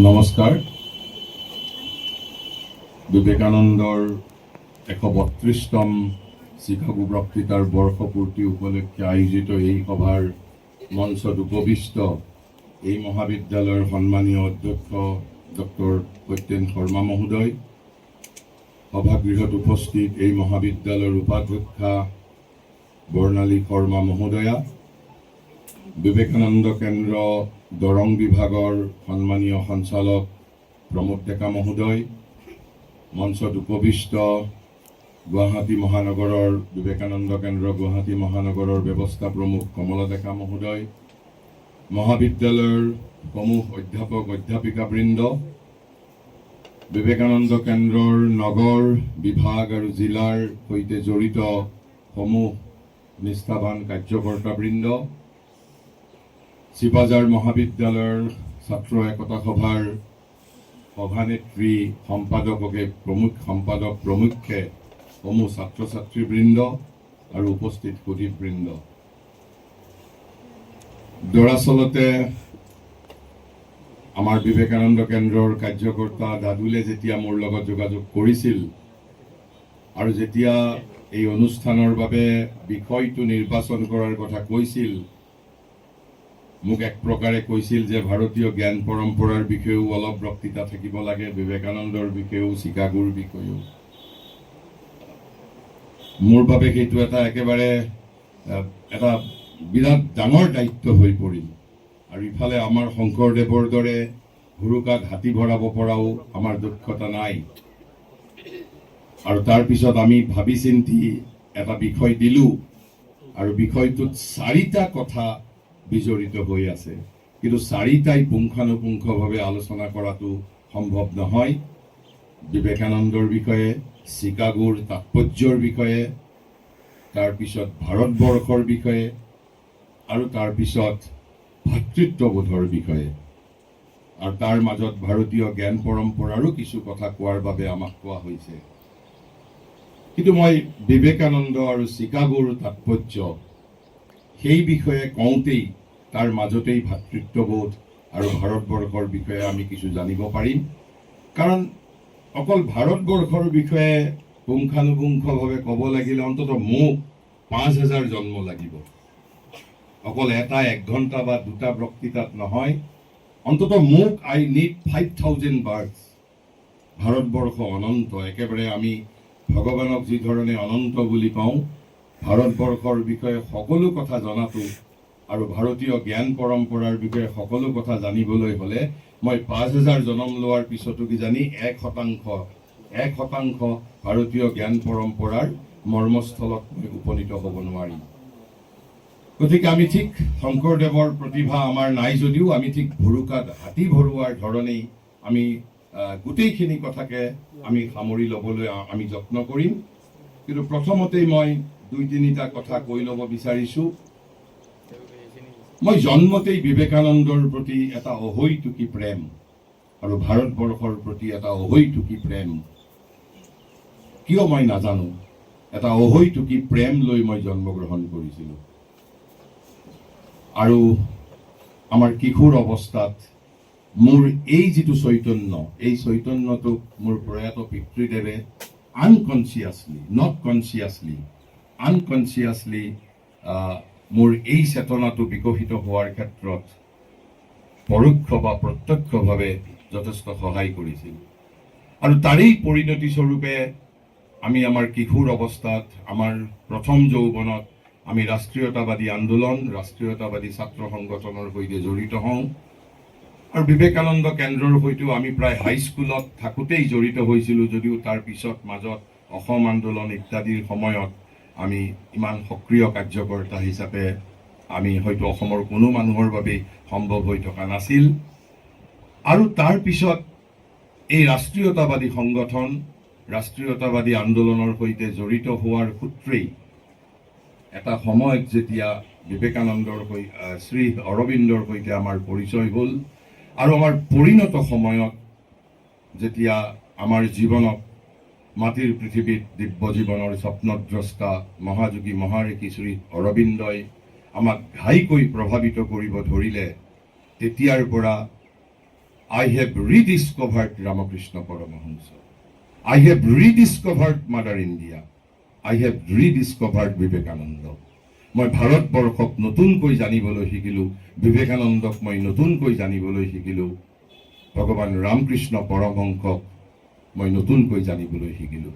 নমস্কাৰ। বিবেকানন্দৰ ১৩২তম শিকাগো বক্তৃতাৰ বৰ্ষপূৰ্তি উপলক্ষে আয়োজিত এই সভাৰ মঞ্চত উপবিষ্ট এই মহাবিদ্যালয়ৰ সন্মানীয় অধ্যক্ষ ডক্টৰ সত্যেন শৰ্মা মহোদয়, সভাগৃহত উপস্থিত এই মহাবিদ্যালয়ৰ উপাধ্যক্ষা বৰ্ণালী শৰ্মা মহোদয়া, বিবেকানন্দ কেন্দ্ৰ দৰং বিভাগৰ সন্মানীয় সঞ্চালক প্ৰমোদ ডেকা মহোদয়, মঞ্চত উপবিষ্ট গুৱাহাটী মহানগৰৰ বিবেকানন্দ কেন্দ্ৰ গুৱাহাটী মহানগৰৰ ব্যৱস্থা প্ৰমুখ কমলা ডেকা মহোদয়, মহাবিদ্যালয়ৰ প্ৰমুখ অধ্যাপক অধ্যাপিকাবৃন্দ, বিবেকানন্দ কেন্দ্ৰৰ নগৰ বিভাগ আৰু জিলাৰ সৈতে জড়িত সমূহ নিষ্ঠাবান কাৰ্যকৰ্তাবৃন্দ, চিপাঝাৰ মহাবিদ্যালয়ৰ ছাত্ৰ একতা সভাৰ সভানেত্ৰী সম্পাদকে সম্পাদক প্ৰমুখ্যে সমূহ ছাত্ৰ ছাত্ৰীবৃন্দ আৰু উপস্থিত সুধীবৃন্দ, দৰাচলতে আমাৰ বিবেকানন্দ কেন্দ্ৰৰ কাৰ্যকৰ্তা দাদুলে যেতিয়া মোৰ লগত যোগাযোগ কৰিছিল আৰু যেতিয়া এই অনুষ্ঠানৰ বাবে বিষয়টো নিৰ্বাচন কৰাৰ কথা কৈছিল, মোক এক প্ৰকাৰে কৈছিল যে ভাৰতীয় জ্ঞান পৰম্পৰাৰ বিষয়েও অলপ বক্তৃতা থাকিব লাগে, বিবেকানন্দৰ বিষয়েও, চিকাগোৰ বিষয়েও। মোৰ বাবে সেইটো একেবাৰে এটা বিৰাট ডাঙৰ দায়িত্ব হৈ পৰিল। আৰু ইফালে আমাৰ শংকৰদেৱৰ দৰে হুৰুকাত হাতী ভৰাব পৰাও আমাৰ দক্ষতা নাই। আৰু তাৰপিছত আমি ভাবি চিন্তি এটা বিষয় দিলো, আৰু বিষয়টোত 4টা কথা বিজড়িত হৈ আছে, কিন্তু 4টাই পুংখানুপুংখভাৱে আলোচনা কৰাটো সম্ভৱ নহয়। বিবেকানন্দৰ বিষয়ে, চিকাগোৰ তাৎপৰ্যৰ বিষয়ে, তাৰপিছত ভাৰতবৰ্ষৰ বিষয়ে, আৰু তাৰপিছত ভাতৃত্ববোধৰ বিষয়ে, আৰু তাৰ মাজত ভাৰতীয় জ্ঞান পৰম্পৰাৰো কিছু কথা কোৱাৰ বাবে আমাক কোৱা হৈছে। কিন্তু মই বিবেকানন্দ আৰু চিকাগোৰ তাৎপৰ্য সেই বিষয়ে কওঁতেই তাৰ মাজতেই ভাতৃত্ববোধ আৰু ভাৰতবৰ্ষৰ বিষয়ে আমি কিছু জানিব পাৰিম। কাৰণ অকল ভাৰতবৰ্ষৰ বিষয়ে পুংখানুপুংখভাৱে ক'ব লাগিলে অন্ততঃ মোক 5000 জন্ম লাগিব। অকল এটা 1 ঘণ্টা বা 2টা বক্তৃতাত নহয়, অন্ততঃ মোক আই নিড 5000 বাৰ্ডছ। ভাৰতবৰ্ষ অনন্ত, একেবাৰে আমি ভগৱানক যি ধৰণে অনন্ত বুলি কওঁ, ভাৰতবৰ্ষৰ বিষয়ে সকলো কথা জনাটো আৰু ভাৰতীয় জ্ঞান পৰম্পৰাৰ বিষয়ে সকলো কথা জানিবলৈ হ'লে মই 5000 জন্ম লোৱাৰ পিছতো কিজানি 1% ভাৰতীয় জ্ঞান পৰম্পৰাৰ মৰ্মস্থলত উপনীত হ'ব নোৱাৰিম। গতিকে আমি ঠিক শংকৰদেৱৰ প্ৰতিভা আমাৰ নাই যদিও আমি ঠিক ভুৰুকাত হাতী ভৰোৱাৰ ধৰণেই আমি গোটেইখিনি কথাকে আমি সামৰি ল'বলৈ আমি যত্ন কৰিম। কিন্তু প্ৰথমতেই মই 2-3টা কথা কৈ ল'ব বিচাৰিছোঁ। মই জন্মতেই বিবেকানন্দৰ প্ৰতি এটা অহৈতুকী প্ৰেম আৰু ভাৰতবৰ্ষৰ প্ৰতি এটা অহৈতুকী প্ৰেম, কিয় মই নাজানো, এটা অহৈতুকী প্ৰেম লৈ মই জন্মগ্ৰহণ কৰিছিলোঁ। আৰু আমাৰ কিশোৰ অৱস্থাত মোৰ এই যিটো চৈতন্য, এই চৈতন্যটোক মোৰ প্ৰয়াত পিতৃদেৱে আনকনচিয়াছলি মোৰ এই চেতনাটো বিকশিত হোৱাৰ ক্ষেত্ৰত পৰোক্ষ বা প্ৰত্যক্ষভাৱে যথেষ্ট সহায় কৰিছিল। আৰু তাৰেই পৰিণতি স্বৰূপে আমি আমাৰ কিশোৰ অৱস্থাত, আমাৰ প্ৰথম যৌৱনত আমি ৰাষ্ট্ৰীয়তাবাদী আন্দোলন, ৰাষ্ট্ৰীয়তাবাদী ছাত্ৰ সংগঠনৰ সৈতে জড়িত হওঁ। আৰু বিবেকানন্দ কেন্দ্ৰৰ সৈতেও আমি প্ৰায় হাইস্কুলত থাকোঁতেই জড়িত হৈছিলোঁ, যদিও তাৰ পিছত মাজত অসম আন্দোলন ইত্যাদিৰ সময়ত আমি ইমান সক্ৰিয় কাৰ্যকৰ্তা হিচাপে আমি হয়তো অসমৰ কোনো মানুহৰ বাবেই সম্ভৱ হৈ থকা নাছিল। আৰু তাৰ পিছত এই ৰাষ্ট্ৰীয়তাবাদী সংগঠন ৰাষ্ট্ৰীয়তাবাদী আন্দোলনৰ সৈতে জড়িত হোৱাৰ সূত্ৰেই এটা সময়ত যেতিয়া বিবেকানন্দৰ শ্ৰী অৰবিন্দৰ সৈতে আমাৰ পৰিচয় হ'ল আৰু আমাৰ পৰিণত সময়ত যেতিয়া আমাৰ জীৱনক মাটিৰ পৃথিৱীত দিব্য জীৱনৰ স্বপ্নদ্ৰষ্টা মহাযোগী মহাঋষি শ্ৰী অৰবিন্দই আমাক ঘাইকৈ প্ৰভাৱিত কৰিব ধৰিলে, তেতিয়াৰ পৰা I have rediscovered Ramakrishna Paramahansa. I have rediscovered Mother India. I have rediscovered Vivekananda. মই ভাৰতবৰ্ষক নতুনকৈ জানিবলৈ শিকিলোঁ, বিবেকানন্দক মই নতুনকৈ জানিবলৈ শিকিলোঁ, ভগৱান ৰামকৃষ্ণ পৰমহংসক মই নতুনকৈ জানিবলৈ শিকিলোঁ।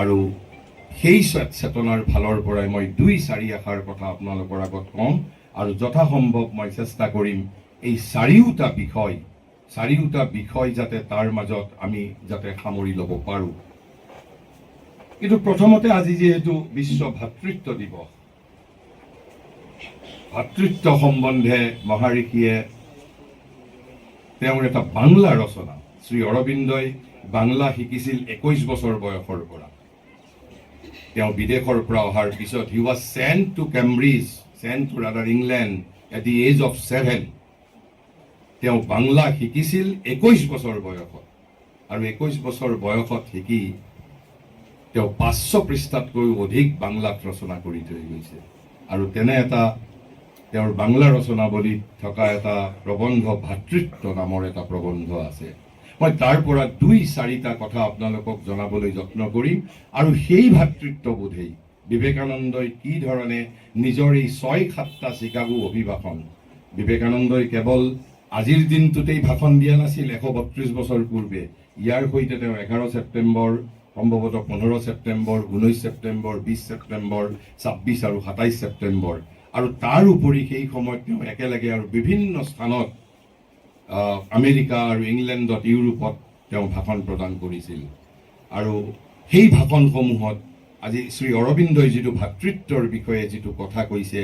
আৰু সেই চেতনাৰ ফালৰ পৰাই মই 2-4 আশাৰ কথা আপোনালোকৰ আগত কম আৰু যথাসম্ভৱ মই চেষ্টা কৰিম এই চাৰিওটা বিষয় যাতে তাৰ মাজত আমি যাতে সামৰি ল'ব পাৰোঁ। কিন্তু প্ৰথমতে আজি যিহেতু বিশ্ব ভাতৃত্ব দিৱস, ভাতৃত্ব সম্বন্ধে মহাঋষিয়ে তেওঁৰ এটা বাংলা ৰচনা, শ্ৰী অৰবিন্দই বাংলা শিকিছিল 21 বছৰ বয়সৰ পৰা। তেওঁ বিদেশৰ পৰা অহাৰ পিছত he was sent to Cambridge, sent to rather England at the age of 7। তেওঁ বাংলা শিকিছিল 21 বছৰ বয়সত, আৰু 21 বছৰ বয়সত শিকি তেওঁ 500 পৃষ্ঠাতকৈও অধিক বাংলাত ৰচনা কৰি থৈ গৈছে। আৰু তেনে এটা তেওঁৰ বাংলা ৰচনাৱলীত থকা এটা প্ৰবন্ধ, ভাতৃত্ব নামৰ এটা প্ৰবন্ধ আছে। মই তাৰ পৰা 2-4টা কথা আপোনালোকক জনাবলৈ যত্ন কৰিম। আৰু সেই ভাতৃত্ববোধেই বিবেকানন্দই কি ধৰণে নিজৰ এই 6-7টা চিকাগো অভিভাষণ, বিবেকানন্দই কেৱল আজিৰ দিনটোতেই ভাষণ দিয়া নাছিল 132 বছৰ পূৰ্বে। ইয়াৰ সৈতে তেওঁ 11 ছেপ্টেম্বৰ, সম্ভৱতঃ 15 ছেপ্টেম্বৰ, 19 ছেপ্টেম্বৰ, 20 ছেপ্টেম্বৰ, 26 আৰু 27 ছেপ্টেম্বৰ, আৰু তাৰ উপৰি সেই সময়ত তেওঁ একেলগে আৰু বিভিন্ন স্থানত আমেৰিকা আৰু ইংলেণ্ডত, ইউৰোপত তেওঁ ভাষণ প্ৰদান কৰিছিল। আৰু সেই ভাষণসমূহত আজি শ্ৰী অৰবিন্দই যিটো ভাতৃত্বৰ বিষয়ে যিটো কথা কৈছে,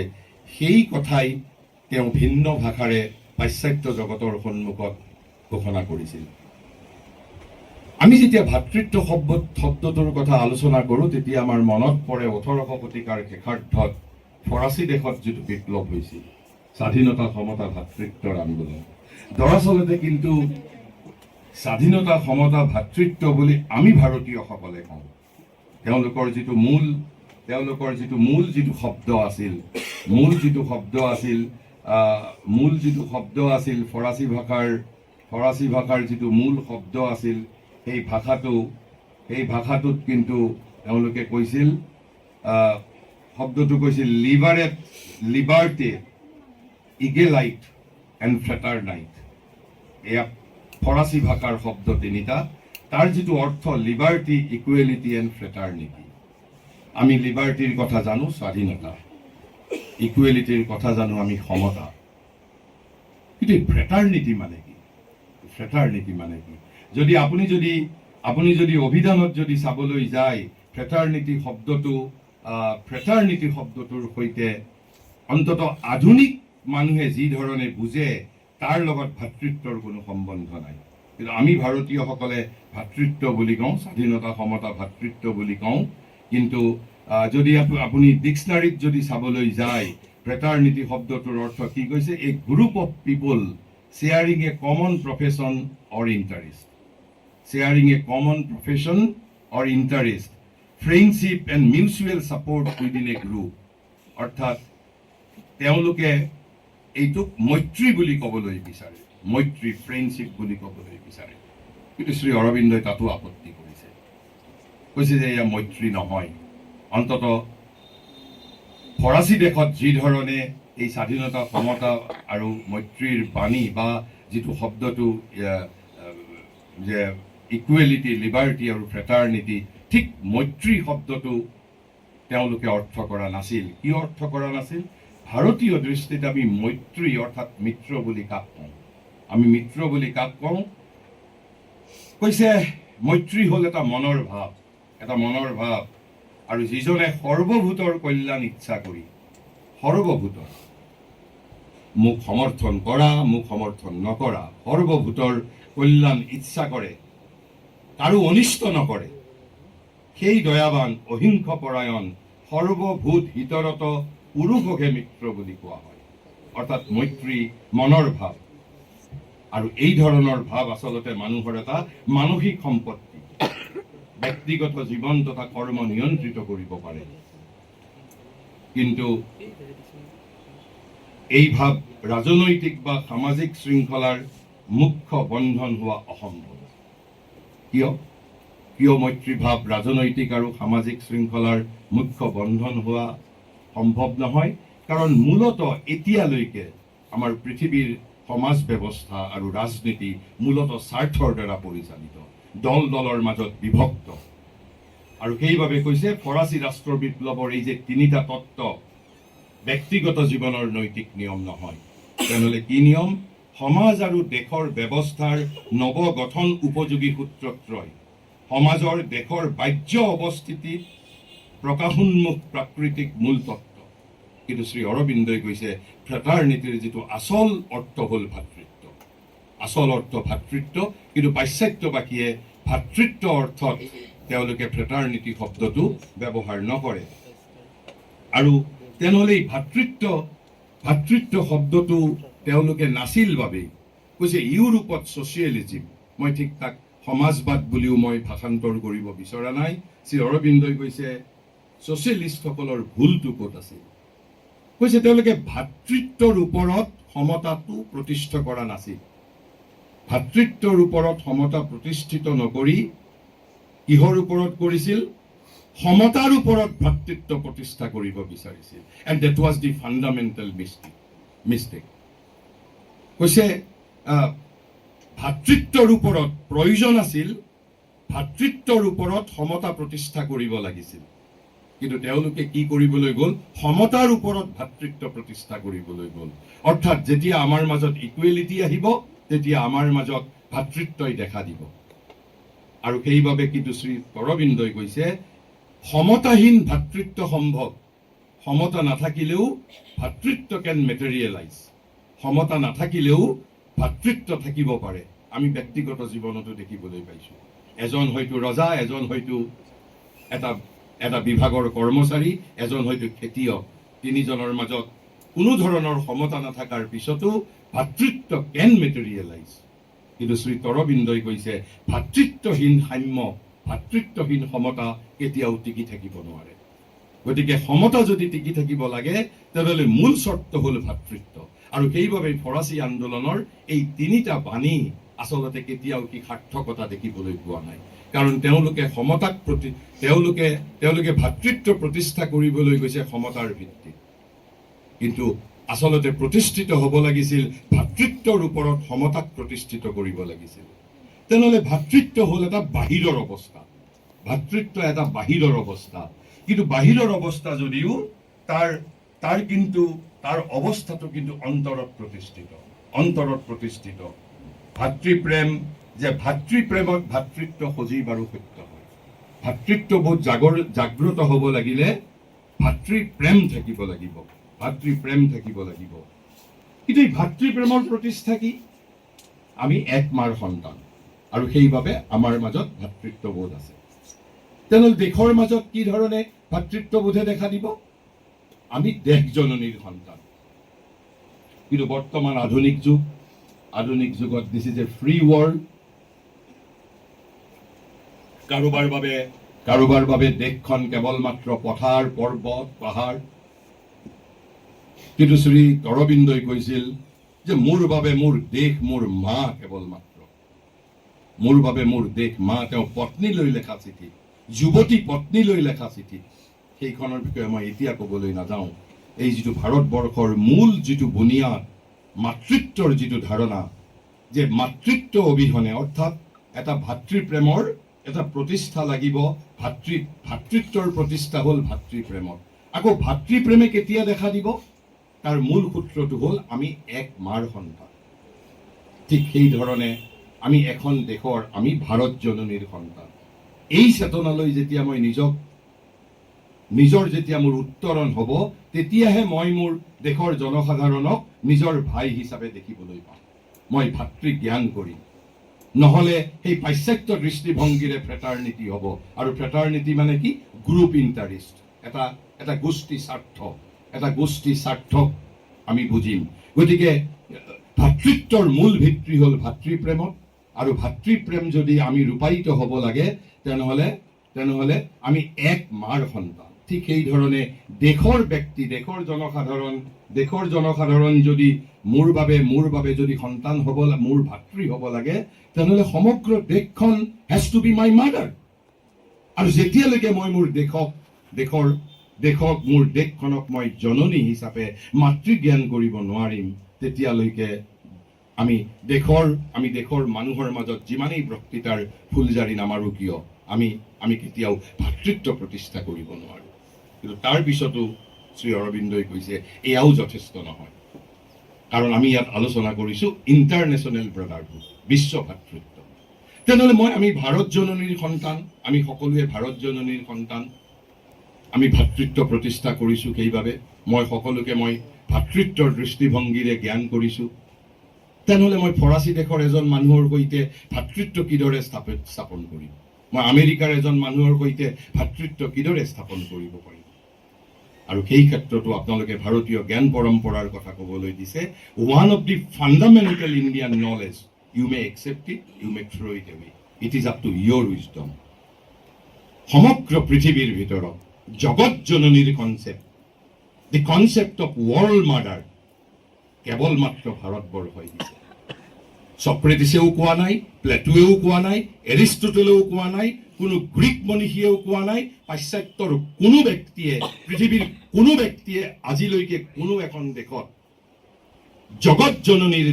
সেই কথাই তেওঁ ভিন্ন ভাষাৰে পাশ্চাত্য জগতৰ সন্মুখত ঘোষণা কৰিছিল। আমি যেতিয়া ভাতৃত্ব শব্দটোৰ কথা আলোচনা কৰোঁ, তেতিয়া আমাৰ মনত পৰে 18শ শতিকাৰ শেষাৰ্ধত ফৰাচী দেশত যিটো বিপ্লৱ হৈছিল, স্বাধীনতা সমতা ভাতৃত্বৰ আন্দোলন। দৰাচলতে কিন্তু স্বাধীনতা সমতা ভাতৃত্ব বুলি আমি ভাৰতীয়সকলে কওঁ। তেওঁলোকৰ যিটো মূল শব্দ আছিল, ফৰাচী ভাষাৰ যিটো মূল শব্দ আছিল, সেই ভাষাটোত কিন্তু তেওঁলোকে কৈছিল, শব্দটো কৈছিল লিবাৰ্টি, ইগেলাইট এণ্ড ফ্ৰেটাৰনাইট। এয়া ফৰাচী ভাষাৰ শব্দ 3টা। তাৰ যিটো অৰ্থ লিবাৰ্টি, ইকুৱেলিটি এণ্ড ফ্ৰেটাৰনিটি। আমি লিবাৰ্টিৰ কথা জানো, স্বাধীনতা, ইকুৱেলিটিৰ কথা জানো আমি, সমতা। কিন্তু ফ্ৰেটাৰনিটি মানে কি? যদি আপুনি যদি অভিধানত যদি চাবলৈ যায়, ফ্ৰেটাৰনিটি শব্দটোৰ সৈতে অন্ততঃ আধুনিক মানুহে যি ধৰণে বুজে, তাৰ লগত ভাতৃত্বৰ কোনো সম্বন্ধ নাই। কিন্তু আমি ভাৰতীয়সকলে ভাতৃত্ব বুলি কওঁ, স্বাধীনতা সমতা ভাতৃত্ব বুলি কওঁ। কিন্তু যদি আপুনি ডিক্সনাৰীত যদি চাবলৈ যায়, ফ্ৰেটাৰনিটি শব্দটোৰ অৰ্থ কি কৈছে? A group of people sharing a common profession or interest, friendship and mutual support within a group. অৰ্থাৎ তেওঁলোকে এইটোক মৈত্ৰী বুলি ক'বলৈ বিচাৰে, ফ্ৰেণ্ডশ্বিপ বুলি ক'বলৈ বিচাৰে। কিন্তু শ্ৰী অৰবিন্দই তাতো আপত্তি কৈছে যে এয়া মৈত্ৰী নহয়। অন্ততঃ ফৰাচী দেশত যি ধৰণে এই স্বাধীনতা সমতা আৰু মৈত্ৰীৰ বাণী বা যিটো শব্দটো যে ইকুৱেলিটি, লিবাৰ্টি আৰু ফ্ৰেটাৰনিটি, ঠিক মৈত্ৰী শব্দটো তেওঁলোকে অৰ্থ কৰা নাছিল। কি অৰ্থ কৰা নাছিল? ভাৰতীয় দৃষ্টিত আমি মৈত্ৰী অৰ্থাৎ মিত্ৰ বুলি কাক কওঁ? কৈছে মৈত্ৰী হ'ল এটা মনৰ ভাৱ, আৰু যিজনে সৰ্বভূতৰ কল্যাণ ইচ্ছা কৰি, মোক সমৰ্থন কৰা, মোক সমৰ্থন নকৰা, সৰ্বভূতৰ কল্যাণ ইচ্ছা কৰে, কাৰো অনিষ্ট নকৰে, সেই দয়াবান অহিংস পৰায়ণ সৰ্বভূত হিতৰত পুৰুষকে মিত্ৰ বুলি কোৱা হয়। অৰ্থাৎ মৈত্ৰী মনৰ ভাৱ, আৰু এই ধৰণৰ ভাৱ আচলতে মানুহৰ এটা মানসিক সম্পত্তি, ব্যক্তিগত জীৱন তথা কৰ্ম নিয়ন্ত্ৰিত কৰিব পাৰে। কিন্তু এই ভাৱ ৰাজনৈতিক বা সামাজিক শৃংখলাৰ মুখ্য বন্ধন হোৱা অসম্ভৱ। কিয় মৈত্ৰী ভাৱ ৰাজনৈতিক আৰু সামাজিক শৃংখলাৰ মুখ্য বন্ধন হোৱা সম্ভৱ নহয়? কাৰণ মূলতঃ এতিয়ালৈকে আমাৰ পৃথিৱীৰ সমাজ ব্যৱস্থা আৰু ৰাজনীতি মূলতঃ স্বাৰ্থৰ দ্বাৰা পৰিচালিত, দল দলৰ মাজত বিভক্ত। আৰু সেইবাবে কৈছে ফৰাচী ৰাষ্ট্ৰ বিপ্লৱৰ এই যে তিনিটা তত্ত্ব ব্যক্তিগত জীৱনৰ নৈতিক নিয়ম নহয়, তেনেহ'লে কি নিয়ম? সমাজ আৰু দেশৰ ব্যৱস্থাৰ নৱগঠন উপযোগী সূত্ৰত্ৰয়, সমাজৰ দেশৰ বাহ্য অৱস্থিতিত প্ৰকাশোন্মুখ প্ৰাকৃতিক মূল তত্ত্ব। কিন্তু শ্ৰী অৰবিন্দই কৈছে ফ্ৰেটাৰ্নিটিৰ যিটো আচল অৰ্থ হ'ল ভাতৃত্ব, আচল অৰ্থ ভাতৃত্ব। কিন্তু পাশ্চাত্যবাসীয়ে ভাতৃত্ব অৰ্থত তেওঁলোকে ফ্ৰেটাৰ্নিটি শব্দটো ব্যৱহাৰ নকৰে। আৰু তেনেহ'লে এই ভাতৃত্ব শব্দটো তেওঁলোকে নাছিল বাবেই কৈছে ইউৰোপত ছচিয়েলিজিম, মই ঠিক তাক সমাজবাদ বুলিও মই ভাষান্তৰ কৰিব বিচৰা নাই। শ্ৰী অৰবিন্দই কৈছে ছচিয়েলিষ্টসকলৰ ভুলটো ক'ত আছিল? কৈছে তেওঁলোকে ভাতৃত্বৰ ওপৰত সমতাটো প্ৰতিষ্ঠা কৰা নাছিল। ভাতৃত্বৰ ওপৰত সমতা প্ৰতিষ্ঠিত নকৰি কিহৰ ওপৰত কৰিছিল? সমতাৰ ওপৰত ভাতৃত্ব প্ৰতিষ্ঠা কৰিব বিচাৰিছিল। And that was the fundamental mistake. কৈছে ভাতৃত্বৰ ওপৰত প্ৰয়োজন আছিল, ভাতৃত্বৰ ওপৰত সমতা প্ৰতিষ্ঠা কৰিব লাগিছিল। কিন্তু তেওঁলোকে কি কৰিবলৈ গ'ল? সমতাৰ ওপৰত ভাতৃত্ব প্ৰতিষ্ঠা কৰিবলৈ গ'ল। অৰ্থাৎ যেতিয়া আমাৰ মাজত ইকুৱেলিটি আহিব, তেতিয়া আমাৰ মাজত ভাতৃত্বই দেখা দিব। আৰু সেইবাবে কিন্তু শ্ৰী অৰবিন্দই কৈছে সমতাহীন ভাতৃত্ব সম্ভৱ। সমতা নাথাকিলেও ভাতৃত্ব কেন মেটেৰিয়েলাইজ, সমতা নাথাকিলেও ভাতৃত্ব থাকিব পাৰে। আমি ব্যক্তিগত জীৱনতো দেখিবলৈ পাইছো, এজন হয়তো ৰজা, এজন হয়তো এটা বিভাগৰ কৰ্মচাৰী, এজন হয়তো খেতিয়ক, তিনিজনৰ মাজত কোনো ধৰণৰ সমতা নাথাকাৰ পিছতো ভাতৃত্ব কেন মেটেৰিয়েলাইজ। কিন্তু শ্ৰী অৰবিন্দই কৈছে ভাতৃত্বহীন সাম্য, ভাতৃত্বহীন সমতা কেতিয়াও টিকি থাকিব নোৱাৰে। গতিকে সমতা যদি টিকি থাকিব লাগে তেনেহ'লে মূল চৰ্ত হ'ল ভাতৃত্ব। আৰু সেইবাবে ফৰাচী আন্দোলনৰ এই তিনিটা বাণী আচলতে কেতিয়াও কি সাৰ্থকতা দেখিবলৈ পোৱা নাই। কাৰণ তেওঁলোকে সমতাক তেওঁলোকে ভাতৃত্ব প্ৰতিষ্ঠা কৰিবলৈ গৈছে সমতাৰ ভিত্তিত, কিন্তু আচলতে প্ৰতিষ্ঠিত হ'ব লাগিছিল ভাতৃত্বৰ ওপৰত সমতাক প্ৰতিষ্ঠিত কৰিব লাগিছিল। তেনেহ'লে ভাতৃত্ব হ'ল এটা বাহিৰৰ অৱস্থা, ভাতৃত্ব এটা বাহিৰৰ অৱস্থা। কিন্তু বাহিৰৰ অৱস্থা যদিও তাৰ অৱস্থাটো কিন্তু অন্তৰত প্ৰতিষ্ঠিত। ভাতৃপ্ৰেম, যে ভাতৃপ্ৰেমত ভাতৃত্ব সজীৱ আৰু সত্য হয়। ভাতৃত্ববোধ জাগ্ৰত হ'ব লাগিলে ভাতৃপ্ৰেম থাকিব লাগিব। কিন্তু এই ভাতৃপ্ৰেমৰ প্ৰতিষ্ঠা কি? আমি এক মাৰ সন্তান, আৰু সেইবাবে আমাৰ মাজত ভাতৃত্ববোধ আছে। তেনেহ'লে দেশৰ মাজত কি ধৰণে ভাতৃত্ববোধে দেখা দিব? আমি দেশ জননীৰ সন্তান। কিন্তু বৰ্তমান আধুনিক যুগত দিছ ইজ এ ফ্ৰী ৱৰ্ল্ড। কাৰোবাৰ বাবে দেশখন কেৱল মাত্ৰ পথাৰ, পৰ্বত, পাহাৰ। কিন্তু শ্ৰী অৰবিন্দই কৈছিল যে মোৰ বাবে মোৰ দেশ মোৰ মা, কেৱল মাত্ৰ মোৰ বাবে মোৰ দেশ মা। তেওঁ পত্নীলৈ লেখা চিঠি, যুৱতী পত্নীলৈ লেখা চিঠি, সেইখনৰ বিষয়ে মই এতিয়া ক'বলৈ নাযাওঁ। এই যিটো ভাৰতবৰ্ষৰ মূল যিটো বুনিয়াদ, মাতৃত্বৰ যিটো ধাৰণা, যে মাতৃত্ব অবিহনে অৰ্থাৎ এটা ভাতৃপ্ৰেমৰ এটা প্ৰতিষ্ঠা লাগিব। ভাতৃত্বৰ প্ৰতিষ্ঠা হ'ল ভাতৃপ্ৰেমত। আকৌ ভাতৃপ্ৰেমে কেতিয়া দেখা দিব? তাৰ মূল সূত্ৰটো হ'ল আমি এক মাৰ সন্তান। ঠিক সেই ধৰণে আমি এখন দেশৰ, আমি ভাৰত জননীৰ সন্তান। এই চেতনালৈ যেতিয়া মই নিজৰ যেতিয়া মোৰ উত্তৰণ হ'ব, তেতিয়াহে মই মোৰ দেশৰ জনসাধাৰণক নিজৰ ভাই হিচাপে দেখিবলৈ পাম, মই ভাতৃ জ্ঞান কৰিম। নহ'লে সেই পাশ্চাত্য দৃষ্টিভংগীৰে ফ্ৰেটাৰ্নিটি হ'ব, আৰু ফ্ৰেটাৰ্নিটি মানে কি? গ্ৰুপ ইণ্টাৰেষ্ট, এটা গোষ্ঠী স্বাৰ্থ, এটা গোষ্ঠী স্বাৰ্থক আমি বুজিম। গতিকে ভাতৃত্বৰ মূল ভিত্তি হ'ল ভাতৃপ্ৰেমত, আৰু ভাতৃপ্ৰেম যদি আমি ৰূপায়িত হ'ব লাগে তেনেহ'লে আমি এক মাৰ সন্তান। ঠিক সেইধৰণে দেশৰ ব্যক্তি, দেশৰ জনসাধাৰণ যদি মোৰ বাবে যদি সন্তান হ'ব, মোৰ ভাতৃ হ'ব লাগে, তেনেহ'লে সমগ্ৰ দেশখন has to be my mother. আৰু যেতিয়ালৈকে মই মোৰ মোৰ দেশখনক মই জননী হিচাপে মাতৃজ্ঞান কৰিব নোৱাৰিম, তেতিয়ালৈকে আমি দেশৰ মানুহৰ মাজত যিমানেই বক্তৃতাৰ ফুলজাৰি নামাৰো কিয়, আমি কেতিয়াও ভাতৃত্ব প্ৰতিষ্ঠা কৰিব নোৱাৰো। কিন্তু তাৰ পিছতো শ্ৰী অৰবিন্দই কৈছে এয়াও যথেষ্ট নহয়, কাৰণ আমি ইয়াত আলোচনা কৰিছো ইণ্টাৰনেশ্যনেল ব্ৰাদাৰহুড, বিশ্ব ভাতৃত্ব। তেনেহ'লে আমি ভাৰত জননীৰ সন্তান, আমি সকলোৱে ভাৰত জননীৰ সন্তান। আমি ভাতৃত্ব প্ৰতিষ্ঠা কৰিছো সেইবাবে সকলোকে ভাতৃত্বৰ দৃষ্টিভংগীৰে জ্ঞান কৰিছো। তেনেহ'লে মই ফৰাচী দেশৰ এজন মানুহৰ সৈতে ভাতৃত্ব কিদৰে স্থাপন কৰিম? মই আমেৰিকাৰ এজন মানুহৰ সৈতে ভাতৃত্ব কিদৰে স্থাপন কৰিব পাৰিম? আৰু সেই ক্ষেত্ৰতো আপোনালোকে ভাৰতীয় জ্ঞান পৰম্পৰাৰ কথা ক'বলৈ দিছে। One of the fundamental Indian knowledge, you may accept it, you may throw' it away, it is up to your wisdom. সমগ্ৰ পৃথিৱীৰ ভিতৰত জগত জননীৰ concept, the concept of world mother কেৱল মাত্ৰ ভাৰতবৰ্ষই দিছে। চক্ৰেটিছেও কোৱা নাই, প্লেটোৱেও কোৱা নাই, এৰিষ্টটলেও কোৱা নাই, কোনো গ্ৰীক মনীষীয়েও কোৱা নাই, পাশ্চাত্যৰ পৃথিৱীৰ কোনো ব্যক্তিয়ে আজিলৈকে কোনো এখন দেশত জগত জননীৰ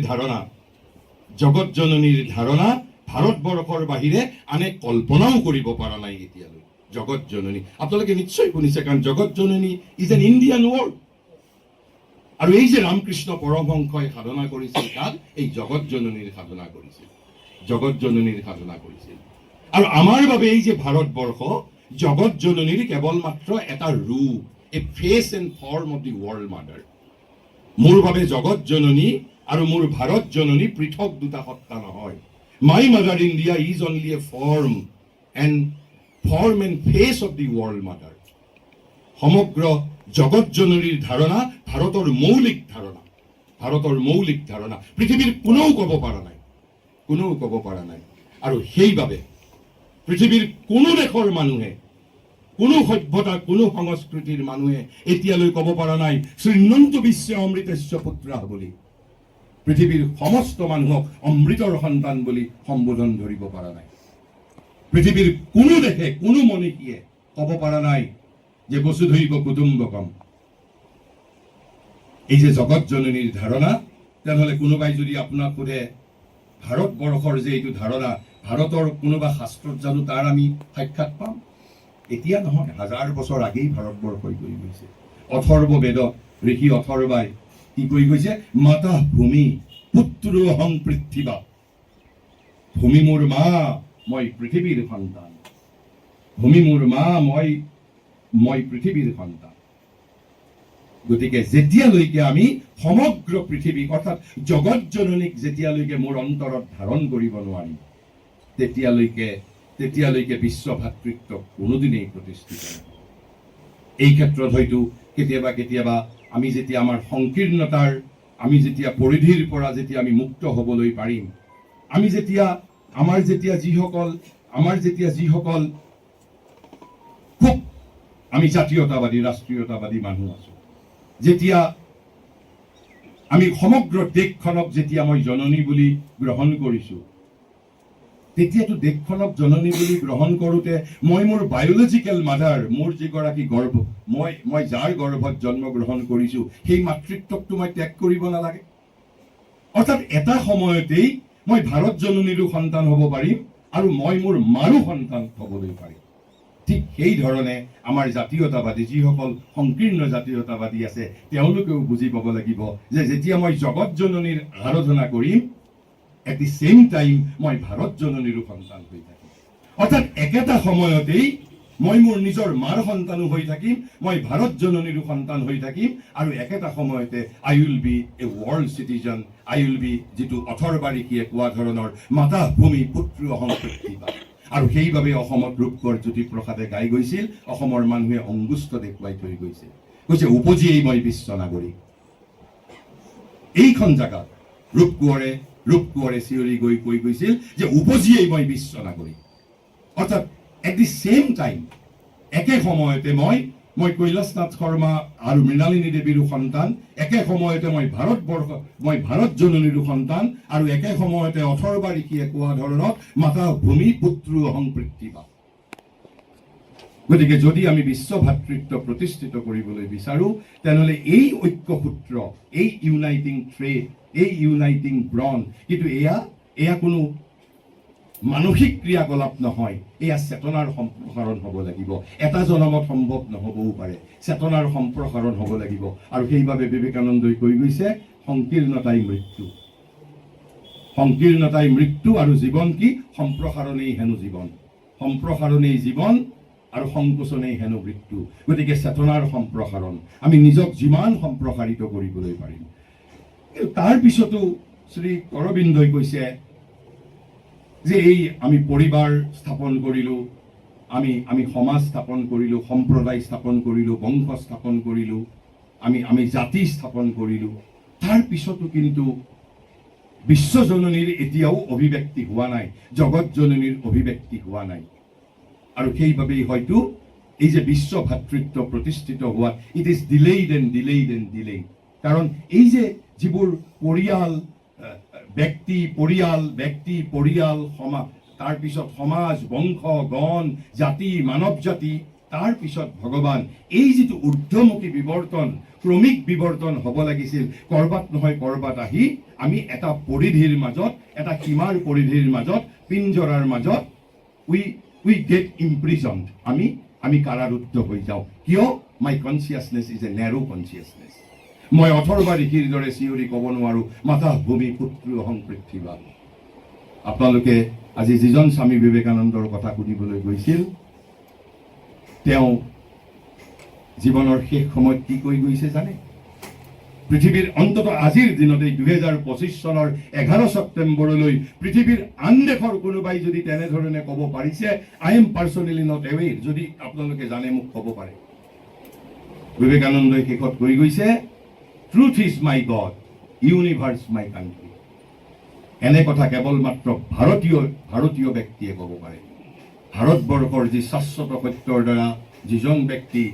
ধাৰণা ভাৰতবৰ্ষৰ বাহিৰে আনে কল্পনাও কৰিব পৰা নাই এতিয়ালৈ। জগত জননী আপোনালোকে নিশ্চয় শুনিছে, কাৰণ জগত জননী ইজ এন ইণ্ডিয়ান ৱৰ্ড। আৰু এই যে ৰামকৃষ্ণ পৰমহংসই সাধনা কৰিছিল, তাত এই জগত জননীৰ সাধনা কৰিছিল। আৰু আমাৰ বাবে এই যে ভাৰতবৰ্ষ জগত জননীৰ কেৱল মাত্ৰ এটা ৰূপ, a face and form of the world mother. মোৰ বাবে জগত জননী আৰু মোৰ ভাৰত জননী পৃথক দুটা সত্তা নহয়। My mother India is only a form and face of the world mother. সমগ্ৰ জগত জননীৰ ধাৰণা ভাৰতৰ মৌলিক ধাৰণা, পৃথিৱীৰ কোনেও ক'ব পৰা নাই। আৰু সেইবাবে পৃথিৱীৰ কোনো দেশৰ মানুহে, কোনো সভ্যতা, কোনো সংস্কৃতিৰ মানুহে এতিয়ালৈ ক'ব পৰা নাই শ্ৰীনন্তু বিশ্ব অমৃতস্য পুত্ৰঃ বুলি। পৃথিৱীৰ সমস্ত মানুহক অমৃতৰ সন্তান বুলি সম্বোধন ধৰিব পৰা নাই। পৃথিৱীৰ কোনো দেশে, কোনো মনীষীয়ে ক'ব পৰা নাই যে বসুধৈৱ কুটুম্বকম। এই যে জগত জননীৰ ধাৰণা, তেনেহ'লে কোনোবাই যদি আপোনাক সোধে ভাৰতবৰ্ষৰ যে এইটো ধাৰণা, ভাৰতৰ কোনোবা শাস্ত্ৰত জানো তাৰ আমি সাক্ষাৎ পাম? এতিয়া নহয়, 1000 বছৰ আগেই ভাৰতবৰ্ষই কৈ গৈছে। অথৰ্ব বেদত ঋষি অথৰ্বাই কি কৈ গৈছে? মাতা ভূমি পুত্ৰ অহং পৃথিৱী। ভূমি মোৰ মা, মই পৃথিৱীৰ সন্তান। ভূমি মোৰ মা, মই পৃথিৱীৰ সন্তান। গতিকে যেতিয়ালৈকে আমি সমগ্ৰ পৃথিৱীক অৰ্থাৎ জগত জননীক যেতিয়ালৈকে মোৰ অন্তৰত ধাৰণ কৰিব নোৱাৰিম, তেতিয়ালৈকে বিশ্ব ভাতৃত্ব কোনোদিনেই প্ৰতিষ্ঠিত নহয়। এই ক্ষেত্ৰত হয়তো কেতিয়াবা আমি যেতিয়া আমাৰ সংকীৰ্ণতাৰ, আমি যেতিয়া পৰিধিৰ পৰা যেতিয়া আমি মুক্ত হ'বলৈ পাৰিম, আমাৰ যেতিয়া যিসকল খুব আমি জাতীয়তাবাদী, ৰাষ্ট্ৰীয়তাবাদী মানুহ আছো, যেতিয়া আমি সমগ্ৰ দেশখনক যেতিয়া মই জননী বুলি গ্ৰহণ কৰিছো, তেতিয়াতো দেশখনক জননী বুলি গ্ৰহণ কৰোঁতে মই মোৰ বায়'লজিকেল মাদাৰ, মোৰ যিগৰাকী গৰ্ভ, মই যাৰ গৰ্ভত জন্ম গ্ৰহণ কৰিছো, সেই মাতৃত্বকটো মই ত্যাগ কৰিব নালাগে। অৰ্থাৎ এটা সময়তেই মই ভাৰত জননীৰো সন্তান হ'ব পাৰিম আৰু মই মোৰ মাৰো সন্তান হ'বলৈ পাৰিম। ঠিক সেই ধৰণে আমাৰ জাতীয়তাবাদী, যিসকল সংকীৰ্ণ জাতীয়তাবাদী আছে, তেওঁলোকেও বুজি পাব লাগিব যে যেতিয়া মই জগত জননীৰ আৰাধনা কৰিম, এট দি ছেম টাইম মই ভাৰত জননীৰো সন্তান হৈ থাকিম। অৰ্থাৎ একেটা সময়তেই মই মোৰ নিজৰ মাৰ সন্তানো হৈ থাকিম, মই ভাৰত জননীৰো সন্তান হৈ থাকিম, আৰু একেটা সময়তে I will be a world citizen, I will be যিটো অথৰবাৰিকীয়ে কোৱা ধৰণৰ মাতা ভূমি পুত্ৰ অহংকৃতি বা। আৰু সেইবাবে অসমত ৰূপকোঁৱৰ জ্যোতিপ্ৰসাদে গাই গৈছিল, অসমৰ মানুহে অংগুষ্ঠ দেখুৱাই থৈ গৈছে, কৈছে উপজিয়েই মই বিশ্ব নাগৰিক। এইখন জাগাত ৰূপকোঁৱৰে চিঞৰি গৈ কৈ গৈছিল যে উপজিয়েই মই বিশ্ব নাগৰিক। অৰ্থাৎ এট দি ছেম টাইম, একে সময়তে মই কৈলাশনাথ শৰ্মা আৰু মৃণালিনী দেৱীৰো সন্তান, একে সময়তে মই ভাৰত জননীৰো সন্তান, আৰু একে সময়তে অথৰবাৰিকীয়ে কোৱা ধৰণৰ মাতা ভূমি পুত্ৰ অহংকৃতি বা। গতিকে যদি আমি বিশ্ব ভাতৃত্ব প্ৰতিষ্ঠিত কৰিবলৈ বিচাৰো, তেনেহ'লে এই ঐক্যসূত্ৰ, এই ইউনাইটিং থ্ৰেড, এই ইউনাইটিং ব্ৰন, কিন্তু এয়া কোনো মানসিক ক্ৰিয়াকলাপ নহয়, এয়া চেতনাৰ সম্প্ৰসাৰণ হ'ব লাগিব। এটা জনমত সম্ভৱ নহ'বও পাৰে, চেতনাৰ সম্প্ৰসাৰণ হ'ব লাগিব। আৰু সেইবাবে বিবেকানন্দই কৈ গৈছে সংকীৰ্ণতাই মৃত্যু, সংকীৰ্ণতাই মৃত্যু, আৰু জীৱন কি? সম্প্ৰসাৰণেই হেনো জীৱন, সম্প্ৰসাৰণেই জীৱন, আৰু সংকোচনেই হেনো মৃত্যু। গতিকে চেতনাৰ সম্প্ৰসাৰণ, আমি নিজক যিমান সম্প্ৰসাৰিত কৰিবলৈ পাৰিম। কিন্তু তাৰ পিছতো শ্ৰী অৰবিন্দই কৈছে যে এই আমি পৰিবাৰ স্থাপন কৰিলোঁ, আমি সমাজ স্থাপন কৰিলোঁ, সম্প্ৰদায় স্থাপন কৰিলোঁ, বংশ স্থাপন কৰিলোঁ, আমি জাতি স্থাপন কৰিলোঁ, তাৰ পিছতো কিন্তু বিশ্বজননীৰ এতিয়াও অভিব্যক্তি হোৱা নাই, জগত জননীৰ অভিব্যক্তি হোৱা নাই। আৰু সেইবাবেই হয়তো এই যে বিশ্ব ভাতৃত্ব প্ৰতিষ্ঠিত হোৱাত it is delayed and delayed and delayed. কাৰণ এই যে যিবোৰ পৰিয়াল, ব্যক্তি পৰিয়াল সমাজ, তাৰপিছত সমাজ, বংশ, গণ, জাতি, মানৱ জাতি, তাৰপিছত ভগৱান, এই যিটো ঊৰ্ধ্বমুখী বিৱৰ্তন, ক্ৰমিক বিৱৰ্তন হ'ব লাগিছিল, ক'ৰবাত নহয় ক'ৰবাত আহি আমি এটা পৰিধিৰ মাজত, এটা সীমাৰ পৰিধিৰ মাজত, পিঞ্জৰাৰ মাজত উই গেট ইম্প্ৰিজনড, আমি কাৰাৰুদ্ধ হৈ যাওঁ। কিয়? My consciousness is a narrow consciousness. মই অথৰবাৰিকীৰ দৰে চিঞৰি ক'ব নোৱাৰো মাতা ভূমি পুত্ৰ অহংকৃতি বা। আপোনালোকে আজি যিজন স্বামী বিবেকানন্দৰ কথা সুধিবলৈ গৈছিল, তেওঁ জীৱনৰ শেষ সময়ত কি কৈ গৈছে জানে? পৃথিৱীৰ অন্তত আজিৰ দিনতেই 2025 চনৰ 11 ছেপ্টেম্বৰলৈ পৃথিৱীৰ আন দেশৰ কোনোবাই যদি তেনেধৰণে ক'ব পাৰিছে, I am personally not aware, যদি আপোনালোকে জানে মোক ক'ব পাৰে। বিবেকানন্দই শেষত কৈ গৈছে, truth is my God, universe my country. এনে কথা কেৱল মাত্ৰ ভাৰতীয় ব্যক্তিয়ে ক'ব পাৰে। ভাৰতবৰ্ষৰ যি শাশ্বত সত্যৰ দ্বাৰা যিজন ব্যক্তি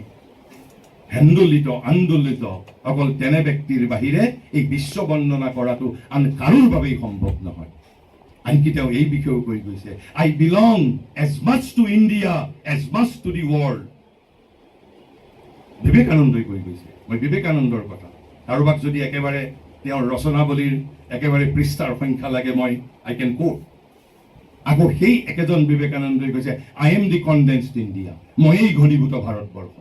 আন্দোলিত, অকল তেনে ব্যক্তিৰ বাহিৰে এই বিশ্ব বৰ্ণনা কৰাটো আন কাৰোৰ বাবেই সম্ভৱ নহয়। আনকি তেওঁ এই বিষয়েও কৈ গৈছে, I belong as much to India as much to the world. বিবেকানন্দই কৈ গৈছে, মই বিবেকানন্দৰ কথা, কাৰোবাক যদি একেবাৰে তেওঁৰ ৰচনাৱলীৰ একেবাৰে পৃষ্ঠাৰ সংখ্যা লাগে, আই কেন কোট। আকৌ সেই একেজন বিবেকানন্দই কৈছে, I am the condensed India, ময়েই ঘনীভূত ভাৰতবৰ্ষ।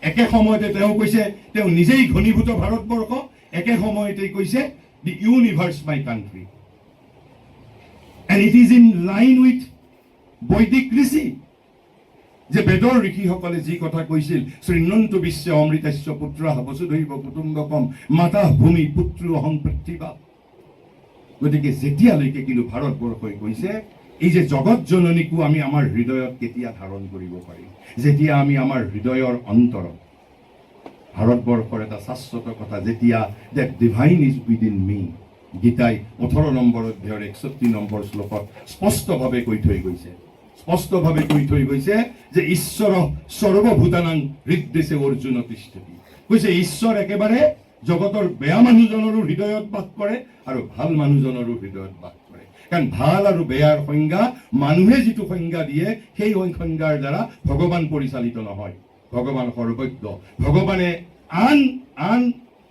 একে সময়তে তেওঁ কৈছে তেওঁ নিজেই ঘনীভূত ভাৰতবৰ্ষ, একে সময়তে কৈছে the universe my country. And it is in line with বৈদিক ঋষি, যে বেদৰ ঋষিসকলে যি কথা কৈছিল, শৃণ্বন্তু বিশ্ব অমৃতস্য পুত্ৰঃ বসুধৈৱ কুটুম্বকম মাতা ভূমি পুত্ৰ অহংকৃতি বা। গতিকে যেতিয়ালৈকে কিন্তু ভাৰতবৰ্ষই কৈছে, এই যে জগত জননীকো আমি আমাৰ হৃদয়ত কেতিয়া ধাৰণ কৰিব পাৰিম, যেতিয়া আমি আমাৰ হৃদয়ৰ অন্তৰত ভাৰতবৰ্ষৰ এটা শাশ্বত কথা, যেতিয়া that divine is within me, গীতাই 18 নম্বৰ অধ্যায়ৰ 61 নম্বৰ শ্লোকত স্পষ্টভাৱে কৈ থৈ গৈছে যে ঈশ্বৰ সৰ্বভূতানাং হৃদ্দেশে অৰ্জুন তিষ্ঠতি। কৈছে ঈশ্বৰ একেবাৰে জগতৰ বেয়া মানুহজনৰো হৃদয়ত বাস কৰে আৰু ভাল মানুহজনৰো হৃদয়ত বাস কৰে। কাৰণ ভাল আৰু বেয়াৰ সংজ্ঞা মানুহে যিটো সংজ্ঞা দিয়ে, সেই সংজ্ঞাৰ দ্বাৰা ভগৱান পৰিচালিত নহয়। ভগৱান সৰ্বজ্ঞ, ভগৱানে আন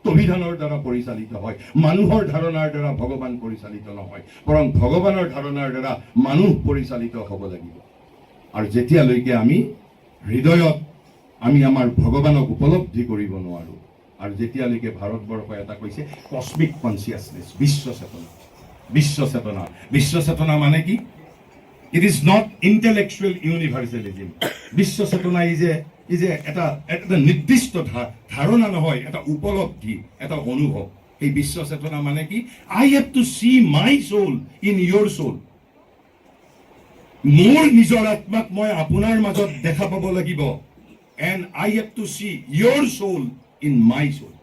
অভিধানৰ দ্বাৰা পৰিচালিত হয়। মানুহৰ ধাৰণাৰ দ্বাৰা ভগৱান পৰিচালিত নহয়, বৰং ভগৱানৰ ধাৰণাৰ দ্বাৰা মানুহ পৰিচালিত হ'ব লাগিব। আৰু যেতিয়ালৈকে আমি হৃদয়ত আমি আমাৰ ভগৱানক উপলব্ধি কৰিব নোৱাৰো, আৰু যেতিয়ালৈকে ভাৰতবৰ্ষ এটা কৈছে কচমিক কনচিয়াছনেছ, বিশ্ব চেতনা মানে কি? It is not intellectual universalism. বিশ্ব চেতনা ই যে এটা নিৰ্দিষ্ট ধাৰণা নহয়, এটা উপলব্ধি, এটা অনুভৱ। এই বিশ্ব চেতনা মানে কি? I have to see my soul in your soul. মোৰ নিজৰ আত্মাক মই আপোনাৰ মাজত দেখা পাব লাগিব। And I have to see your soul in my soul.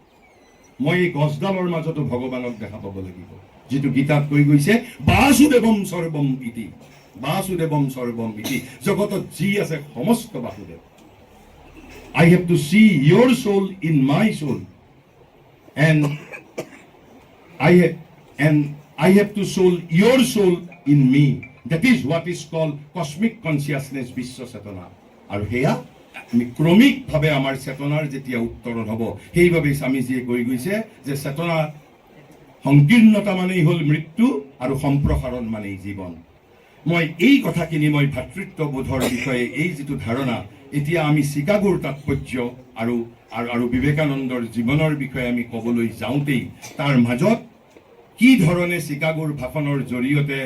মই এই গছডালৰ মাজতো ভগৱানক দেখা পাব লাগিব, যিটো গীতাত কৈ গৈছে বাসুদেৱম সৰ্বম ইতি। বাসুদেৱম সৰ্বম ইতি, জগতত যি আছে সমস্ত Basudev. I have to see your soul in my soul, and I have to soul your soul in me. That is what is called cosmic consciousness, বিশ্ব চেতনা। আৰু সেয়া ক্ৰমিকভাৱে আমাৰ চেতনাৰ যেতিয়া উত্তৰণ হ'ব, সেইবাবে স্বামীজীয়ে কৈ গৈছে যে চেতনা সংকীৰ্ণতা মানেই হ'ল মৃত্যু আৰু সম্প্ৰসাৰণ মানেই জীৱন। মই এই কথাখিনি মই ভাতৃত্ববোধৰ বিষয়ে এই যিটো ধাৰণা, এতিয়া আমি চিকাগোৰ তাৎপৰ্য আৰু বিবেকানন্দৰ জীৱনৰ বিষয়ে আমি ক'বলৈ যাওঁতেই তাৰ মাজত কি ধৰণে চিকাগোৰ ভাষণৰ জৰিয়তে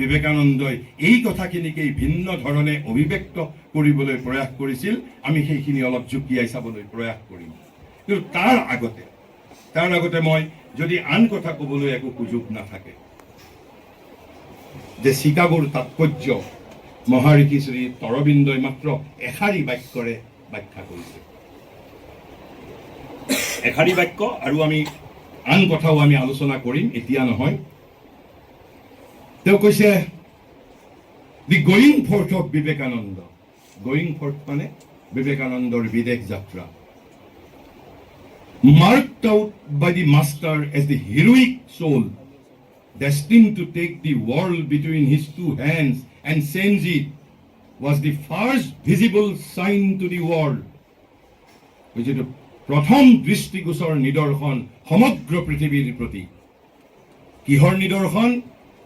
বিবেকানন্দই এই কথাখিনিকেই ভিন্ন ধৰণে অভিব্যক্ত কৰিবলৈ প্ৰয়াস কৰিছিল, আমি সেইখিনি অলপ জুকিয়াই চাবলৈ প্ৰয়াস কৰিম। কিন্তু তাৰ আগতে মই যদি আন কথা ক'বলৈ একো সুযোগ নাথাকে, যে চিকাগোৰ তাৎপৰ্য মহাঋষি শ্ৰী অৰবিন্দই মাত্ৰ এষাৰি বাক্যৰে ব্যাখ্যা কৰিছে। এষাৰি বাক্য, আৰু আমি আন কথাও আমি আলোচনা কৰিম, এতিয়া নহয়। তেওঁ কৈছে the going forth of Vivekananda. Going forth মানে বিবেকানন্দৰ বিদেশ যাত্ৰা। Marked out by the master as the heroic soul destined to take the world between his two hands and change it, was the first visible sign to the world. যেটো প্ৰথম দৃষ্টিগোচৰ নিদৰ্শন সমগ্ৰ পৃথিৱীৰ প্ৰতি। কিহৰ নিদৰ্শন?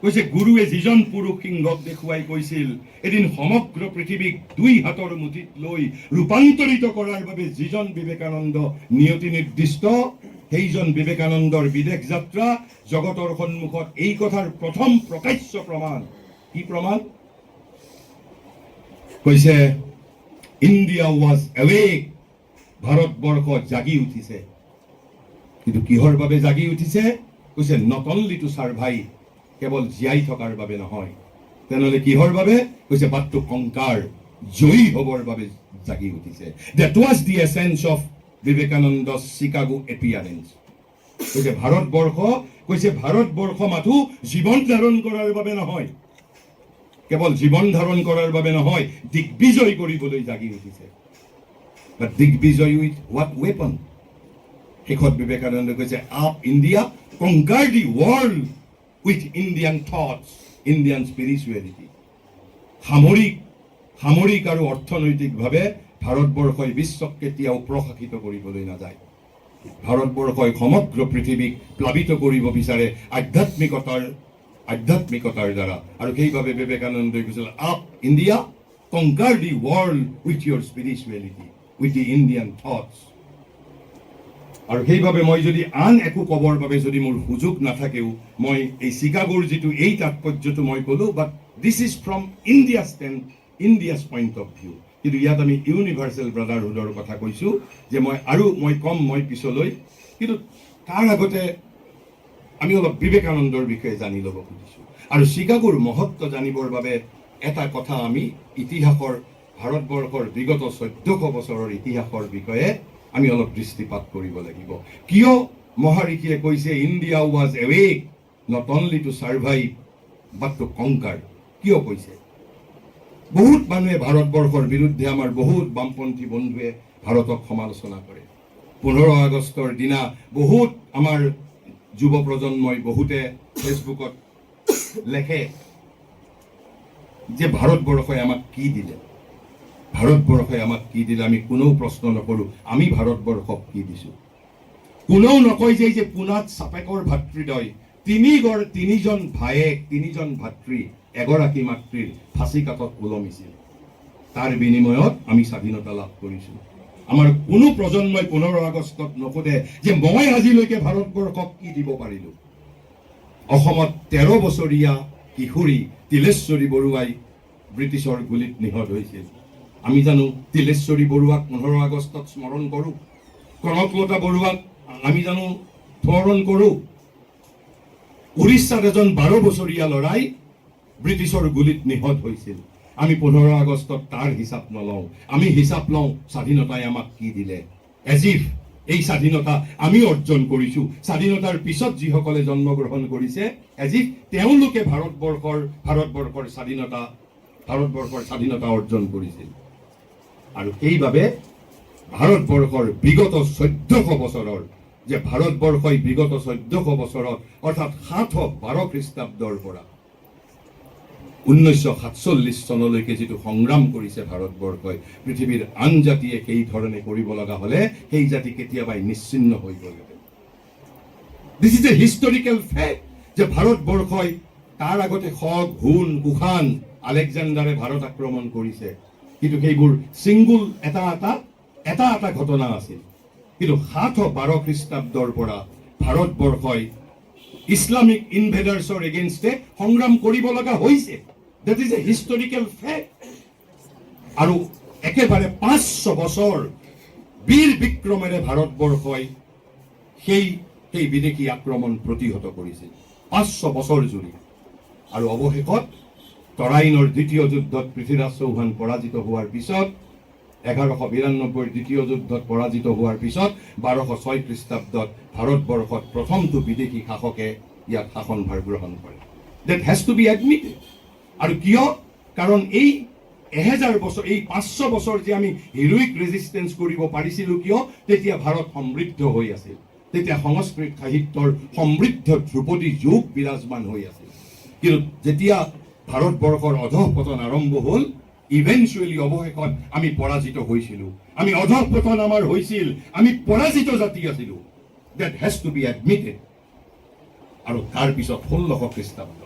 কৈছে গুৰুৱে যিজন পুৰুষ সিংহক দেখুৱাই কৈছিল এদিন সমগ্ৰ পৃথিৱীক দুই হাতৰ মুঠিত লৈ ৰূপান্তৰিত কৰাৰ বাবে যিজন বিবেকানন্দ নিয়তি নিৰ্দিষ্ট, সেইজন বিবেকানন্দৰ বিদেশ যাত্ৰা জগতৰ সন্মুখত এই কথাৰ প্ৰথম প্ৰকাশ্য প্ৰমাণ। কি প্ৰমাণ? কৈছে ইণ্ডিয়া ৱাজ এৱেক, ভাৰতবৰ্ষ জাগি উঠিছে। কিন্তু কিহৰ বাবে জাগি উঠিছে? কৈছে নট অনলি টু সাৰ্ভাইভ, কেৱল জীয়াই থকাৰ বাবে নহয়। তেনেহ'লে কিহৰ বাবে? কৈছে বাট টু কংকাৰ, জয়ী হ'বৰ বাবে জাগি উঠিছে। That was the essence of Vivekananda Chicago appearance. কৈছে ভাৰতবৰ্ষ মাথো জীৱন ধাৰণ কৰাৰ বাবে নহয়, কেৱল জীৱন ধাৰণ কৰাৰ বাবে নহয়, দিগ্বিজয় কৰিবলৈ জাগি উঠিছে। বাট দিগ্বিজয় উইথ হোৱাট ৱেপন? শেষত বিবেকানন্দ কৈছে up India, conquer the world with Indian thoughts, Indian spirituality. সামৰিক আৰু অৰ্থনৈতিকভাৱে ভাৰতবৰ্ষই বিশ্বক কেতিয়াও প্ৰশাসিত কৰিবলৈ নাযায়। ভাৰতবৰ্ষই সমগ্ৰ পৃথিৱীক প্লাবিত কৰিব বিচাৰে আধ্যাত্মিকতাৰ দ্বাৰা। আৰু সেইভাবে বিবেকানন্দই কৈছিল up India, conquer the world with your spirituality, with the Indian thoughts. আৰু সেইভাবে মই যদি আন একো ক'বৰ বাবে যদি মোৰ সুযোগ নাথাকেও, মই এই চিকাগোৰ যিটো এই তাৎপৰ্যটো মই ক'লো, but this is from India's point of view. কিন্তু ইয়াত আমি ইউনিভাৰ্চেল ব্ৰাদাৰহুডৰ কথা কৈছোঁ, যে মই কম পিছলৈ। কিন্তু তাৰ আগতে আমি অলপ বিবেকানন্দৰ বিষয়ে জানি ল'ব খুজিছোঁ। আৰু চিকাগোৰ মহত্ব জানিবৰ বাবে এটা কথা আমি ইতিহাসৰ, ভাৰতবৰ্ষৰ বিগত 1400 বছৰৰ ইতিহাসৰ বিষয়ে আমি অলপ দৃষ্টিপাত কৰিব লাগিব। কিয় মহাঋষিয়ে কৈছে India was awake not only to survive but to conquer? কিয় কৈছে? বহুত মানুহে ভাৰতবৰ্ষৰ বিৰুদ্ধে, আমাৰ বহুত বামপন্থী বন্ধুৱে ভাৰতক সমালোচনা কৰে। 15 আগষ্টৰ দিনা বহুত আমাৰ যুৱ প্ৰজন্মই বহুতে ফেচবুকত লেখে যে ভাৰতবৰ্ষই আমাক কি দিলে, ভাৰতবৰ্ষই আমাক কি দিলে। আমি কোনেও প্ৰশ্ন নকৰোঁ আমি ভাৰতবৰ্ষক কি দিছোঁ। কোনেও নকয় যে পুনাত চাপেকৰ ভাতৃদ্বয়, তিনিজন ভায়েক, তিনিজন ভাতৃ, এগৰাকী মাতৃৰ ফাঁচি কাঠত ওলমিছিল, তাৰ বিনিময়ত আমি স্বাধীনতা লাভ কৰিছোঁ। আমাৰ কোনো প্ৰজন্মই 15 আগষ্টত নোসোধে যে মই আজিলৈকে ভাৰতবৰ্ষক কি দিব পাৰিলোঁ। অসমত 13 বছৰীয়া কিশোৰী তিলেশ্বৰী বৰুৱাই ব্ৰিটিছৰ গুলীত নিহত হৈছিল। আমি জানো তিলেশ্বৰী বৰুৱাক 15 আগষ্টত স্মৰণ কৰোঁ, কনকলতা বৰুৱাক আমি জানো স্মৰণ কৰোঁ। উৰিষ্যাত এজন 12 বছৰীয়া ল'ৰাই ব্ৰিটিছৰ গুলীত নিহত হৈছিল। আমি 15 আগষ্টত তাৰ হিচাপ নলওঁ, আমি হিচাপ লওঁ স্বাধীনতাই আমাক কি দিলে। এজিফ এই স্বাধীনতা আমি অৰ্জন কৰিছোঁ। স্বাধীনতাৰ পিছত যিসকলে জন্মগ্ৰহণ কৰিছে, এজিফ তেওঁলোকে ভাৰতবৰ্ষৰ স্বাধীনতা অৰ্জন কৰিছিল। আৰু সেইবাবে ভাৰতবৰ্ষৰ বিগত 1400 বছৰৰ যে ভাৰতবৰ্ষই বিগত 1400 বছৰত অৰ্থাৎ 712 খ্ৰীষ্টাব্দৰ পৰা 1947 চনলৈকে যিটো সংগ্ৰাম কৰিছে ভাৰতবৰ্ষই, পৃথিৱীৰ আন জাতিয়ে সেই ধৰণে কৰিব লগা হ'লে সেই জাতি কেতিয়াবাই নিশ্চিন্ন হৈ গ'ল। This is a historical fact যে ভাৰতবৰ্ষই তাৰ আগতে শক, হুন, কুষাণ, আলেকজাণ্ডাৰে ভাৰত আক্ৰমণ কৰিছে, কিন্তু সেইবোৰ ছিংগুল এটা ঘটনা আছিল। কিন্তু 712 খ্ৰীষ্টাব্দৰ পৰা ভাৰতবৰ্ষই ইছলামিক ইনভেডাৰ্ছৰ এগেইনষ্টে সংগ্ৰাম কৰিব লগা হৈছে। That is a historical fact. আৰু একেবাৰে 500 বছৰ বীৰ বিক্ৰমেৰে ভাৰতবৰ্ষই সেই বিদেশী আক্ৰমণ প্ৰতিহত কৰিছিল 500 বছৰ জুৰি। আৰু অৱশেষত তৰাইনৰ দ্বিতীয় যুদ্ধত পৃথ্বীৰাজ চৌহান পৰাজিত হোৱাৰ পিছত, 1192 দ্বিতীয় যুদ্ধত পৰাজিত হোৱাৰ পিছত 1206 খ্ৰীষ্টাব্দত ভাৰতবৰ্ষত প্ৰথমটো বিদেশী শাসকে ইয়াত শাসনভাৰ গ্ৰহণ কৰে। That has to be admitted. আৰু কিয়? কাৰণ এই 1000 বছৰ, এই 500 বছৰ যে আমি হিৰোইক ৰেজিষ্টেন্স কৰিব পাৰিছিলোঁ, কিয়? তেতিয়া ভাৰত সমৃদ্ধ হৈ আছিল, তেতিয়া সংস্কৃত সাহিত্যৰ সমৃদ্ধ ধ্ৰুপদী যুগ বিৰাজমান হৈ আছিল। কিন্তু যেতিয়া ভাৰতবৰ্ষৰ অধঃপতন আৰম্ভ হ'ল, ইভেঞ্চুৱেলি অৱশেষত আমি পৰাজিত হৈছিলোঁ। আমি অধঃপতন আমাৰ হৈছিল, আমি পৰাজিত জাতি আছিলোঁ। That has to be admitted. আৰু তাৰপিছত 1600 খ্ৰীষ্টাব্দ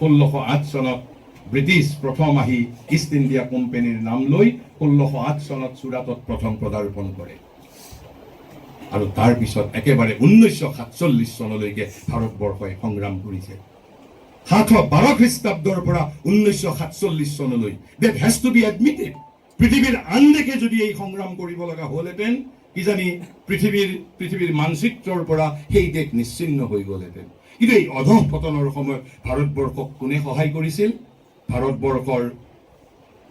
1608 চনত ব্ৰিটিছ প্ৰথম আহি ইষ্ট ইণ্ডিয়া কোম্পানীৰ নাম লৈ 1608 চনত চুৰাটত প্ৰথম পদাৰ্পণ কৰে। আৰু তাৰপিছত একেবাৰে 1947 চনলৈকে ভাৰতবৰ্ষই সংগ্ৰাম কৰিছে। 712 খ্ৰীষ্টাব্দৰ পৰা 1947 চনলৈ। That has to be admitted. পৃথিৱীৰ আন দেশে যদি এই সংগ্ৰাম কৰিব লগা হ'লহেঁতেন, কিজানি পৃথিৱীৰ মানচিত্ৰৰ পৰা সেই দেশ নিশ্চিন্ন হৈ গ'লহেঁতেন। কিন্তু এই অধঃপতনৰ সময়ত ভাৰতবৰ্ষক কোনে সহায় কৰিছিল?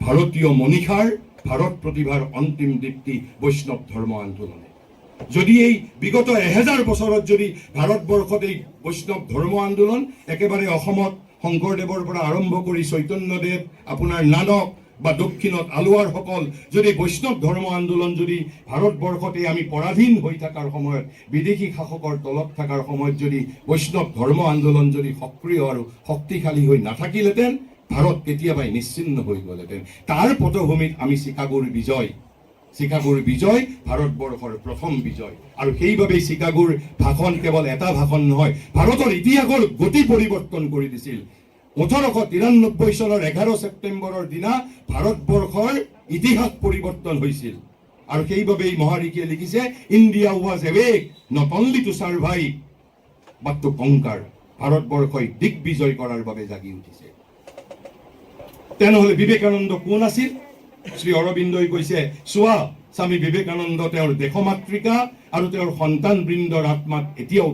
ভাৰতীয় মনীষাৰ, ভাৰত প্ৰতিভাৰ অন্তিম দীপ্তি বৈষ্ণৱ ধৰ্ম আন্দোলনে। যদি এই বিগত 1000 বছৰত যদি ভাৰতবৰ্ষত এই বৈষ্ণৱ ধৰ্ম আন্দোলন একেবাৰে অসমত শংকৰদেৱৰ পৰা আৰম্ভ কৰি চৈতন্যদেৱ, আপোনাৰ নানক বা দক্ষিণত আলোৱাৰসকল, যদি বৈষ্ণৱ ধৰ্ম আন্দোলন যদি ভাৰতবৰ্ষতে আমি পৰাধীন হৈ থকাৰ সময়ত, বিদেশী শাসকৰ তলত থকাৰ সময়ত যদি বৈষ্ণৱ ধৰ্ম আন্দোলন যদি সক্ৰিয় আৰু শক্তিশালী হৈ নাথাকিলহেঁতেন, ভাৰত কেতিয়াবাই নিশ্চিন্ন হৈ গ'লহেঁতেন। তাৰ পটভূমিত আমি চিকাগোৰ বিজয় ভাৰতবৰ্ষৰ প্ৰথম বিজয়। আৰু সেইবাবেই চিকাগোৰ ভাষণ কেৱল এটা ভাষণ নহয়, ভাৰতৰ ইতিহাসৰ গতি পৰিৱৰ্তন কৰি দিছিল। 1893 চনৰ 11 ছেপ্টেম্বৰৰ দিনা ভাৰতবৰ্ষৰ ইতিহাস পৰিৱৰ্তন হৈছিল। আৰু সেইবাবেই মহাৰিষিয়ে লিখিছে, India was awake not only to survive but to conquer. ভাৰতবৰ্ষই দিগ্বিজয় কৰাৰ বাবে জাগি উঠিছে। তেনেহ'লে বিবেকানন্দ কোন আছিল? শ্ৰী অৰবিন্দই কৈছে, চোৱা স্বামী বিবেকানন্দ তেওঁৰ দেশমাতৃকা আৰু তেওঁৰ সন্তানবৃন্দৰ আত্মাত এতিয়াও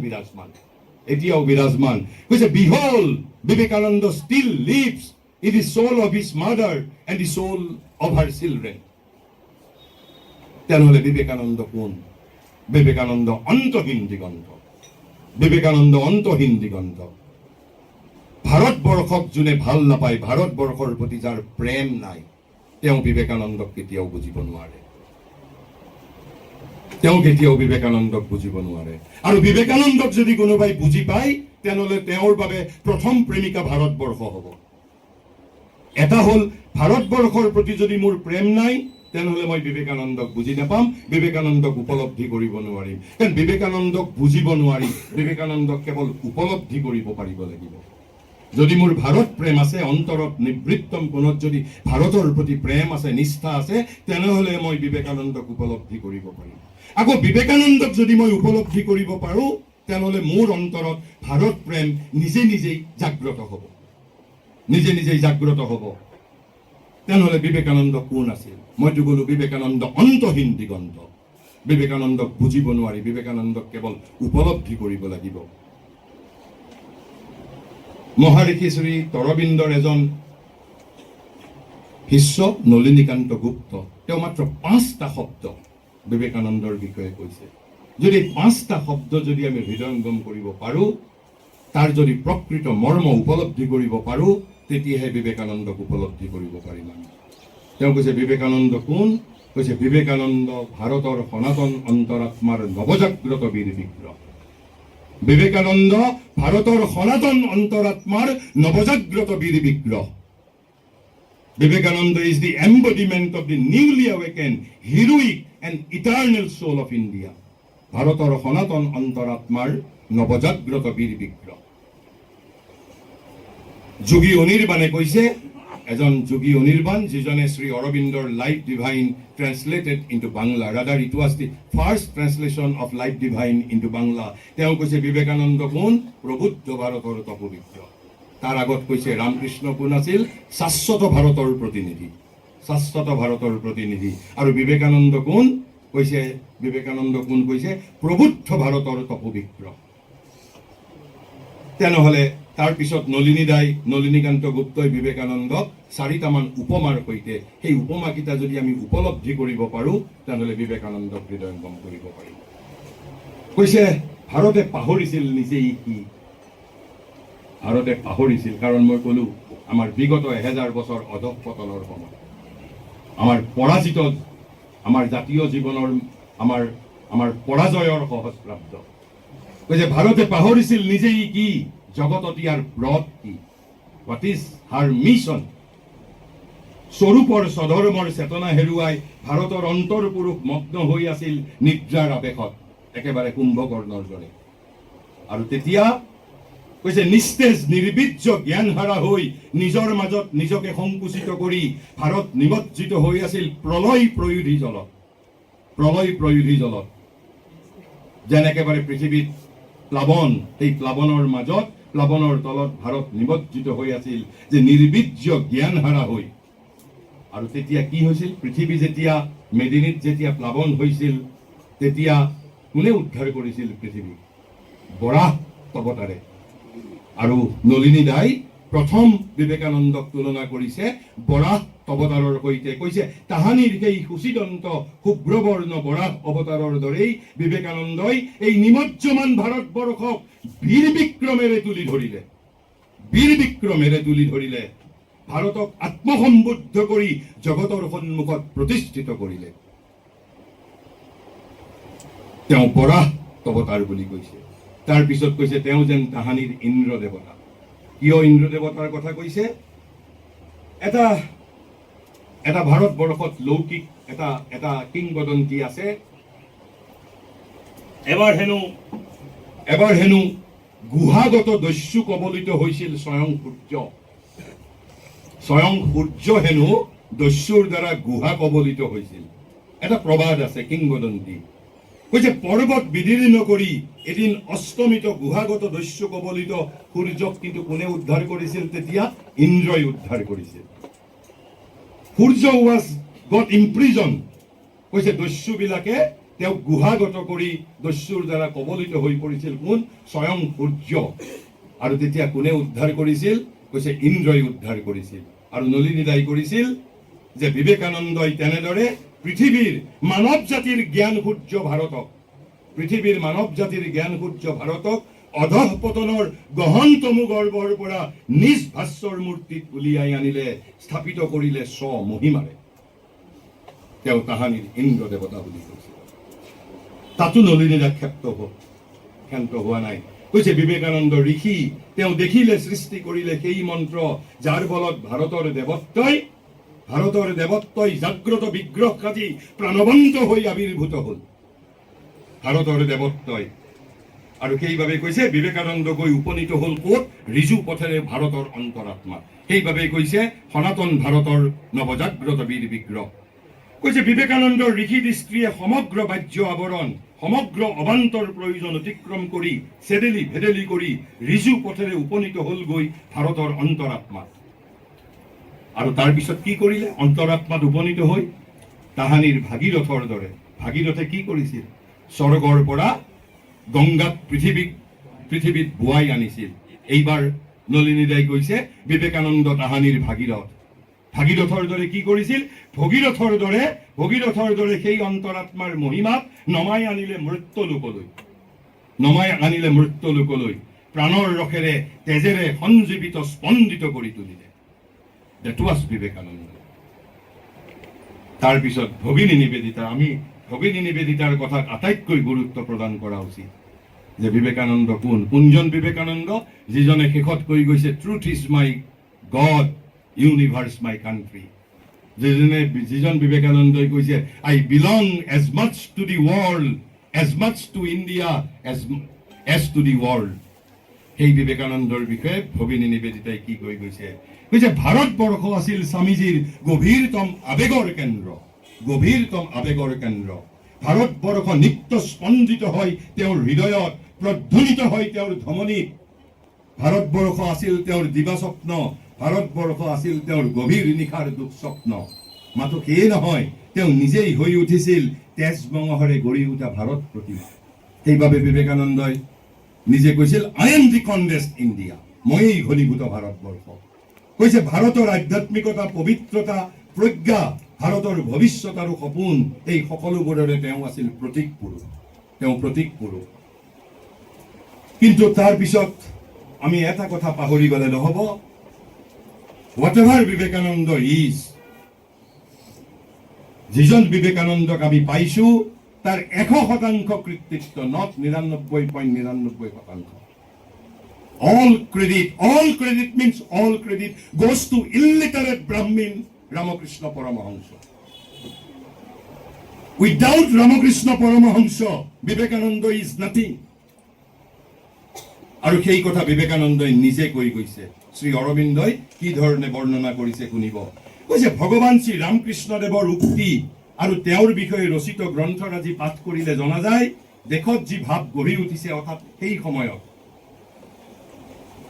বিৰাজমান। কৈছে, behold Vivekananda still lives in the soul of his mother and the soul of her children. তেনেহ'লে বিবেকানন্দ কোন? বিবেকানন্দ অন্তহীন দিগন্ত। ভাৰতবৰ্ষক যোনে ভাল নাপায়, ভাৰতবৰ্ষৰ প্ৰতি যাৰ প্ৰেম নাই, তেওঁ বিবেকানন্দক কেতিয়াও বুজিব নোৱাৰে। আৰু বিবেকানন্দক যদি কোনোবাই বুজি পায়, তেনেহ'লে তেওঁৰ বাবে প্ৰথম প্ৰেমিকা ভাৰতবৰ্ষ হ'ব। এটা হ'ল, ভাৰতবৰ্ষৰ প্ৰতি যদি মোৰ প্ৰেম নাই, তেনেহ'লে মই বিবেকানন্দক বুজি নাপাম, বিবেকানন্দক উপলব্ধি কৰিব নোৱাৰিম। কাৰণ বিবেকানন্দক বুজিব নোৱাৰি, বিবেকানন্দক কেৱল উপলব্ধি কৰিব পাৰিব লাগিব। যদি মোৰ ভাৰত প্ৰেম আছে, অন্তৰত নিবৃত্তম কোণত যদি ভাৰতৰ প্ৰতি প্ৰেম আছে, নিষ্ঠা আছে, তেনেহ'লে মই বিবেকানন্দক উপলব্ধি কৰিব পাৰিম। আকৌ বিবেকানন্দক যদি মই উপলব্ধি কৰিব পাৰোঁ, তেনেহ'লে মোৰ অন্তৰত ভাৰত প্ৰেম নিজে নিজেই জাগ্ৰত হ'ব। তেনেহ'লে বিবেকানন্দ কোন আছিল? মইতো ক'লো বিবেকানন্দ অন্তহীন দিগন্ত। বিবেকানন্দক বুজিব নোৱাৰি, বিবেকানন্দক কেৱল উপলব্ধি কৰিব লাগিব। মহাঋষি শ্ৰী অৰবিন্দৰ এজন শিষ্য নলিনীকান্ত গুপ্ত, তেওঁ মাত্ৰ 5টা শব্দ বিবেকানন্দৰ বিষয়ে কৈছে। যদি 5টা শব্দ যদি আমি হৃদয়ঙ্গম কৰিব পাৰোঁ, তাৰ যদি প্ৰকৃত মৰ্ম উপলব্ধি কৰিব পাৰোঁ, তেতিয়াহে বিবেকানন্দক উপলব্ধি কৰিব পাৰিম আমি। তেওঁ কৈছে বিবেকানন্দ কোন? কৈছে বিবেকানন্দ ভাৰতৰ সনাতন অন্তৰাত্মাৰ নৱজাগ্ৰত বীৰ বিক্ৰম। বিবেকানন্দ ভাৰতৰ সনাতন অন্তৰাত্মাৰ নৱজাগ্ৰত বীৰ Vikram. Vivekananda is the embodiment of the newly awakened, heroic and eternal soul of India. ভাৰতৰ সনাতন অন্তৰাত্মাৰ নৱজাগ্ৰত বীৰ বিক্ৰম। যোগী অনিৰ্বাণে কৈছে, এজন যোগী অনিৰ্বাণ যিজনে শ্ৰী অৰবিন্দৰ Life Divine translated into Bangla, rather it was the first translation of Life Divine into Bangla. তেওঁ কৈছে বিবেকানন্দ কোন? প্ৰবুদ্ধ ভাৰতৰ তপবিক্ৰম। তাৰ আগত কৈছে ৰামকৃষ্ণ কোন আছিল? শাশ্বত ভাৰতৰ প্ৰতিনিধি, শাশ্বত ভাৰতৰ প্ৰতিনিধি। আৰু বিবেকানন্দ কোন? কৈছে বিবেকানন্দ কোন? কৈছে প্ৰবুদ্ধ ভাৰতৰ তপবিক্ৰম। তেনেহ'লে তাৰ পিছত নলিনীকান্ত গুপ্তই বিবেকানন্দক 4টামান উপমাৰ সৈতে, সেই উপমাকেইটা যদি আমি উপলব্ধি কৰিব পাৰোঁ, তেনেহ'লে বিবেকানন্দক হৃদয়ঙ্গম কৰিব পাৰিম। কৈছে ভাৰতে পাহৰিছিল নিজেই কি? ভাৰতে পাহৰিছিল, কাৰণ মই ক'লো আমাৰ বিগত 1000 বছৰ অধঃপতনৰ সময়, আমাৰ পৰাজিত, আমাৰ জাতীয় জীৱনৰ আমাৰ পৰাজয়ৰ সহস্ৰাব্দ। কৈছে ভাৰতে পাহৰিছিল নিজেই কি? জগতত ইয়াৰ ব্ৰত কি? What is her mission? স্বৰূপৰ স্বধৰ্মৰ চেতনা হেৰুৱাই ভাৰতৰ অন্তৰ পুৰুষ মগ্ন হৈ আছিল নিদ্ৰাৰ আৱেশত, একেবাৰে কুম্ভকৰ্ণৰ দৰে। আৰু তেতিয়া কৈছে নিস্তেজ নিৰ্বীৰ্য জ্ঞান হাৰা হৈ নিজৰ মাজত নিজকে সংকুচিত কৰি ভাৰত নিমজ্জিত হৈ আছিল প্ৰলয় প্ৰয়োধী জলত। প্ৰলয় প্ৰয়োধী জলত যেন একেবাৰে পৃথিৱীত প্লাৱন, সেই প্লাৱনৰ মাজত, প্লাৱনৰ তলত ভাৰত নিমজ্জিত হৈ আছিল যে নিৰ্বীৰ্য জ্ঞান হাৰা হৈ। আৰু তেতিয়া কি হৈছিল? পৃথিৱী যেতিয়া মেদিনীত যেতিয়া প্লাৱন হৈছিল, তেতিয়া কোনে উদ্ধাৰ কৰিছিল পৃথিৱী? বৰাহ অৱতাৰে। আৰু নলিনী দাই প্ৰথম বিবেকানন্দক তুলনা কৰিছে বৰাহ অৱতাৰৰ সৈতে। কৈছে তাহানিৰ সেই সুচিদন্ত শুভ্ৰবৰ্ণ বৰাহ অৱতাৰৰ দৰেই বিবেকানন্দই এই নিমজ্জমান ভাৰতবৰ্ষক বীৰ বিক্ৰমেৰে তুলি ধৰিলে, বীৰ বিক্ৰমেৰে তুলি ধৰিলে, ভাৰতক আত্মসম্বুদ্ধ কৰি জগতৰ সন্মুখত প্ৰতিষ্ঠিত কৰিলে। তেওঁ বৰাহ অৱতাৰ বুলি কৈছে। তাৰ পিছত কৈছে তেওঁ যেন তাহানিৰ ইন্দ্ৰ দেৱতা। কিয় ইন্দ্ৰ দেৱতাৰ কথা কৈছে? এটা ভাৰতবৰ্ষত লৌকিক এটা কিংবদন্তি আছে। এবাৰ হেনো গুহাগত দস্যু কবলিত হৈছিল স্বয়ং সূৰ্য। স্বয়ং সূৰ্য হেনো দস্যুৰ দ্বাৰা গুহা কবলিত হৈছিল। এটা প্ৰবাদ আছে, কিংবদন্তি। কৈছে পৰ্বত বিদীৰ্ণ কৰি এদিন অস্তমিত গুহাগত দস্যু কবলিত সূৰ্যক কিন্তু কোনে উদ্ধাৰ কৰিছিল? তেতিয়া ইন্দ্ৰই উদ্ধাৰ কৰিছিল। সূৰ্য ৱাজ গট ইম্প্ৰিজন। কৈছে দস্যুবিলাকে তেওঁক গুহাগত কৰি দস্যুৰ দ্বাৰা কবলিত হৈ পৰিছিল। কোন? স্বয়ং সূৰ্য। আৰু তেতিয়া কোনে উদ্ধাৰ কৰিছিল? কৈছে ইন্দ্ৰই উদ্ধাৰ কৰিছিল। আৰু নলিনী দাই কৰিছিল যে বিবেকানন্দই তেনেদৰে পৃথিৱীৰ মানৱ জাতিৰ জ্ঞান সূৰ্য ভাৰতক, পৃথিৱীৰ মানৱ জাতিৰ জ্ঞান সূৰ্য ভাৰতক অধঃপতনৰ গহনতমু গৰ্ভৰ পৰা নিজ ভাস্বৰ মূৰ্তিত উলিয়াই আনিলে, স্থাপিত কৰিলে স্বমহিমাৰে। তেওঁ তাহানিৰ ইন্দ্ৰ দেৱতা বুলি কৈছিল। তাতো নলিনীদা ক্ষান্ত হোৱা নাই। কৈছে বিবেকানন্দ ঋষি, তেওঁ দেখিলে, সৃষ্টি কৰিলে সেই মন্ত্ৰ যাৰ বলত ভাৰতৰ দেৱত্বই জাগ্ৰত বিগ্ৰহ সাজি প্ৰাণৱন্ত হৈ আবিৰ্ভূত হ'ল। ভাৰতৰ দেৱত্বই। আৰু সেইবাবে কৈছে বিবেকানন্দ গৈ উপনীত হ'ল ক'ত? ৰিজু পথেৰে ভাৰতৰ অন্তৰাত্মা। সেইবাবে কৈছে সনাতন ভাৰতৰ নৱজাগ্ৰত বীৰ বিগ্ৰহ। কৈছে বিবেকানন্দৰ ঋষি দৃষ্টিয়ে সমগ্ৰ বাহ্য আৱৰণ, সমগ্ৰ অবান্তৰ প্ৰয়োজন অতিক্ৰম কৰি চেদেলি ভেদেলি কৰি ৰিজু পথেৰে উপনীত হ'লগৈ ভাৰতৰ অন্তৰাত্মা। আৰু তাৰপিছত কি কৰিলে? অন্তৰাত্মাত উপনীত হৈ তাহানিৰ ভাগীৰথৰ দৰে, ভাগীৰথে কি কৰিছিল? স্বৰ্গৰ পৰা গংগাত পৃথিৱীত বোৱাই আনিছিল। এইবাৰ নলিনীদাই কৈছে বিবেকানন্দ তাহানিৰ ভাগীৰথ। ভাগীৰথৰ দৰে কি কৰিছিল? ভগীৰথৰ দৰে সেই অন্তৰাত্মাৰ মহিমাক নমাই আনিলে মৃত্যু লোকলৈ, প্ৰাণৰ ৰসেৰে তেজেৰে সঞ্জীৱিত স্পন্দিত কৰি তুলিলে। That was Vivekananda. তাৰপিছত ভগিনী নিবেদিতা, আমি ভগিনী নিবেদিতাৰ কথাত আটাইতকৈ গুৰুত্ব প্ৰদান কৰা উচিত যে বিবেকানন্দ কোনজন বিবেকানন্দ? যিজনে শেষত কৈ গৈছে truth is my God, universe my country. যিজন বিবেকানন্দই কৈছে I belong as much to the world, as much to India as to the world. সেই বিবেকানন্দৰ বিষয়ে ভগিনী নিবেদিতাই কি কৈ গৈছে? কৈছে ভাৰতবৰ্ষ আছিল স্বামীজীৰ গভীৰতম আবেগৰ কেন্দ্ৰ। ভাৰতবৰ্ষ নিত্য স্পন্দিত হয় তেওঁৰ হৃদয়ত, প্ৰধ্বনিত হয় তেওঁৰ ধমনীত। ভাৰতবৰ্ষ আছিল তেওঁৰ দিবাস্বপ্ন, ভাৰতবৰ্ষ আছিল তেওঁৰ গভীৰ নিশাৰ দুঃস্বপ্ন। মাথো সেয়ে নহয়, তেওঁ নিজেই হৈ উঠিছিল তেজ মঙহেৰে গঢ়ি উঠা ভাৰত প্ৰতিমা। সেইবাবে বিবেকানন্দই নিজে কৈছিল I am the condensed India, ময়েই ঘনীভূত ভাৰতবৰ্ষ। কৈছে ভাৰতৰ আধ্যাত্মিকতা, পবিত্ৰতা, প্ৰজ্ঞা, ভাৰতৰ ভৱিষ্যত আৰু সপোন, এই সকলোবোৰৰে তেওঁ আছিল প্ৰতীক পুৰুষ। কিন্তু তাৰ পিছত আমি এটা কথা পাহৰি গলে নহব, হোৱাট এভাৰ বিবেকানন্দ ইজ, যিজন বিবেকানন্দক আমি পাইছো তাৰ 100% কৃতিত্ব, not 99.99%। All credit means all credit goes to illiterate Brahmin Ramakrishna Paramahansa. Without Ramakrishna Paramahansa, Vivekananda is nothing. আৰু সেই কথা বিবেকানন্দই নিজে কৈ গৈছে। শ্ৰী অৰবিন্দই কি ধৰণে বৰ্ণনা কৰিছে শুনিব। কৈছে ভগৱান শ্ৰী ৰামকৃষ্ণদেৱৰ উক্তি আৰু তেওঁৰ বিষয়ে ৰচিত গ্ৰন্থৰাজি পাঠ কৰিলে জনা যায় দেশত যি ভাৱ গঢ়ি উঠিছে, অৰ্থাৎ সেই সময়ত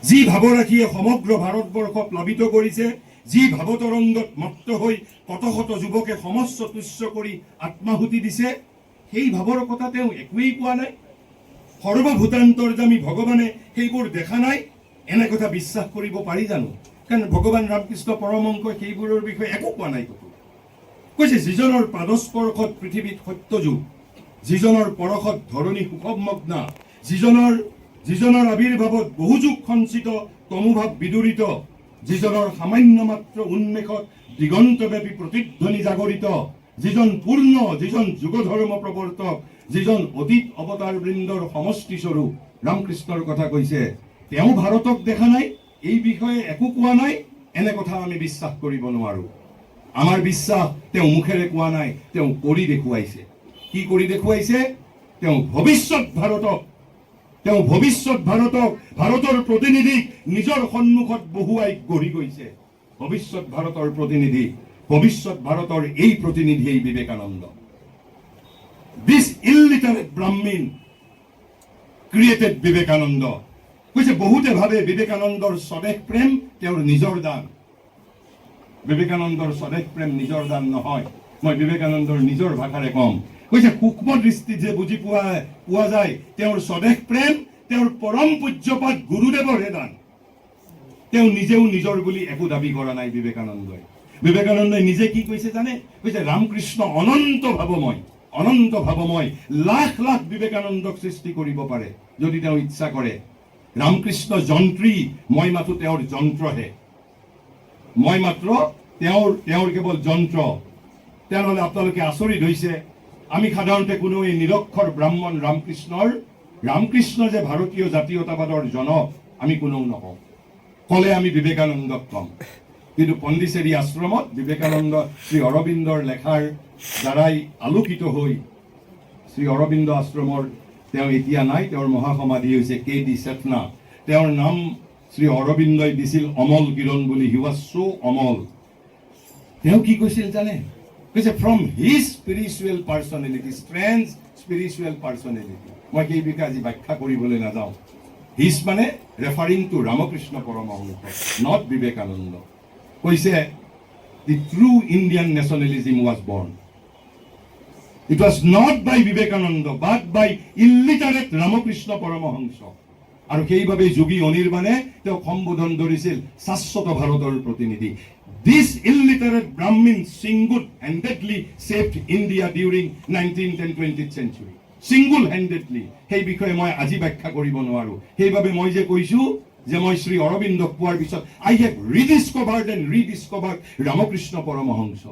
যি ভাৱৰাশিয়ে সমগ্ৰ ভাৰতবৰ্ষ প্লাবিত কৰিছে, যি ভাৱতৰংগত মত্ত হৈ কত শত যুৱকে সমস্ত তুচ্ছ কৰি আত্মাহুতি দিছে, সেই ভাৱৰ কথা তেওঁ একোৱেই কোৱা নাই। সৰ্বভূতান্তৰ্যামী ভগৱানে সেইবোৰ দেখা নাই, এনে কথা বিশ্বাস কৰিব পাৰি জানো? কাৰণ ভগৱান ৰামকৃষ্ণ পৰমহংসই সেইবোৰৰ বিষয়ে একো কোৱা নাই। কৈছে যিজনৰ পাদস্পৰ্শত পৃথিৱীত সত্যযুগ, যিজনৰ পৰশত ধৰণী সুখমগ্না, যিজনৰ আবিৰ্ভাৱত বহু যুগ সঞ্চিত তমোভাৱ বিদূৰিত, যিজনৰ সামান্য মাত্ৰ উন্মেষত দিগন্তব্যাপী প্ৰতিধ্বনি জাগৰিত, যিজন পূৰ্ণ, যিজন যুগধৰ্ম প্ৰৱৰ্তক, যিজন অতীত অৱতাৰ বৃন্দৰ সমষ্টি স্বৰূপ ৰামকৃষ্ণৰ কথা কৈছে, তেওঁ ভাৰতক দেখা নাই, এই বিষয়ে একো কোৱা নাই, এনে কথা আমি বিশ্বাস কৰিব নোৱাৰো। আমাৰ বিশ্বাস তেওঁ মুখেৰে কোৱা নাই, তেওঁ কৰি দেখুৱাইছে। কি কৰি দেখুৱাইছে? তেওঁ ভৱিষ্যত ভাৰতক, ভাৰতৰ প্ৰতিনিধিক নিজৰ সন্মুখত বহুৱাই গঢ়ি গৈছে। ভৱিষ্যত ভাৰতৰ প্ৰতিনিধি, ভৱিষ্যত ভাৰতৰ এই প্ৰতিনিধি এই Vivekananda. This illiterate Brahmin created Vivekananda. কৈছে বহুতে ভাবে বিবেকানন্দৰ স্বদেশ প্ৰেম তেওঁৰ নিজৰ দান। বিবেকানন্দৰ স্বদেশ প্ৰেম নিজৰ দান নহয়, মই বিবেকানন্দৰ নিজৰ ভাষাৰে কম। কৈছে সূক্ষ্ম দৃষ্টিত যে বুজি পোৱা যায় তেওঁৰ স্বদেশ প্ৰেম তেওঁৰ পৰম পূজ্যপাদ গুৰুদেৱৰহে দান। তেওঁ নিজেও নিজৰ বুলি একো দাবী কৰা নাই বিবেকানন্দই। বিবেকানন্দই নিজে কি কৈছে জানে? কৈছে ৰামকৃষ্ণ অনন্ত ভাৱময়, লাখ লাখ বিবেকানন্দক সৃষ্টি কৰিব পাৰে যদি তেওঁ ইচ্ছা কৰে। ৰামকৃষ্ণ যন্ত্ৰী, মই মাথো তেওঁৰ যন্ত্ৰহে, মই মাত্ৰ তেওঁৰ কেৱল যন্ত্ৰ। তেনেহ'লে আপোনালোকে আচৰিত হৈছে, আমি সাধাৰণতে কোনো এই নিৰক্ষৰ ব্ৰাহ্মণ ৰামকৃষ্ণ যে ভাৰতীয় জাতীয়তাবাদৰ জনক আমি কোনেও নকওঁ। ক'লে আমি বিবেকানন্দক কম। কিন্তু পণ্ডিচেৰী আশ্ৰমত বিবেকানন্দ শ্ৰী অৰবিন্দৰ লেখাৰ দ্বাৰাই আলোকিত হৈ, শ্ৰী অৰবিন্দ আশ্ৰমৰ তেওঁ এতিয়া নাই, তেওঁৰ মহাসমাধি হৈছে KD চেতনা। তেওঁৰ নাম শ্ৰী অৰবিন্দই দিছিল অমল কিৰণ বুলি। He was so Amal. তেওঁ কি কৈছিল জানে? কৈছে from his spiritual personality, strange spiritual personality. মই সেই বিষয়ে আজি ব্যাখ্যা কৰিবলৈ নাযাওঁ। হিজ মানে referring to Ramakrishna Paramahamsa, not Vivekananda. কৈছে the true Indian nationalism was born. It was not by Vivekananda, but by illiterate Ramakrishna Paramahansa. আৰু সেইবাবে যোগী অনিৰ্বাণে তেওঁ সম্বোধন ধৰিছিল শাশ্বত ভাৰতৰ প্ৰতিনিধি. This illiterate Brahmin single-handedly saved India during 19th and 20th century. Single-handedly. সেই বিষয়ে মই আজি ব্যাখ্যা কৰিব নোৱাৰো. সেইবাবে মই যে কৈছো যে মই শ্ৰী অৰবিন্দক পোৱাৰ পিছত I have rediscovered Ramakrishna Paramahamsa.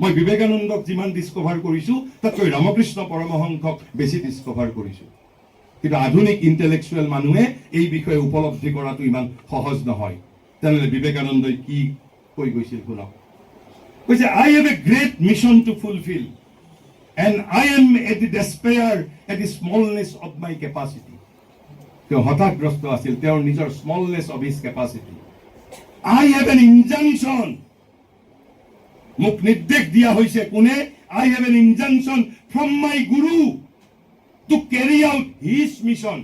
মই বিবেকানন্দক যিমান ডিস্কভাৰ কৰিছো তাতকৈ ৰামকৃষ্ণ পৰমহংসক বেছি ডিস্কভাৰ কৰিছো. কিন্তু আধুনিক ইন্টেলেকচুৱেল মানুহে এই বিষয়ে উপলব্ধি কৰাটো ইমান সহজ নহয়. তেনেহ'লে বিবেকানন্দই কি কৈ গৈছিল শুনক. কৈছে I have a great mission to fulfill and I am at the despair at the smallness of my capacity. তেওঁ হতাশগ্ৰস্ত আছিল তেওঁৰ নিজৰ smallness of his capacity. I have an injunction. মোক নিৰ্দেশ দিয়া হৈছে কোনে? I have an injunction from my guru to carry out his mission.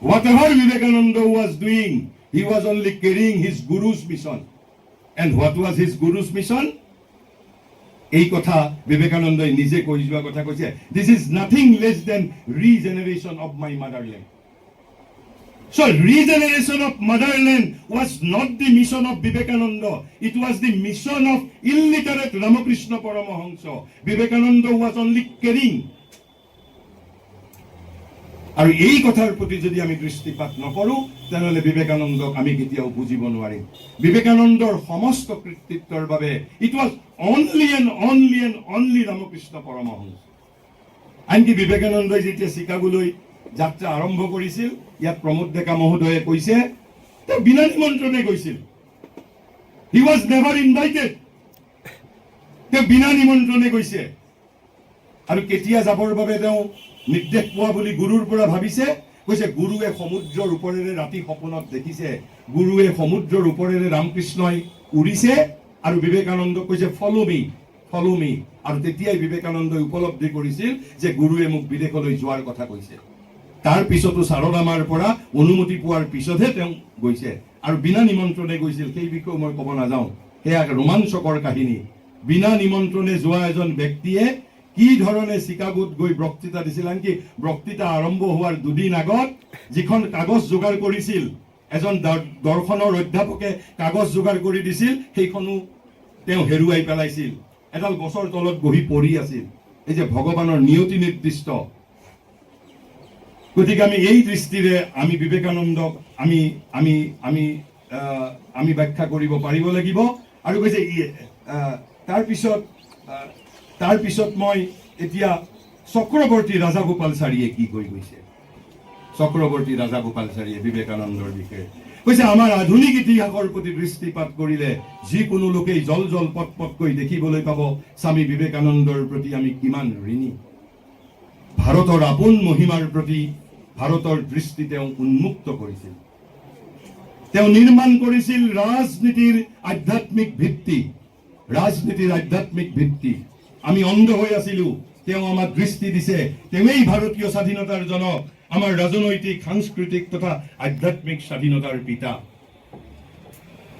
Whatever Vivekananda was doing, he was only carrying his guru's mission. And what was his guru's mission? এই কথা বিবেকানন্দই নিজে কৈ যোৱা কথা কৈছে, this is nothing less than regeneration of my motherland. So regeneration of motherland was not the mission of Vivekananda, it was the mission of illiterate Ramakrishna Paramahansa. Vivekananda was only carrying. আৰু এই কথাৰ প্ৰতি যদি আমি দৃষ্টিপাত নকৰো তেনেহ'লে বিবেকানন্দক আমি কেতিয়াও বুজিব নোৱাৰিম. বিবেকানন্দৰ সমস্ত কৃতিত্বৰ বাবে it was only Ramakrishna Paramahamsa. আনকি বিবেকানন্দই যেতিয়া চিকাগোলৈ যাত্ৰা আৰম্ভ কৰিছিল ইয়াত প্ৰমোদ ডেকা মহোদয়ে কৈছে তেওঁ বিনা নিমন্ত্ৰণে গৈছিল. He was never invited. তেওঁ বিনা নিমন্ত্ৰণে গৈছে আৰু কেতিয়া যাবৰ বাবে তেওঁ নিৰ্দেশ পোৱা বুলি গুৰুৰ পৰা ভাবিছে. কৈছে গুৰুৱে সমুদ্ৰৰ ওপৰেৰে ৰাতি সপোনত দেখিছে গুৰুৱে সমুদ্ৰৰ ওপৰেৰে ৰামকৃষ্ণই উৰিছে আৰু বিবেকানন্দক কৈছে ফলো মি. আৰু তেতিয়াই বিবেকানন্দই উপলব্ধি কৰিছিল যে গুৰুৱে মোক বিদেশলৈ যোৱাৰ কথা কৈছে. তাৰ পিছতো সাৰদামাৰ পৰা অনুমতি পোৱাৰ পিছতহে তেওঁ গৈছে আৰু বিনা নিমন্ত্ৰণে গৈছিল. সেই বিষয়ে মই ক'ব নাযাওঁ, সেয়া ৰোমাঞ্চকৰ কাহিনী. বিনা নিমন্ত্ৰণে যোৱা এজন ব্যক্তিয়ে কি ধৰণে চিকাগোত গৈ বক্তৃতা দিছিল. আনকি বক্তৃতা আৰম্ভ হোৱাৰ দুদিন আগত যিখন কাগজ যোগাৰ কৰিছিল এজন দৰ্শনৰ অধ্যাপকে কাগজ যোগাৰ কৰি দিছিল সেইখনো তেওঁ হেৰুৱাই পেলাইছিল. এডাল গছৰ তলত বহি পঢ়ি আছিল. এই যে ভগৱানৰ নিয়তি নিৰ্দিষ্ট. গতিকে আমি এই দৃষ্টিৰে আমি বিবেকানন্দক আমি আমি আমি আমি ব্যাখ্যা কৰিব পাৰিব লাগিব. আৰু কৈছে তাৰপিছত মই এতিয়া চক্ৰৱৰ্তী ৰাজাগোপালচাৰীয়ে কি কৈ গৈছে. চক্ৰৱৰ্তী ৰাজাগোপালচাৰীয়ে বিবেকানন্দৰ বিষয়ে কৈছে আমাৰ আধুনিক ইতিহাসৰ প্ৰতি দৃষ্টিপাত কৰিলে যিকোনো লোকেই জল পটকৈ দেখিবলৈ পাব স্বামী বিবেকানন্দৰ প্ৰতি আমি কিমান ঋণী. ভাৰতৰ আপোন মহিমাৰ প্ৰতি ভাৰতৰ দৃষ্টি তেওঁ উন্মুক্ত কৰিছিল. তেওঁ নিৰ্মাণ কৰিছিল ৰাজনীতিৰ আধ্যাত্মিক ভিত্তি. আমি অন্ধ হৈ আছিলো, তেওঁ আমাক দৃষ্টি দিছে. তেওঁই ভাৰতীয় স্বাধীনতাৰ জনক, আমাৰ ৰাজনৈতিক সাংস্কৃতিক তথা আধ্যাত্মিক স্বাধীনতাৰ পিতা.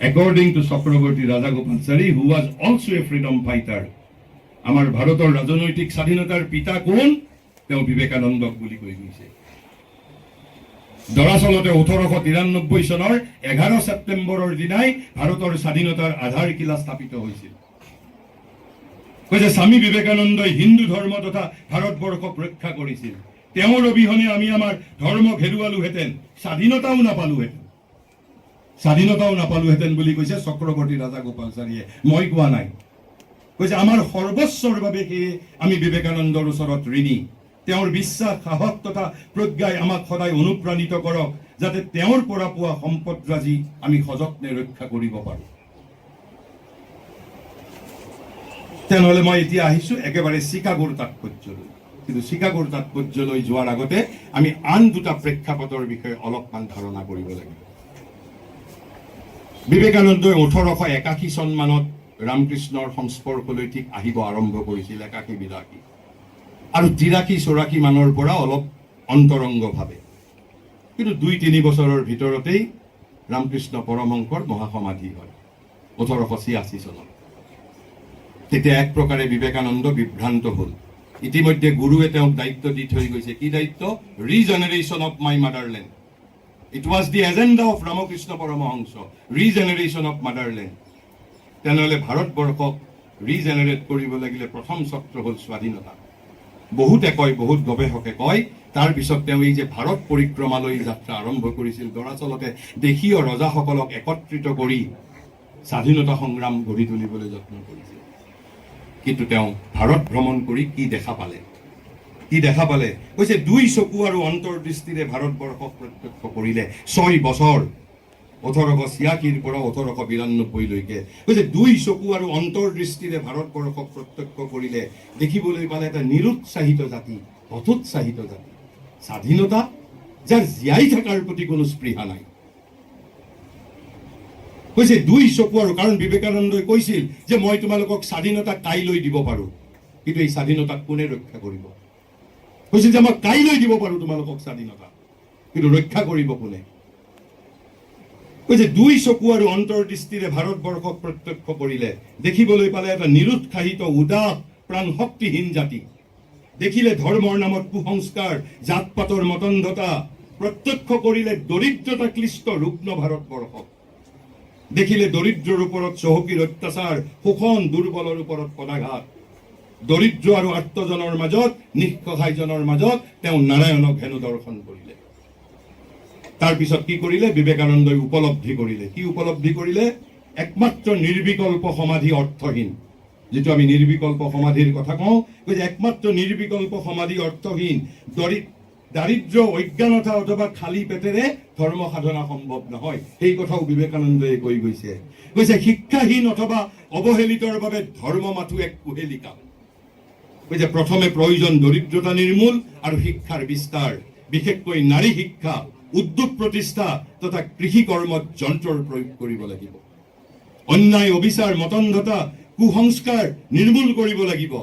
According to Chakraborty Rajagopalachari, who was also a freedom fighter, আমাৰ ভাৰতৰ ৰাজনৈতিক স্বাধীনতাৰ পিতা কোন? তেওঁ বিবেকানন্দক বুলি কৈ গৈছে. দৰাচলতে 1893 চনৰ 11 ছেপ্টেম্বৰৰ দিনাই ভাৰতৰ স্বাধীনতাৰ আধাৰশিলা স্থাপিত হৈছিল. কৈছে স্বামী বিবেকানন্দই হিন্দু ধৰ্ম তথা ভাৰতবৰ্ষক ৰক্ষা কৰিছিল. তেওঁৰ অবিহনে আমি আমাৰ ধৰ্মক হেৰুৱালোহেঁতেন, স্বাধীনতাও নাপালোহেঁতেন বুলি কৈছে চক্ৰৱৰ্তী ৰাজাগোপালচাৰীয়ে. মই কোৱা নাই. কৈছে আমাৰ সৰ্বস্বৰ বাবে সেয়ে আমি বিবেকানন্দৰ ওচৰত ঋণী. তেওঁৰ বিশ্বাস, সাহস তথা প্ৰজ্ঞাই আমাক সদায় অনুপ্ৰাণিত কৰক যাতে তেওঁৰ পৰা পোৱা সম্পদৰাজি আমি সযত্নে ৰক্ষা কৰিব পাৰোঁ. তেনেহ'লে মই এতিয়া আহিছো একেবাৰে চিকাগোৰ তাৎপৰ্যলৈ. কিন্তু চিকাগোৰ তাৎপৰ্যলৈ যোৱাৰ আগতে আমি আন দুটা প্ৰেক্ষাপটৰ বিষয়ে অলপমান ধাৰণা কৰিব লাগিব. বিবেকানন্দই 1881 চন মানত ৰামকৃষ্ণৰ সংস্পৰ্শলৈ ঠিক আহিব আৰম্ভ কৰিছিল 81-82 আৰু 83-84 মানৰ পৰা অলপ অন্তৰংগভাৱে. কিন্তু 2-3 বছৰৰ ভিতৰতেই ৰামকৃষ্ণ পৰমহংসৰ মহাসমাধি হয়. 1886 চনত। তেতিয়া এক প্ৰকাৰে বিবেকানন্দ বিভ্ৰান্ত হ'ল। ইতিমধ্যে গুৰুৱে তেওঁক দায়িত্ব দি থৈ গৈছে। কি দায়িত্ব? Regeneration of my motherland. It was the agenda of Ramakrishna Paramahamsa, regeneration of motherland. তেনেহ'লে ভাৰতবৰ্ষক ৰিজেনেৰেট কৰিব লাগিলে প্ৰথম চক্ৰ হ'ল স্বাধীনতা। বহুতে কয়, বহুত গৱেষকে কয়, তাৰপিছত তেওঁ এই যে ভাৰত পৰিক্ৰমালৈ যাত্ৰা আৰম্ভ কৰিছিল, দৰাচলতে দেশীয় ৰজাসকলক একত্ৰিত কৰি স্বাধীনতা সংগ্ৰাম গঢ়ি তুলিবলৈ যত্ন কৰিছিল। কিন্তু তেওঁ ভাৰত ভ্ৰমণ কৰি কি দেখা পালে? কি দেখা পালে? কৈছে 2 চকু আৰু অন্তৰ্দৃষ্টিৰে ভাৰতবৰ্ষক প্ৰত্যক্ষ কৰিলে 6 বছৰ, 1886 পৰা 1892লৈকে। কৈছে 2 চকু আৰু অন্তৰ্দৃষ্টিৰে ভাৰতবৰ্ষক প্ৰত্যক্ষ কৰিলে দেখিবলৈ পালে এটা নিৰুৎসাহিত জাতি, হতোৎসাহিত জাতি, স্বাধীনতা যাৰ জীয়াই থকাৰ প্ৰতি কোনো স্পৃহা নাই। কৈছে 2 চকু আৰু, কাৰণ বিবেকানন্দই কৈছিল যে মই তোমালোকক স্বাধীনতা কাইলৈ দিব পাৰো, কিন্তু এই স্বাধীনতাক কোনে ৰক্ষা কৰিব? কৈছিল যে মই কাইলৈ দিব পাৰো তোমালোকক স্বাধীনতা, কিন্তু ৰক্ষা কৰিব কোনে? কৈছে 2 চকু আৰু অন্তৰ্দৃষ্টিৰে ভাৰতবৰ্ষক প্ৰত্যক্ষ কৰিলে দেখিবলৈ পালে এটা নিৰুৎসাহিত, উদাস, প্ৰাণ শক্তিহীন জাতি। দেখিলে ধৰ্মৰ নামত কুসংস্কাৰ, জাত পাতৰ মতন্ধতা। প্ৰত্যক্ষ কৰিলে দৰিদ্ৰতা ক্লিষ্ট ৰুগ্ন ভাৰতবৰ্ষক। দেখিলে দৰিদ্ৰৰ ওপৰত চহকীৰ অত্যাচাৰ, শোষণ, দুৰ্বলৰ ওপৰত পদাঘাত। দৰিদ্ৰ আৰু আৰ্তজনৰ মাজত, নিঃসহায়জনৰ মাজত তেওঁ নাৰায়ণক হেনো দৰ্শন কৰিলে। তাৰপিছত কি কৰিলে? বিবেকানন্দই উপলব্ধি কৰিলে। কি উপলব্ধি কৰিলে? একমাত্ৰ নিৰ্বিকল্প সমাধি অৰ্থহীন। যিটো আমি নিৰ্বিকল্প সমাধিৰ কথা কওঁ, যে একমাত্ৰ নিৰ্বিকল্প সমাধি অৰ্থহীন। দাৰিদ্ৰ, অজ্ঞানতা অথবা খালী পেটেৰে ধৰ্ম সাধনা সম্ভৱ নহয়। সেই কথাও বিবেকানন্দই কৈ গৈছে। কৈছে শিক্ষাহীন অথবা অৱহেলিতৰ বাবে ধৰ্ম মাথো এক কুহেলিকা। কৈছে প্ৰথমে প্ৰয়োজন দৰিদ্ৰতা নিৰ্মূল আৰু শিক্ষাৰ বিস্তাৰ, বিশেষকৈ নাৰী শিক্ষা, উদ্যোগ প্ৰতিষ্ঠা তথা কৃষি কৰ্মত যন্ত্ৰৰ প্ৰয়োগ কৰিব লাগিব। অন্যায়, অবিচাৰ, মতন্ধতা, কুসংস্কাৰ নিৰ্মূল কৰিব লাগিব।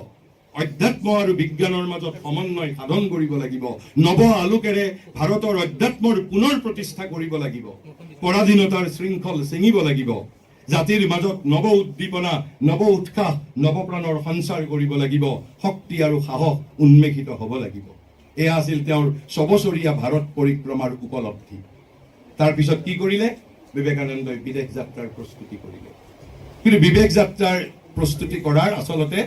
অধ্যাত্ম আৰু বিজ্ঞানৰ মাজত সমন্বয় সাধন কৰিব লাগিব। নৱ আলোকেৰে ভাৰতৰ অধ্যাত্মৰ পুনৰ প্ৰতিষ্ঠা কৰিব লাগিব। পৰাধীনতাৰ শৃংখল ছিঙিব লাগিব। জাতিৰ মাজত নৱ উদ্দীপনা, নৱ উৎসাহ, নৱপ্ৰাণৰ সঞ্চাৰ কৰিব লাগিব। শক্তি আৰু সাহস উন্মেষিত হ'ব লাগিব। এয়া আছিল তেওঁৰ 6 বছৰীয়া ভাৰত পৰিক্ৰমাৰ উপলব্ধি। তাৰপিছত কি কৰিলে? বিবেকানন্দই বিদেশ যাত্ৰাৰ প্ৰস্তুতি কৰিলে। কিন্তু বিদেশ যাত্ৰাৰ প্ৰস্তুতি কৰাৰ আচলতে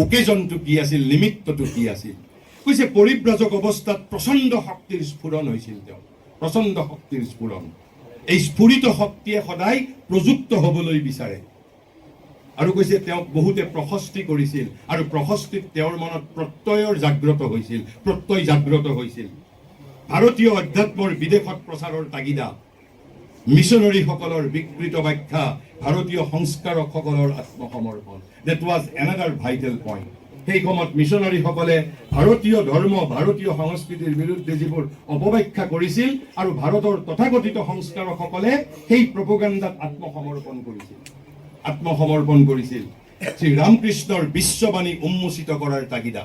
অকেজনটো কি আছিল, নিমিত্তটো কি আছিল? কৈছে পৰিব্ৰাজক অৱস্থাত প্ৰচণ্ড শক্তিৰ স্ফুৰণ হৈছিল তেওঁ, প্ৰচণ্ড শক্তিৰ স্ফুৰণ। এই স্ফুৰিত শক্তিয়ে সদায় প্ৰযুক্ত হ'বলৈ বিচাৰে। আৰু কৈছে তেওঁক বহুতে প্ৰশস্তি কৰিছিল, আৰু প্ৰশস্তিত তেওঁৰ মনত প্ৰত্যয়ৰ জাগ্ৰত হৈছিল, প্ৰত্যয় জাগ্ৰত হৈছিল। ভাৰতীয় অধ্যাত্মৰ বিদেশত প্ৰচাৰৰ তাগিদা, মিছনাৰীসকলৰ বিকৃত ব্যাখ্যা, ভাৰতীয় সংস্কাৰকসকলৰ আত্মসমৰ্পণ। That was another vital point. সেই সময়ত মিছনাৰীসকলে ভাৰতীয় ধৰ্ম, ভাৰতীয় সংস্কৃতিৰ বিৰুদ্ধে যিবোৰ অপব্যাখ্যা কৰিছিল, আৰু ভাৰতৰ তথাকথিত সংস্কাৰকসকলে সেই প্ৰপোগাণ্ডাত আত্মসমৰ্পণ কৰিছিল, আত্মসমৰ্পণ কৰিছিল। শ্ৰী ৰামকৃষ্ণৰ বিশ্ববাণী উন্মোচিত কৰাৰ তাগিদা।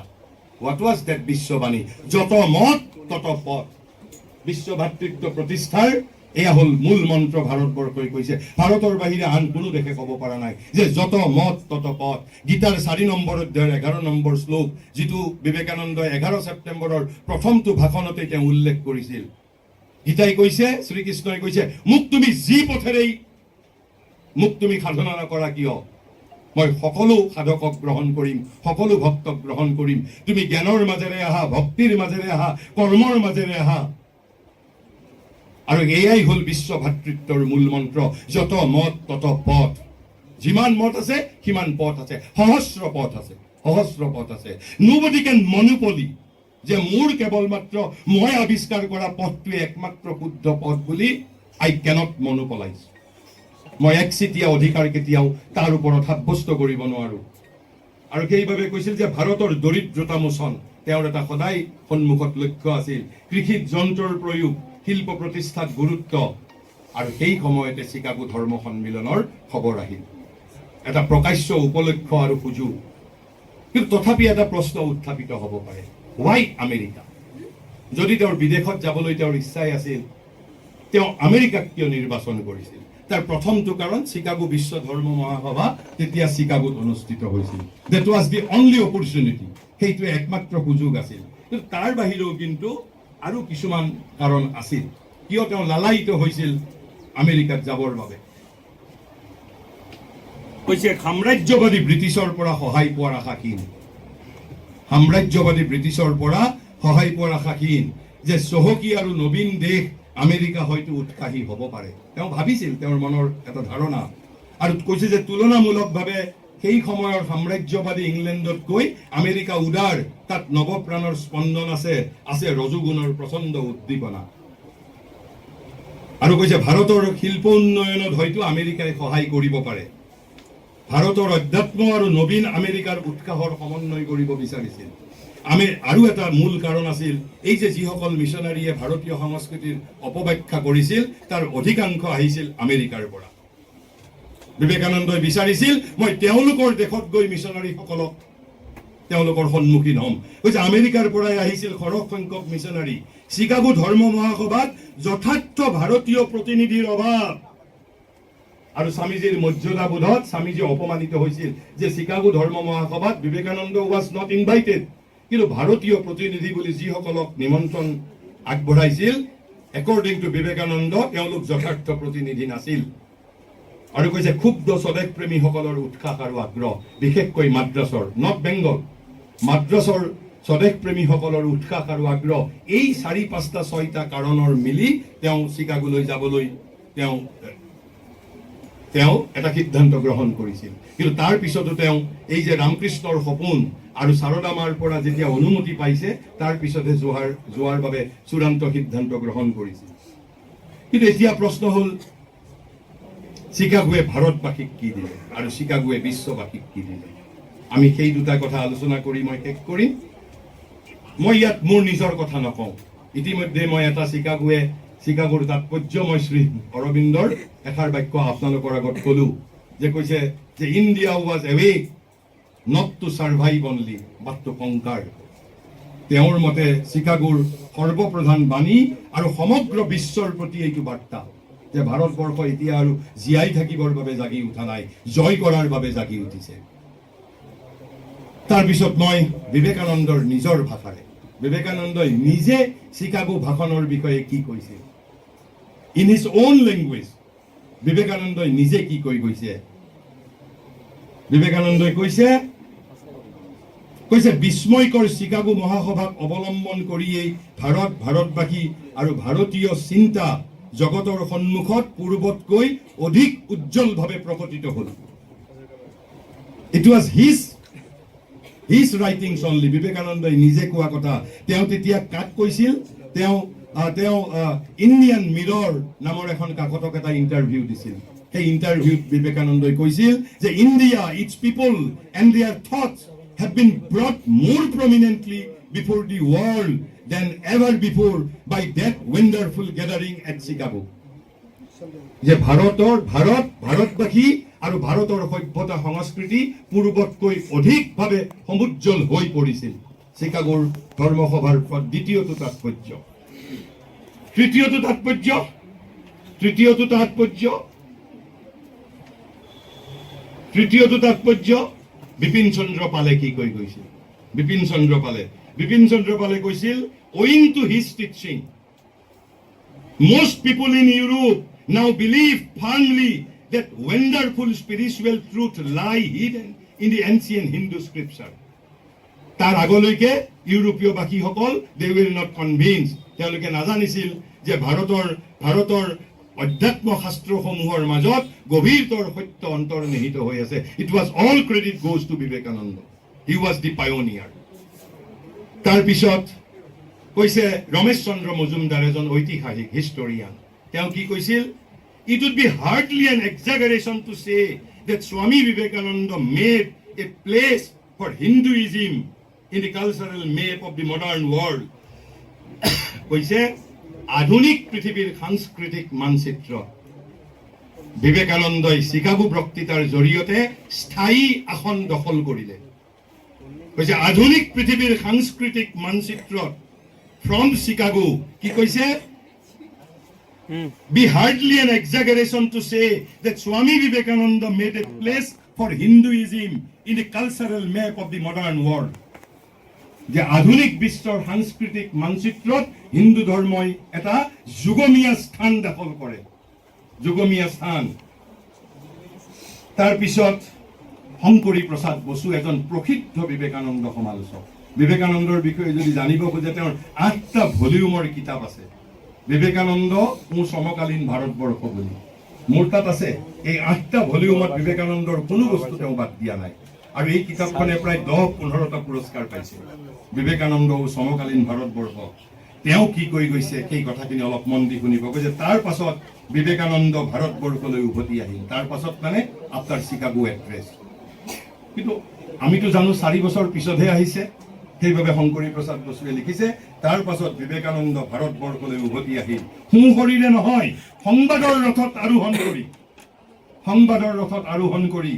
What was that Biswabani? যত মত তত পথ। বিশ্ব ভাতৃত্ব প্ৰতিষ্ঠাৰ এয়া হ'ল মূল মন্ত্ৰ। ভাৰতবৰ্ষই কৈছে, ভাৰতৰ বাহিৰে আন কোনো দেশে ক'ব পৰা নাই যে যত মত তত পথ। গীতাৰ 4 নম্বৰ অধ্যায়ৰ 11 নম্বৰ শ্লোক, যিটো বিবেকানন্দই 11 ছেপ্টেম্বৰৰ প্ৰথমটো ভাষণতে তেওঁ উল্লেখ কৰিছিল। গীতাই কৈছে, শ্ৰীকৃষ্ণই কৈছে, মোক তুমি যি পথেৰেই মোক তুমি সাধনা নকৰা কিয়, মই সকলো সাধকক গ্ৰহণ কৰিম, সকলো ভক্তক গ্ৰহণ কৰিম। তুমি জ্ঞানৰ মাজেৰে আহা, ভক্তিৰ মাজেৰে আহা, কৰ্মৰ মাজেৰে আহা। আৰু এয়াই হ'ল বিশ্ব ভাতৃত্বৰ মূল মন্ত্ৰ, যত মত তত পথ। যিমান মত আছে সিমান পথ আছে, সহস্ৰ পথ আছে, সহস্ৰ পথ আছে। নোবডি কেন মনোপলি, যে মোৰ কেৱল মাত্ৰ মই আৱিষ্কাৰ কৰা পথটোৱে একমাত্ৰ শুদ্ধ পথ বুলি আই কেনট মনোপলাইজ। মই একচিতীয়া অধিকাৰ কেতিয়াও তাৰ ওপৰত সাব্যস্ত কৰিব নোৱাৰো। আৰু সেইবাবে কৈছিল যে ভাৰতৰ দৰিদ্ৰতা মোচন তেওঁৰ এটা সদায় সন্মুখত লক্ষ্য আছিল। কৃষিত যন্ত্ৰৰ প্ৰয়োগ, শিল্প প্ৰতিষ্ঠাত গুৰুত্ব। আৰু সেই সময়তে চিকাগো ধৰ্ম সন্মিলনৰ খবৰ আহিল, এটা প্ৰকাশ্য উপলক্ষ আৰু সুযোগ। কিন্তু তথাপি এটা প্ৰশ্ন উত্থাপিত হ'ব পাৰে, হোৱাই আমেৰিকা? যদি তেওঁৰ বিদেশত যাবলৈ তেওঁৰ ইচ্ছাই আছিল, তেওঁ আমেৰিকাক কিয় নিৰ্বাচন কৰিছিল? তাৰ প্ৰথমটো কাৰণ চিকাগো বিশ্ব ধৰ্ম মহাসভা তেতিয়া চিকাগোত অনুষ্ঠিত হৈছিল। That was the only opportunity, সেইটোৱে একমাত্ৰ সুযোগ আছিল। কিন্তু তাৰ বাহিৰেও কিন্তু আৰু কিছুমান কাৰণ আছিল কিয় তেওঁ লালায়িত হৈছিল আমেৰিকাত যাবৰ বাবে। কৈছে সাম্ৰাজ্যবাদী ব্ৰিটিছৰ পৰা সহায় পোৱাৰ আশা ক্ষীণ, সাম্ৰাজ্যবাদী ব্ৰিটিছৰ পৰা সহায় পোৱাৰ আশা ক্ষীণ, যে চহকী আৰু নবীন দেশ আমেৰিকা হয়তো উৎসাহী হ'ব পাৰে, তেওঁ ভাবিছিল, তেওঁৰ মনৰ এটা ধাৰণা। আৰু কৈছে যে তুলনামূলকভাৱে সেই সময়ৰ সাম্ৰাজ্যবাদী ইংলেণ্ডতকৈ আমেৰিকা উদাৰ, তাত নৱপ্ৰাণৰ স্পন্দন আছে ৰজোগুণৰ প্ৰচণ্ড উদ্দীপনা। আৰু কৈছে ভাৰতৰ শিল্প উন্নয়নত হয়তো আমেৰিকাই সহায় কৰিব পাৰে। ভাৰতৰ অধ্যাত্ম আৰু নবীন আমেৰিকাৰ উৎসাহৰ সমন্বয় কৰিব বিচাৰিছিল। আৰু এটা মূল কাৰণ আছিল এই যে যিসকল মিছনাৰীয়ে ভাৰতীয় সংস্কৃতিৰ অপব্যাখ্যা কৰিছিল তাৰ অধিকাংশ আহিছিল আমেৰিকাৰ পৰা। বিবেকানন্দই বিচাৰিছিল মই তেওঁলোকৰ দেশত গৈ মিছনাৰীসকলক তেওঁলোকৰ সন্মুখীন হ'ম। কৈছে আমেৰিকাৰ পৰাই আহিছিল সৰহ সংখ্যক মিছনাৰী। চিকাগো ধৰ্ম মহাসভাত যথাৰ্থ ভাৰতীয় প্ৰতিনিধিৰ অভাৱ। আৰু স্বামীজীৰ মৰ্যাদাবোধত স্বামীজী অপমানিত হৈছিল যে চিকাগো ধৰ্ম মহাসভাত বিবেকানন্দ ৱাজ নট ইনভাইটেড, কিন্তু ভাৰতীয় প্ৰতিনিধি বুলি যিসকলক নিমন্ত্ৰণ আগবঢ়াইছিল একৰ্ডিং টু বিবেকানন্দ তেওঁলোক যথাৰ্থ প্ৰতিনিধি নাছিল। আৰু কৈছে ক্ষুব্ধ স্বদেশ প্ৰেমীসকলৰ উৎসাহ আৰু আগ্ৰহ, বিশেষকৈ মাদ্ৰাছৰ, নট বেংগল, মাদ্ৰাছৰ স্বদেশ প্ৰেমীসকলৰ উৎসাহ আৰু আগ্ৰহ, এই 4-5-6টা কাৰণৰ মিলি তেওঁ চিকাগোলৈ যাবলৈ তেওঁ এটা সিদ্ধান্ত গ্ৰহণ কৰিছিল। কিন্তু তাৰ পিছতো তেওঁ এই যে ৰামকৃষ্ণৰ সপোন আৰু সাৰদামাৰ পৰা যেতিয়া অনুমতি পাইছে তাৰ পিছতহে যোৱাৰ বাবে চূড়ান্ত সিদ্ধান্ত গ্ৰহণ কৰিছিল। কিন্তু এতিয়া প্ৰশ্ন হ'ল চিকাগোৱে ভাৰতবাসীক কি দিলে আৰু চিকাগোৱে বিশ্ববাসীক কি দিলে। আমি সেই দুটা কথা আলোচনা কৰি মই শেষ কৰিম। মই ইয়াত মোৰ নিজৰ কথা নকওঁ, ইতিমধ্যে মই এটা চিকাগোৰ তাৎপৰ্য মই শ্ৰী অৰবিন্দৰ এষাৰ বাক্য আপোনালোকৰ আগত কলো, যে কৈছে যে India was awake not to survive only but to conquer. তেওঁৰ মতে চিকাগোৰ সৰ্বপ্ৰধান বাণী আৰু সমগ্ৰ বিশ্বৰ প্ৰতি এইটো বাৰ্তা যে ভাৰতবৰ্ষ এতিয়া আৰু জীয়াই থাকিবৰ বাবে জাগি উঠা নাই, জয় কৰাৰ বাবে জাগি উঠিছে। তাৰপিছত মই বিবেকানন্দৰ নিজৰ ভাষাৰে, বিবেকানন্দই নিজে চিকাগো ভাষণৰ বিষয়ে কি কৈছিল, ইন হিজ ওন লেংগুৱেজ বিবেকানন্দই নিজে কি কৈ গৈছে। বিবেকানন্দই কৈছে বিস্ময়কৰ চিকাগো মহাসভাক অৱলম্বন কৰিয়েই ভাৰতবাসী আৰু ভাৰতীয় চিন্তা জগতৰ সন্মুখত পূৰ্বতকৈ অধিক উজ্জ্বলভাৱে প্ৰকটিত হ'ল। It was his writings only, বিবেকানন্দই নিজে কোৱা কথা। তেওঁ তেতিয়া কাক কৈছিল, তেওঁ ইণ্ডিয়ান মিৰৰ নামৰ এখন কাকতক এটা ইণ্টাৰভিউ দিছিল। সেই ইণ্টাৰভিউত বিবেকানন্দই কৈছিল যে India, its people and their thoughts have been brought more prominently before the world than ever before by that wonderful gathering at Chicago. যে ভাৰতবাসী আৰু ভাৰতৰ সভ্যতা সংস্কৃতি পূৰ্বতকৈ অধিকভাৱে সমুজ্জ্বল হৈ পৰিছিল চিকাগোৰ ধৰ্মসভাৰ দ্বিতীয়টো তাৎপৰ্য। তৃতীয়টো তাৎপৰ্য বিপিন চন্দ্ৰ পালে কি কৈ গৈছিল। বিপিন চন্দ্ৰ পালে কৈছিল owing to his teaching most people in Europe now believe firmly that wonderful spiritual truth lie hidden in the ancient Hindu scripture. তাৰ আগলৈকে ইউৰোপীয় বাসীসকল they were not convinced, তেওঁলোকে নাজানিছিল যে ভাৰতৰ অধ্যাত্ম শাস্ত্ৰসমূহৰ মাজত গভীৰতৰ সত্য অন্তৰ্নিহিত হৈ আছে। It was all credit goes to Vivekananda, he was the পায়োনিয়াৰ। তাৰপিছত কৈছে ৰমেশ চন্দ্ৰ মজুমদাৰ, এজন ঐতিহাসিক হিষ্টৰিয়ান, তেওঁ কি কৈছিল, it would be hardly an exaggeration to say that Swami Vivekananda made a place for Hinduism in the cultural map of the modern world. কৈছে আধুনিক পৃথিৱীৰ সাংস্কৃতিক মানচিত্ৰ বিবেকানন্দই চিকাগো বক্তৃতাৰ জৰিয়তে স্থায়ী আসন দখল কৰিলে। কৈছে আধুনিক পৃথিৱীৰ সাংস্কৃতিক মানচিত্ৰত ফ্ৰম চিকাগো কি কৈছে, be hardly an exaggeration to say that Swami Vivekananda made a place for Hinduism in the cultural map of the modern world. যে আধুনিক বিশ্বৰ সাংস্কৃতিক মানচিত্ৰত হিন্দু ধৰ্মই এটা যুগমীয়া স্থান দখল কৰে, যুগমীয়া স্থান। তাৰপিছত শংকৰী প্ৰসাদ বসু এজন প্ৰসিদ্ধ বিবেকানন্দ সমালোচক। বিবেকানন্দৰ বিষয়ে যদি জানিব খোজে তেওঁৰ 8টা ভলিউমৰ কিতাপ আছে, বিবেকানন্দ ও সমকালীন ভাৰতবৰ্ষ বুলি। মোৰ তাত আছে। এই 8টা ভলিউমত বিবেকানন্দৰ কোনো বস্তু তেওঁ বাদ দিয়া নাই, আৰু এই কিতাপখনে প্ৰায় 10-15টা পুৰস্কাৰ পাইছে। বিবেকানন্দ ও সমকালীন ভাৰতবৰ্ষ তেওঁ কি কৈ গৈছে সেই কথাখিনি অলপ মন দি শুনিব। কৈছে তাৰ পাছত বিবেকানন্দ ভাৰতবৰ্ষলৈ উভতি আহিল, তাৰ পাছত মানে আফটাৰ চিকাগো এড্ৰেছ। কিন্তু আমিতো জানো 4 বছৰ পিছতহে আহিছে, সেইবাবে শংকৰী প্ৰসাদ বসুৱে লিখিছে তাৰ পাছত বিবেকানন্দ ভাৰতবৰ্ষলৈ উভতি আহিল সোঁশৰীৰে নহয়, সংবাদৰ ৰথত আৰোহণ কৰি, সংবাদৰ ৰথত আৰোহণ কৰি।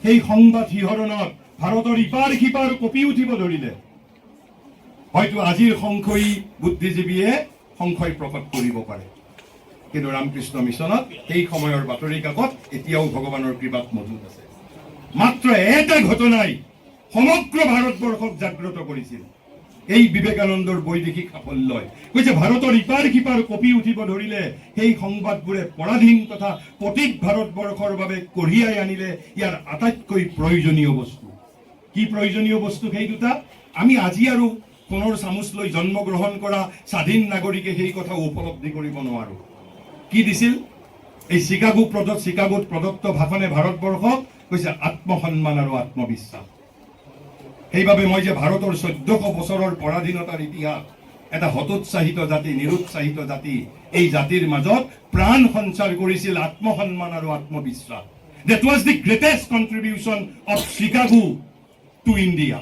সেই সংবাদ শিহৰণত ভাৰতৰ ইপাৰ সিপাৰ কঁপি উঠিব ধৰিলে। হয়তো আজিৰ সংশয়ী বুদ্ধিজীৱীয়ে সংশয় প্ৰকট কৰিব পাৰে, কিন্তু ৰামকৃষ্ণ মিছনত সেই সময়ৰ বাতৰি কাকত এতিয়াও ভগৱানৰ কৃপাত মজুত আছে। মাত্ৰ এটা ঘটনাই সমগ্ৰ ভাৰতবৰ্ষক জাগ্ৰত কৰিছিল, এই বিবেকানন্দৰ বৈদেশিক সাফল্যই। কৈছে ভাৰতৰ ইপাৰ সিপাৰ কঁপি উঠিব ধৰিলে সেই সংবাদবোৰে পৰাধীন তথা পতিত ভাৰতবৰ্ষৰ বাবে কঢ়িয়াই আনিলে ইয়াৰ আটাইতকৈ প্ৰয়োজনীয় বস্তু। কি প্ৰয়োজনীয় বস্তু সেই দুটা? আমি আজি আৰু সোণৰ চামুচ লৈ জন্মগ্ৰহণ কৰা স্বাধীন নাগৰিকে সেই কথা উপলব্ধি কৰিব নোৱাৰো। কি দিছিল? এই চিকাগোত প্ৰদত্ত ভাষণে ভাৰতবৰ্ষক কৈছে আত্মসন্মান আৰু আত্মবিশ্বাস। সেইবাবে মই যে ভাৰতৰ 1400 বছৰৰ পৰাধীনতাৰ ইতিহাস, এটা হতোৎসাহিত জাতি, নিৰুৎসাহিত জাতি, এই জাতিৰ মাজত প্ৰাণ সঞ্চাৰ কৰিছিল আত্মসন্মান আৰু আত্মবিশ্বাস। That was the greatest contribution of Chicago to India.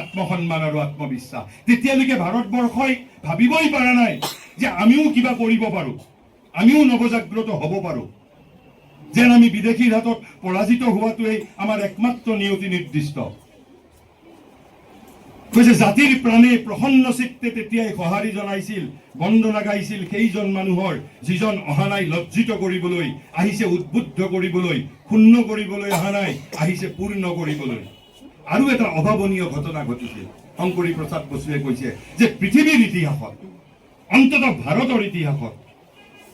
আত্মসন্মান আৰু আত্মবিশ্বাস। তেতিয়ালৈকে ভাৰতবৰ্ষই ভাবিবই পৰা নাই যে আমিও কিবা কৰিব পাৰো, আমিও নৱজাগ্ৰত হ'ব পাৰো, যেন আমি বিদেশীৰ হাতত পৰাজিত হোৱাটোৱেই আমাৰ একমাত্ৰ নিয়তি নিৰ্দিষ্ট। কৈছে জাতিৰ প্ৰাণে প্ৰসন্ন চিত্তে তেতিয়াই সঁহাৰি জনাইছিল, বন্দনা গাইছিল সেইজন মানুহৰ যিজন অহা নাই লজ্জিত কৰিবলৈ, আহিছে উদ্বুদ্ধ কৰিবলৈ, ক্ষুণ্ণ কৰিবলৈ অহা নাই, আহিছে পূৰ্ণ কৰিবলৈ। আৰু এটা অভাৱনীয় ঘটনা ঘটিছিল। শংকৰী প্ৰসাদ বসুৱে কৈছে যে পৃথিৱীৰ ইতিহাসত, অন্ততঃ ভাৰতৰ ইতিহাসত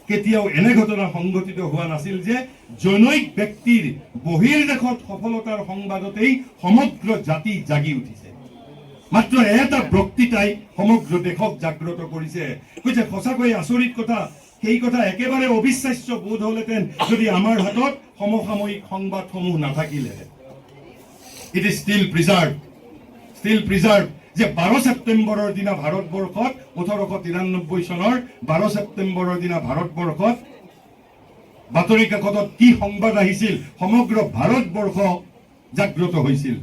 কেতিয়াও এনে ঘটনা সংঘটিত হোৱা নাছিল যে জনৈক ব্যক্তিৰ বহিৰ্দেশত সফলতাৰ সংবাদতেই সমগ্ৰ জাতি জাগি উঠিছে। মাত্ৰ এটা বক্তৃতাই সমগ্ৰ দেশক জাগ্ৰত কৰিছে। কৈছে সঁচাকৈ আচৰিত কথা, সেই কথা একেবাৰে অবিশ্বাস্য বোধ হলহেঁতেন যদি আমাৰ হাতত সমসাময়িক সংবাদসমূহ নাথাকিলেহেঁতেন। It is still preserved, যে 12 ছেপ্টেম্বৰৰ দিনা ভাৰতবৰ্ষত 1893 চনৰ 12 ছেপ্টেম্বৰৰ দিনা ভাৰতবৰ্ষত বাতৰি কাকতত কি সংবাদ আহিছিল, সমগ্ৰ ভাৰতবৰ্ষ জাগ্ৰত হৈছিল।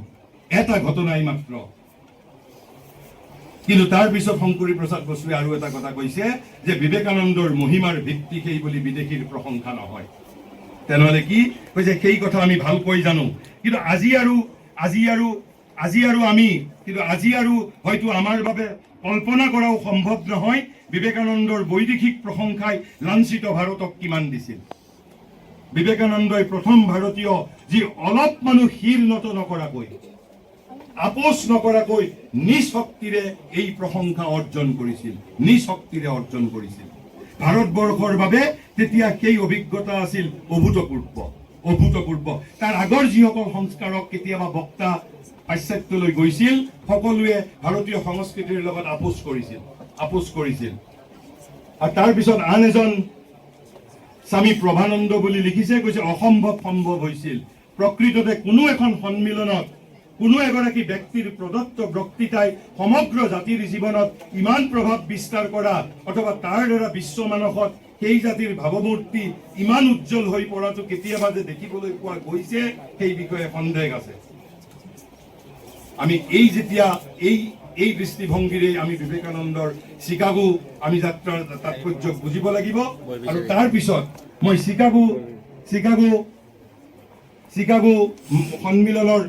এটা ঘটনাই মাত্ৰ। কিন্তু তাৰ পিছত শংকৰী প্ৰসাদ বসুৱে আৰু এটা কথা কৈছে যে বিবেকানন্দৰ মহিমাৰ ভিত্তি সেই বুলি বিদেশীৰ প্ৰশংসা নহয়। তেনেহলে কি কৈছে? সেই কথা আমি ভালকৈ জানো, কিন্তু আজি আৰু হয়তো আমাৰ বাবে কল্পনা কৰাও সম্ভৱ নহয় বিবেকানন্দৰ বৈদেশিক প্ৰশংসাই লাঞ্ছিত ভাৰতক কিমান দিছিল। বিবেকানন্দই প্ৰথম ভাৰতীয় যি অলপ মানুহ শিৰ নত নকৰাকৈ, আপোচ নকৰাকৈ নিজ শক্তিৰে এই প্ৰশংসা অৰ্জন কৰিছিল, নিজ শক্তিৰে অৰ্জন কৰিছিল। ভাৰতবৰ্ষৰ বাবে তেতিয়া সেই অভিজ্ঞতা আছিল অভূতপূৰ্ব। তাৰ আগৰ যিসকল সংস্কাৰক কেতিয়াবা বক্তা পাশ্চাত্যলৈ গৈছিল, সকলোৱে ভাৰতীয় সংস্কৃতিৰ লগত আপোচ কৰিছিল। আৰু তাৰপিছত আন এজন স্বামী প্ৰভানন্দ বুলি লিখিছে, কৈছে অসম্ভৱ সম্ভৱ হৈছিল। প্ৰকৃততে কোনো এখন সন্মিলনত কোনো এগৰাকী ব্যক্তিৰ প্ৰদত্ত বক্তৃতাই সমগ্ৰ জাতিৰ জীৱনত ইমান প্ৰভাৱ বিস্তাৰ কৰা, অথবা তাৰ দ্বাৰা বিশ্ব মানসত সেই জাতিৰ ভাৱমূৰ্তি ইমান উজ্জ্বল হৈ পৰাটো কেতিয়াবা যে দেখিবলৈ পোৱা গৈছে, সেই বিষয়ে সন্দেহ আছে। আমি যেতিয়া এই দৃষ্টিভংগীৰে আমি বিবেকানন্দৰ চিকাগো আমি যাত্ৰাৰ তাৎপৰ্য বুজিব লাগিব। আৰু তাৰপিছত মই চিকাগো সন্মিলনৰ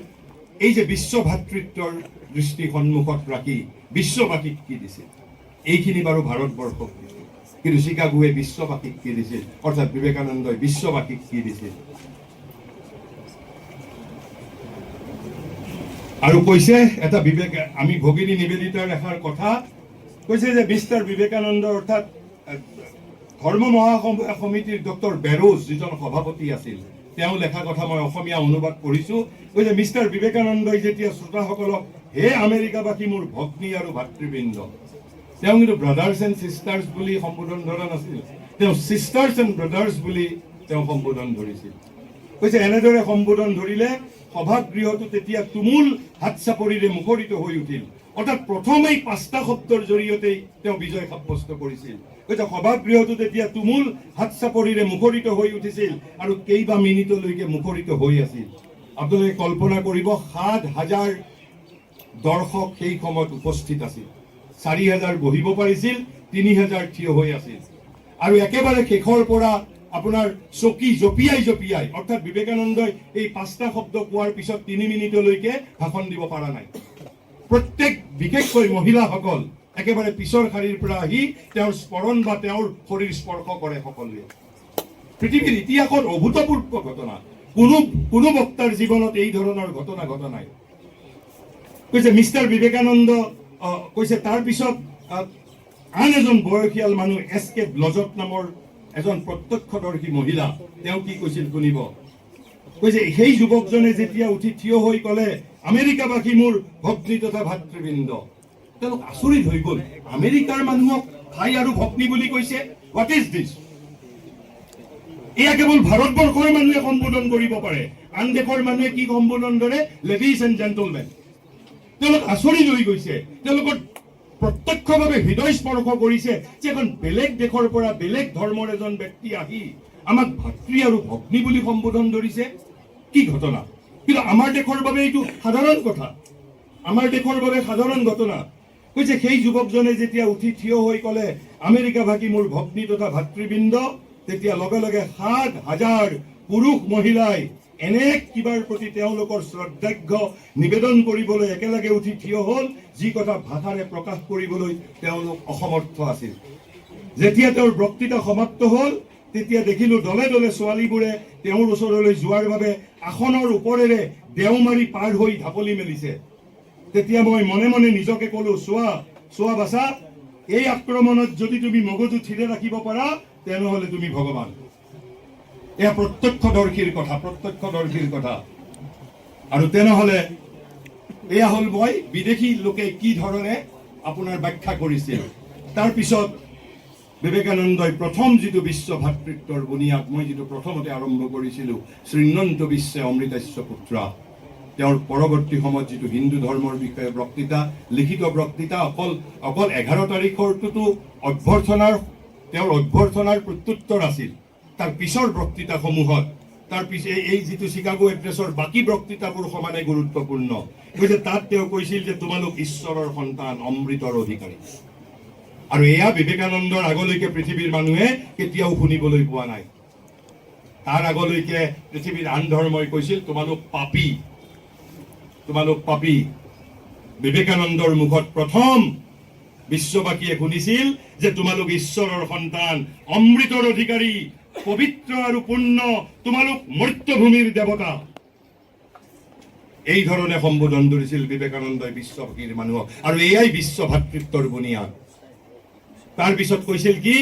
এই যে বিশ্ব ভাতৃত্বৰ দৃষ্টি সন্মুখত ৰাখি বিশ্ববাসীক কি দিছিল, এইখিনি বাৰু ভাৰতবৰ্ষক দিছিল। কিন্তু চিকাগোৱে বিশ্ববাসীক কি দিছিল, অৰ্থাৎ বিবেকানন্দই বিশ্ববাসীক কি দিছিল। আৰু কৈছে এটা আমি ভগিনী নিবেদিতাৰ এষাৰ কথা কৈছে যে মিষ্টাৰ বিবেকানন্দ অৰ্থাৎ ধৰ্ম মহাসমিতিৰ ডক্টৰ বেৰোজ যিজন সভাপতি আছিল, তেওঁ লেখা কথা মই অসমীয়া অনুবাদ কৰিছো। কৈছে মিষ্টাৰ বিবেকানন্দই যেতিয়া শ্ৰোতাসকলক হে আমেৰিকাবাসী মোৰ ভগ্নী আৰু ভাতৃবৃন্দ, তেওঁ কিন্তু ব্ৰাদাৰ্ছ এণ্ড ছিষ্টাৰ্ছ বুলি সম্বোধন ধৰা নাছিল, তেওঁ ছিষ্টাৰ্ছ এণ্ড ব্ৰাদাৰ্ছ বুলি তেওঁ সম্বোধন ধৰিছিল। কৈছে এনেদৰে সম্বোধন ধৰিলে সভাগৃহটো তেতিয়া তুমুল হাত চাপৰিৰে মুখৰিত হৈ উঠিল। অৰ্থাৎ প্ৰথমেই 5টা শব্দৰ জৰিয়তেই তেওঁ বিজয় সাব্যস্ত কৰিছিল। কৈছে সভাগৃহটো তেতিয়া তুমুল হাত চাপৰিৰে মুখৰিত হৈ উঠিছিল আৰু কেইবা মিনিটলৈকে মুখৰিত হৈ আছিল। আপোনালোকে কল্পনা কৰিব 7,000 দৰ্শক সেই সময়ত উপস্থিত আছিল। 4,000 বহিব পাৰিছিল, 3,000 থিয় হৈ আছিল। আৰু একেবাৰে শেষৰ পৰা আপোনাৰ চকী জঁপিয়াই অৰ্থাৎ বিবেকানন্দই এই 5টা শব্দ কোৱাৰ পিছত 3 মিনিটলৈকে ভাষণ দিব পৰা নাই। প্ৰত্যেক বিশেষকৈ মহিলাসকল একেবাৰে পিছৰ শাৰীৰ পৰা আহি তেওঁৰ স্মৰণ বা তেওঁৰ শৰীৰ স্পৰ্শ কৰে সকলোৱে। পৃথিৱীৰ ইতিহাসত অভূতপূৰ্ব ঘটনা, কোনো বক্তাৰ জীৱনত এই ধৰণৰ ঘটনা ঘটা নাই। কৈছে মিষ্টাৰ বিবেকানন্দ কৈছে তাৰপিছত আন এজন বয়সীয়াল মানুহ SK ব্লজট নামৰ এজন প্ৰত্যক্ষদৰ্শী মহিলা, তেওঁ কি কৈছিল শুনিব। কৈছে সেই যুৱকজনে যেতিয়া উঠি থিয় হৈ ক'লে আমেৰিকাবাসী মোৰ ভগ্নী তথা ভাতৃবৃন্দ, তেওঁলোক আচৰিত হৈ গ'ল। আমেৰিকাৰ মানুহক ভাই আৰু ভগ্নী বুলি কৈছে, হোৱাট ইজ দিছ? এয়া কেৱল ভাৰতবৰ্ষৰ মানুহে সম্বোধন কৰিব পাৰে, আন দেশৰ মানুহে কি সম্বোধন ধৰে? Ladies and gentlemen. তেওঁলোক আচৰিত হৈ গৈছে, তেওঁলোকৰ প্ৰত্যক্ষভাৱে হৃদয় স্পৰ্শ কৰিছে যে এখন বেলেগ দেশৰ পৰা বেলেগ ধৰ্মৰ এজন ব্যক্তি আহি আমাক ভাতৃ আৰু ভগ্নী বুলি সম্বোধন ধৰিছে। কি ঘটনা! কিন্তু আমাৰ দেশৰ বাবে এইটো সাধাৰণ কথা, আমাৰ দেশৰ বাবে সাধাৰণ ঘটনা। কৈছে সেই যুৱকজনে যেতিয়া উঠি থিয় হৈ ক'লে আমেৰিকাভাষী মোৰ ভগ্নী তথা ভাতৃবৃন্দ, তেতিয়া লগে লগে 7,000 পুৰুষ মহিলাই এনে কিবাৰ প্ৰতি তেওঁলোকৰ শ্ৰদ্ধাৰ্ঘ্য নিবেদন কৰিবলৈ একেলগে উঠি থিয় হ'ল, যি কথা ভাষাৰে প্ৰকাশ কৰিবলৈ তেওঁলোক অসমৰ্থ আছিল। যেতিয়া তেওঁৰ বক্তৃতা সমাপ্ত হ'ল, তেতিয়া দেখিলো দলে দলে ছোৱালীবোৰে তেওঁৰ ওচৰলৈ যোৱাৰ বাবে আসনৰ ওপৰেৰে দেও মাৰি পাৰ হৈ ঢাপলি মেলিছে। তেতিয়া মই মনে মনে নিজকে ক'লো, চোৱা বাছা, এই আক্ৰমণত যদি তুমি মগজু থিৰে ৰাখিব পাৰা তেনেহলে তুমি ভগৱান। এয়া প্ৰত্যক্ষদৰ্শীৰ কথা। আৰু তেনেহলে এয়া হ'ল মই বিদেশী লোকে কি ধৰণে আপোনাৰ ব্যাখ্যা কৰিছিল। তাৰপিছত বিবেকানন্দই প্ৰথম যিটো বিশ্ব ভাতৃত্বৰ বুনিয়াদ মই যিটো প্ৰথমতে আৰম্ভ কৰিছিলো, শ্ৰীনন্ত বিশ্বে অমৃতাস্য পুত্ৰা, তেওঁৰ পৰৱৰ্তী সময়ত যিটো হিন্দু ধৰ্মৰ বিষয়ে বক্তৃতা, লিখিত বক্তৃতা, অকল 11 তাৰিখৰটোতো তেওঁৰ অভ্যৰ্থনাৰ প্ৰত্যুত্তৰ আছিল। তাৰ পিছৰ বক্তৃতাসমূহত এই যিটো চিকাগো এড্ৰেছৰ বাকী বক্তৃতাবোৰ সমানে গুৰুত্বপূৰ্ণ। কৈছে তাত তেওঁ কৈছিল যে তোমালোক ঈশ্বৰৰ সন্তান, অমৃতৰ অধিকাৰী। আৰু এয়া বিবেকানন্দৰ আগলৈকে পৃথিৱীৰ মানুহে কেতিয়াও শুনিবলৈ পোৱা নাই। তাৰ আগলৈকে পৃথিৱীৰ আন ধৰ্মই কৈছিল তোমালোক পাপী। বিবেকানন্দৰ মুখত প্ৰথম বিশ্ববাসীয়ে শুনিছিল যে তোমালোক ঈশ্বৰৰ সন্তান, অমৃতৰ অধিকাৰী, পবিত্ৰ আৰু পূৰ্ণ, তোমালোক মৰ্ত্যভূমিৰ দেৱতা। এই ধৰণে সম্বোধন ধৰিছিল বিবেকানন্দই বিশ্ববাসীৰ মানুহক, আৰু এয়াই বিশ্ব ভাতৃত্বৰ বুনিয়াদ। তাৰপিছত কৈছিল কি?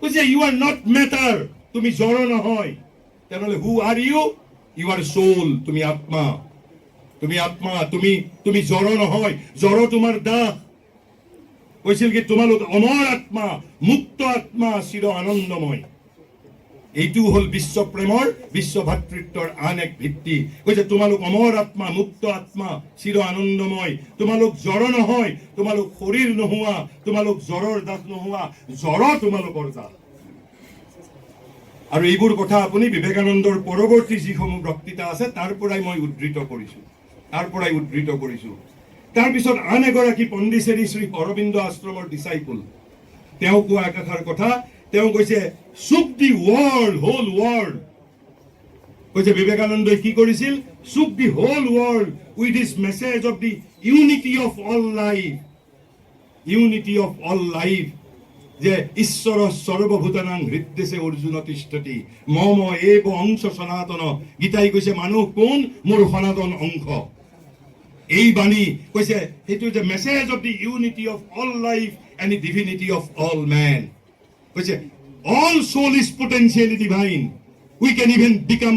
কৈছে ইউ আৰ নট মেটাৰ, তুমি জড় নহয়। তেনেহলে who are you? You are soul, তুমি আত্মা, তুমি জড় নহয়, জড় তোমাৰ দাস। কৈছিল কি তোমালোক অমৰ আত্মা, মুক্ত আত্মা, চিৰ আনন্দময়। এইটো হ'ল বিশ্ব প্ৰেমৰ, বিশ্ব ভাতৃত্বৰ আন এক ভিত্তি। কৈছে তোমালোক অমৰ আত্মা, মুক্ত আত্মা, চিৰ আনন্দময়। তোমালোক জড় নহয়, তোমালোক শৰীৰ নোহোৱা, তোমালোক জড়ৰ দাস নোহোৱা, জড় তোমালোকৰ দাস। আৰু এইবোৰ কথা আপুনি বিবেকানন্দৰ পৰৱৰ্তী যিসমূহ বক্তৃতা আছে তাৰ পৰাই মই উদ্ধৃত কৰিছো। তাৰপিছত আন এগৰাকী পণ্ডিচেৰী শ্ৰী অৰবিন্দ আশ্ৰমৰ ডিচাইপুল, তেওঁ কোৱা একাষাৰ কথা, তেওঁ কৈছে চুক দি ৱৰ্ল্ড, হোল ৱৰ্ল্ড। কৈছে বিবেকানন্দই কি কৰিছিল? Shook the whole world with his message of the unity of all life. যে ঈশ্বর সর্বভূতানাং হৃদ্দেশে অৰ্জুন তিষ্ঠতি মম এব অংশ সনাতন গীতাই কৈছে মানুহ কোন মোৰ সনাতন অংশ এই বাণী কৈছে সেইটো যে message of the unity of all life and the divinity of all men কৈছে all soul is potentially divine we can even become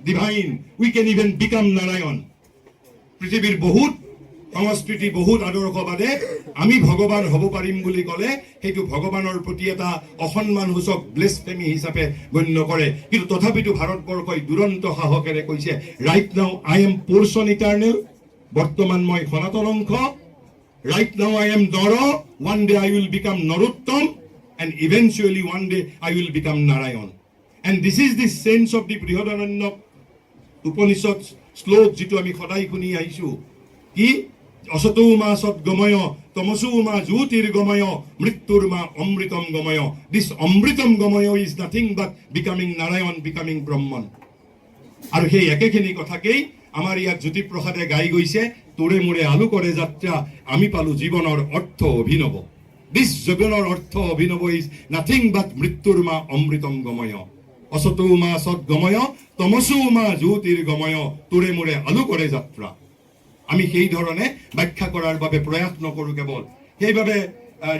divine we can even become Narayan পৃথিৱীৰ বহুত সংস্কৃতি বহুত আদৰ্শবাদে আমি ভগৱান হ'ব পাৰিম বুলি ক'লে সেইটো ভগৱানৰ প্ৰতি এটা অসন্মানসূচক ব্লেছফেমি হিচাপে গণ্য কৰে কিন্তু তথাপিতো ভাৰতবৰ্ষই দুৰন্ত সাহসেৰে কৈছে right now I M পোৰ্চন eternal বৰ্তমান মই সনাতন অংশ ৰাইট নাও আই এম নৰ one day I will become নৰোত্তম and eventually one day I will become Narayana and this is the sense of the Brihadaranyaka Upanishad শ্লোক যিটো আমি সদায় শুনি আহিছো কি অসতৌ মা সৎ গময় তমসৌ মা জ্যোতিৰ্গময় মৃত্যুৰ মা অমৃতম গময় দিছ অমৃতম গময় is nothing but becoming Narayan becoming Brahman আৰু সেই একেখিনি কথাকেই আমাৰ ইয়াত জ্যোতিপ্ৰসাদে গাই গৈছে তোৰে মোৰে আলু কৰে যাত্ৰা আমি পালো জীৱনৰ অৰ্থ অভিনৱ দিছ জীৱনৰ অৰ্থ অভিনৱ ইজ নাথিং বাট মৃত্যুৰ মা অমৃতম গময় অসতৌ মা সৎ গময় তমসৌ মা জ্যোতিৰ্গময় তোৰে মোৰে আলু কৰে যাত্ৰা আমি সেই ধৰণে ব্যাখ্যা কৰাৰ বাবে প্ৰয়াস নকৰো কেৱল সেইবাবে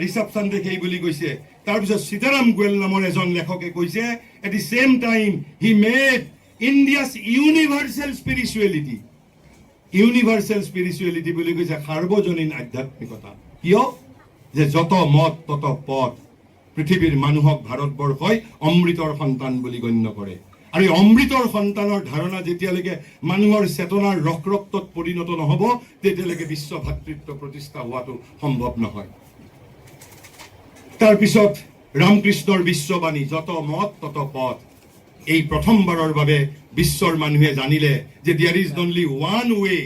ঋষভ চান্দে সেই বুলি কৈছে তাৰপিছত সীতাৰাম গোৱেল নামৰ এজন লেখকে কৈছে at the same time he made India's universal spirituality বুলি কৈছে সাৰ্বজনীন আধ্যাত্মিকতা কিয় যে যত মত তত পথ পৃথিৱীৰ মানুহক ভাৰতবৰ্ষই অমৃতৰ সন্তান বুলি গণ্য কৰে আৰু এই অমৃতৰ সন্তানৰ ধাৰণা যেতিয়ালৈকে মানুহৰ চেতনাৰ ৰক্তত পৰিণত নহব তেতিয়ালৈকে বিশ্ব ভাতৃত্ব প্ৰতিষ্ঠা হোৱাটো সম্ভৱ নহয় তাৰপিছত ৰামকৃষ্ণৰ বিশ্ববাণী যত মত তত পথ এই প্ৰথমবাৰৰ বাবে বিশ্বৰ মানুহে জানিলে যে there is only one way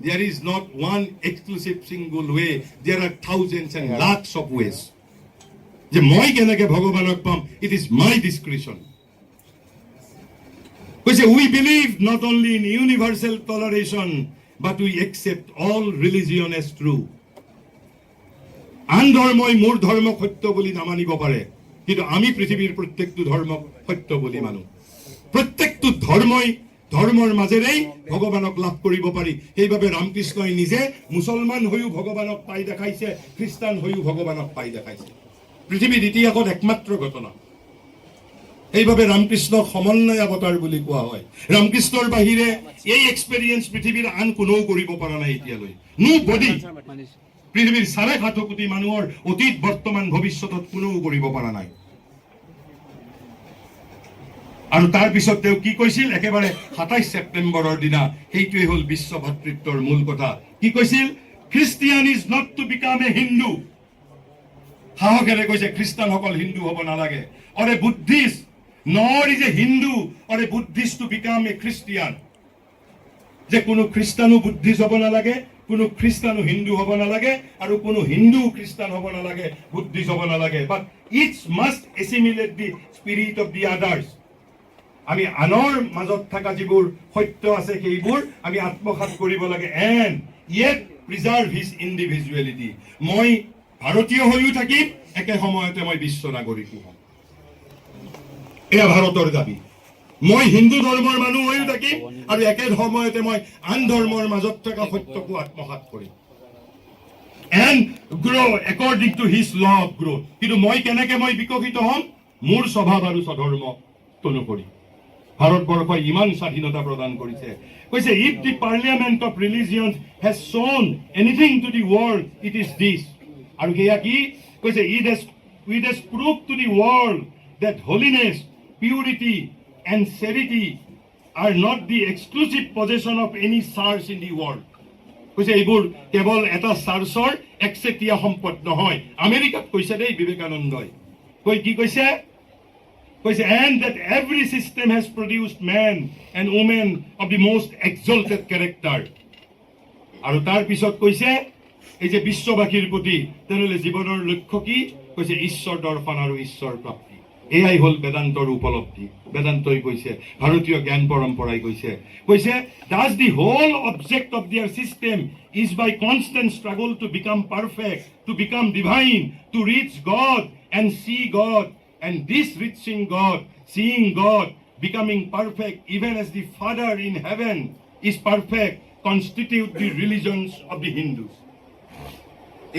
there is not one exclusive single way there are thousands and lakhs of ways যে মই কেনেকে ভগৱানক পাম ইট ইজ মাই ডিছক্ৰিপশ্যন কৈছে we believe not only in universal toleration but we accept all religion as true আন ধৰ্মই মোৰ ধৰ্মক সত্য বুলি নামানিব পাৰে কিন্তু আমি পৃথিৱীৰ প্ৰত্যেকটো ধৰ্মক সত্য বুলি মানো প্ৰত্যেকটো ধৰ্মৰ মাজেৰেই ভগৱানক লাভ কৰিব পাৰি সেইবাবে ৰামকৃষ্ণই নিজে মুছলমান হৈও ভগৱানক পাই দেখাইছে খ্ৰীষ্টান হৈও ভগৱানক পাই দেখাইছে পৃথিৱীৰ ইতিহাসত একমাত্ৰ ঘটনা এইভাবে ৰামকৃষ্ণক সমন্বয় অৱতাৰ বুলি কোৱা হয় ৰামকৃষ্ণৰ বাহিৰে এই এক্সপেৰিয়েন্স পৃথিৱীৰ আন কোনেও কৰিব পৰা নাই এতিয়ালৈ নো বডি পৃথিৱীৰ 7.5 কোটি মানুহৰ অতীত বৰ্তমান ভৱিষ্যতত কোনেও কৰিব পৰা নাই আৰু তাৰ পিছত তেওঁ কি কৈছিল একেবাৰে 27 ছেপ্টেম্বৰৰ দিনা সেইটোৱে হ'ল বিশ্ব ভাতৃত্বৰ মূল কথা কি কৈছিল Christian is not to become a Hindu সাহসেৰে কৈছে খ্ৰীষ্টানসকল হিন্দু হ'ব নালাগে অৰ এ Buddhist nor is a Hindu or a Buddhist to become a Christian যে কোনো খ্ৰীষ্টানো বুদ্ধিষ্ট হ'ব নালাগে কোনো খ্ৰীষ্টানো হিন্দু হ'ব নালাগে আৰু কোনো হিন্দু খ্ৰীষ্টান হ'ব নালাগে বুদ্ধিষ্ট হ'ব নালাগে but it's must assimilate the spirit of the others আমি আনৰ মাজত থকা যিবোৰ সত্য আছে সেইবোৰ আমি আত্মসাৎ কৰিব লাগে এণ্ড ইয়েট প্ৰিজাৰ্ভ হিজ ইণ্ডিভিজুৱেলিটি মই ভাৰতীয় হৈও থাকিম একে সময়তে মই বিশ্ব নাগৰিকো হ'ম এয়া ভাৰতৰ দাবী মই হিন্দু ধৰ্মৰ মানুহ হৈও থাকিম আৰু একে সময়তে মই আন ধৰ্মৰ মাজত থকা সত্যকো আত্মসাৎ কৰিম and grow according to his law of growth কিন্তু মই কেনেকে মই বিকশিত হ'ম মোৰ স্বভাৱ আৰু স্বধৰ্ম অনুসৰি ভাৰতবৰ্ষই ইমান স্বাধীনতা প্ৰদান কৰিছে কৈছে if the parliament of religion has shown anything to the world it is this আৰু সেয়া কি কৈছে it has proved to the world that holiness purity and charity are not the exclusive possession of any church in the world কৈছে এইবোৰ কেৱল এটা চাৰ্চৰ একচেটিয়া সম্পদ নহয় আমেৰিকাত কৈছে দেই বিবেকানন্দই কি কৈছে and that every system has produced men and women of the most exalted character আৰু তাৰ পিছত কৈছে এই যে বিশ্ববাসীৰ প্ৰতি তেনেহলে জীৱনৰ লক্ষ্য কি কৈছে ঈশ্বৰ দৰ্শন আৰু ঈশ্বৰ প্ৰাপ্তি এয়াই হ'ল বেদান্তৰ উপলব্ধি বেদান্তই কৈছে ভাৰতীয় জ্ঞান পৰম্পৰাই কৈছে does the whole object of their system is by constant struggle to become perfect to become divine to reach God and see God, and this reaching God, seeing God, becoming perfect, even as the Father in heaven is perfect, constitute the religions of the Hindus.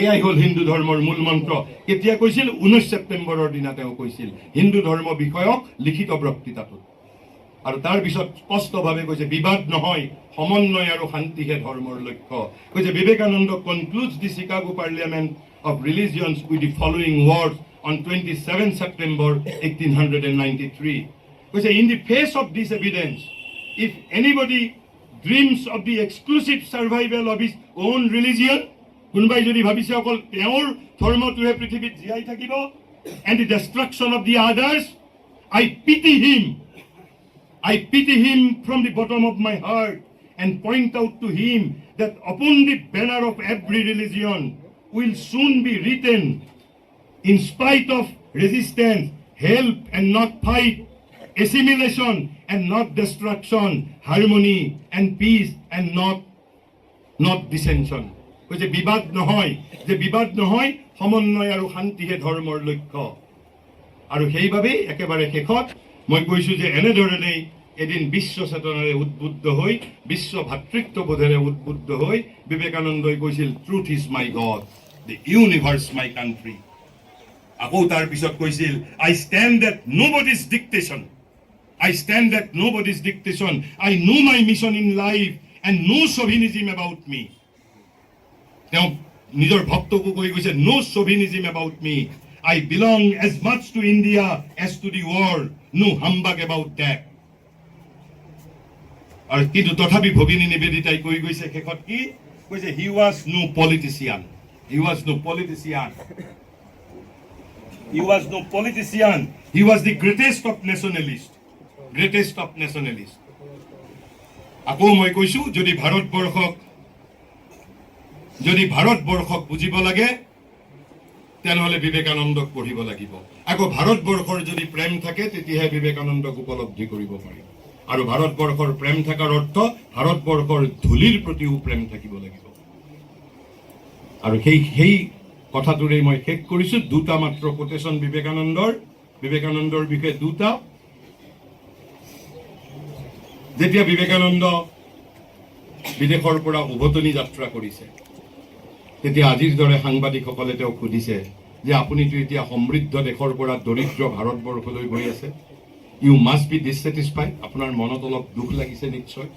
এয়াই হ'ল হিন্দু ধৰ্মৰ মূল মন্ত্ৰ। কেতিয়া কৈছিল? 19 ছেপ্টেম্বৰৰ দিনা তেওঁ কৈছিল হিন্দু ধৰ্ম বিষয়ক লিখিত বক্তৃতাটোত। আৰু তাৰ পিছত স্পষ্টভাৱে কৈছে বিবাদ নহয়, সমন্বয় আৰু শান্তিহে ধৰ্মৰ লক্ষ্য। কৈছে Vivekananda concludes the Chicago Parliament of Religions with the following words on 27 September 1893। কৈছে in the face of this evidence, if anybody dreams of the exclusive survival of his own religion, কোনোবাই যদি ভাবিছে অকল তেওঁৰ ধৰ্মটোহে পৃথিৱীত জীয়াই থাকিব, and the destruction of the others, I pity him, I pity him from the bottom of my heart and point out to him that upon the banner of every religion will soon be written, in spite of resistance, help and not fight, assimilation and not destruction, harmony and peace and not dissension. যে বিবাদ নহয়, সমন্বয় আৰু শান্তিহে ধৰ্মৰ লক্ষ্য। আৰু সেইবাবেই একেবাৰে শেষত মই কৈছো যে এনেধৰণেই এদিন বিশ্ব চেতনাৰে উদ্বুদ্ধ হৈ, বিশ্ব ভাতৃত্ববোধেৰে উদ্বুদ্ধ হৈ বিবেকানন্দই কৈছিল truth is my God, the universe my country. আকৌ তাৰ পিছত কৈছিল I stand at nobody's dictation, I know my mission in life and no chauvinism about me. তেওঁ নিজৰ ভক্তকো কৈ গৈছে no chauvinism about me, I belong as much to India as to the world. No humbug about that. আৰু কিন্তু তথাপি ভগিনী নিবেদিতাই কৈ গৈছে শেষত কি কৈছে? He was no politician. He was the greatest of nationalists. আকৌ মই কৈছো যদি ভাৰতবৰ্ষক বুজিব লাগে তেনেহলে বিবেকানন্দক পঢ়িব লাগিব। আকৌ ভাৰতবৰ্ষৰ যদি প্ৰেম থাকে তেতিয়াহে বিবেকানন্দক উপলব্ধি কৰিব পাৰি। আৰু ভাৰতবৰ্ষৰ প্ৰেম থকাৰ অৰ্থ ভাৰতবৰ্ষৰ ধূলিৰ প্ৰতিও প্ৰেম থাকিব লাগিব। আৰু সেই কথাটোৰেই মই শেষ কৰিছো। দুটা মাত্ৰ কোটেশ্যন বিবেকানন্দৰ বিষয়ে দুটা। যেতিয়া বিবেকানন্দ বিদেশৰ পৰা উভতনি যাত্ৰা কৰিছে তেতিয়া আজিৰ দৰে সাংবাদিকসকলে তেওঁক সুধিছে যে আপুনিতো এতিয়া সমৃদ্ধ দেশৰ পৰা দৰিদ্ৰ ভাৰতবৰ্ষলৈ গৈ আছে, ইউ মাষ্ট বি ডিছছেটিছফাইড, আপোনাৰ মনত অলপ দুখ লাগিছে নিশ্চয়।